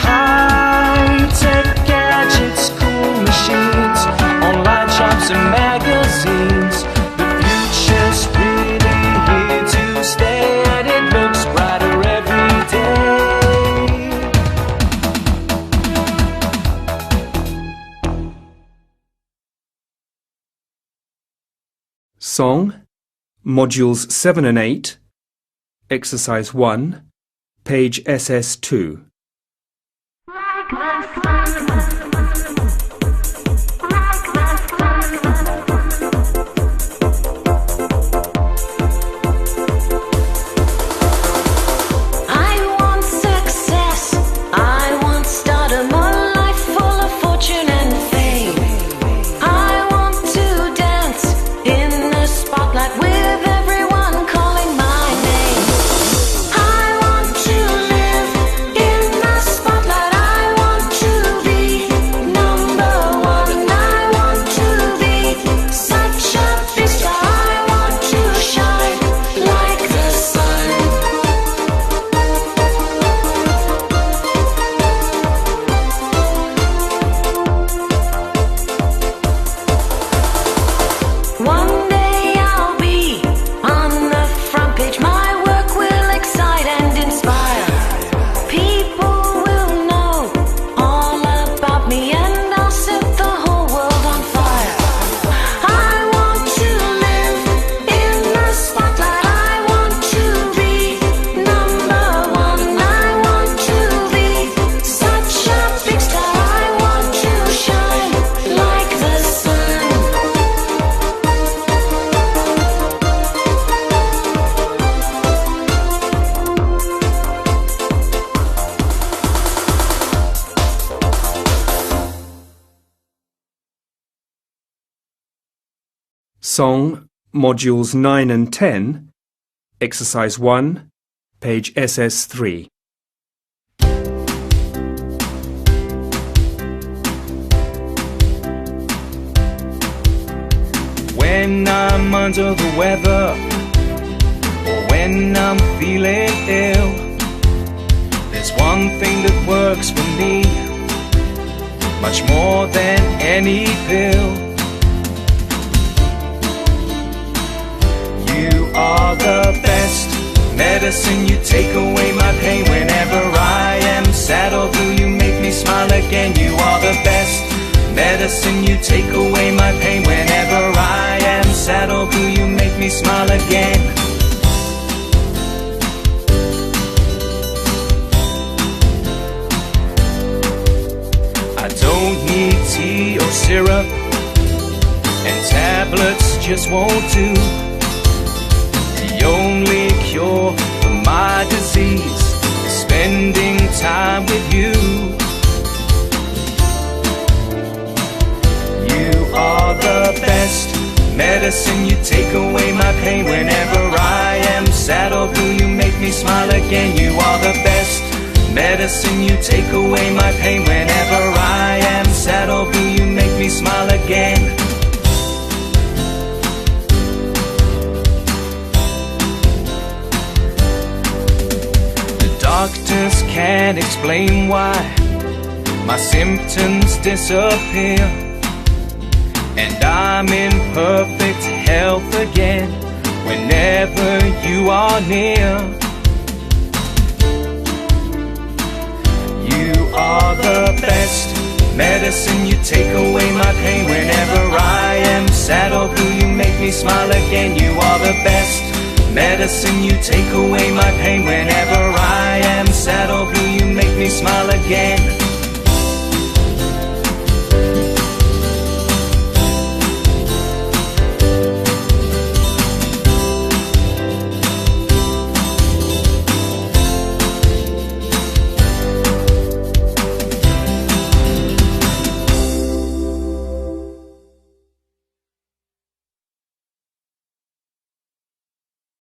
High-tech gadgets, cool machines, online shops and magazines. The future's really here to stay, and it looks brighter every day. Song, Modules 7 and 8. Exercise 1, page SS2. I want success. I want stardom, a life full of fortune and fame. I want to dance in the spotlight with everyone calling my name. I want to live in the spotlight. I want to be number one. I want to be such a big star. I want to shine like the sun. One day I'll be on the front page. My work will excite and inspire. People will know all about me, and I'll set the whole world on fire. I want to live in the spotlight. I want to be number one. I want to be such a big star. I want to shine like the sun. Song, Modules 9 and 10. Exercise 1, page SS3. When I'm under the weather, or when I'm feeling ill, there's one thing that works for me, much more than any pill. You are the best medicine. You take away my pain whenever I am sad or blue. You make me smile again. You are the best medicine. You take away my pain whenever I am sad or blue. You make me smile again. this won't do. The only cure for my disease is spending time with you. You are the best medicine. You take away my pain whenever I am sad or blue. You make me smile again. You are the best medicine. You take away my pain whenever I am sad or blue. You make me smile again. The doctors can't explain why my symptoms disappear, and I'm in perfect health again whenever you are near. You are the best medicine. You take away my pain whenever I am sad or blue. You make me smile again. You are the best medicine. You take away my pain whenever I am sad or blue. You make me smile again.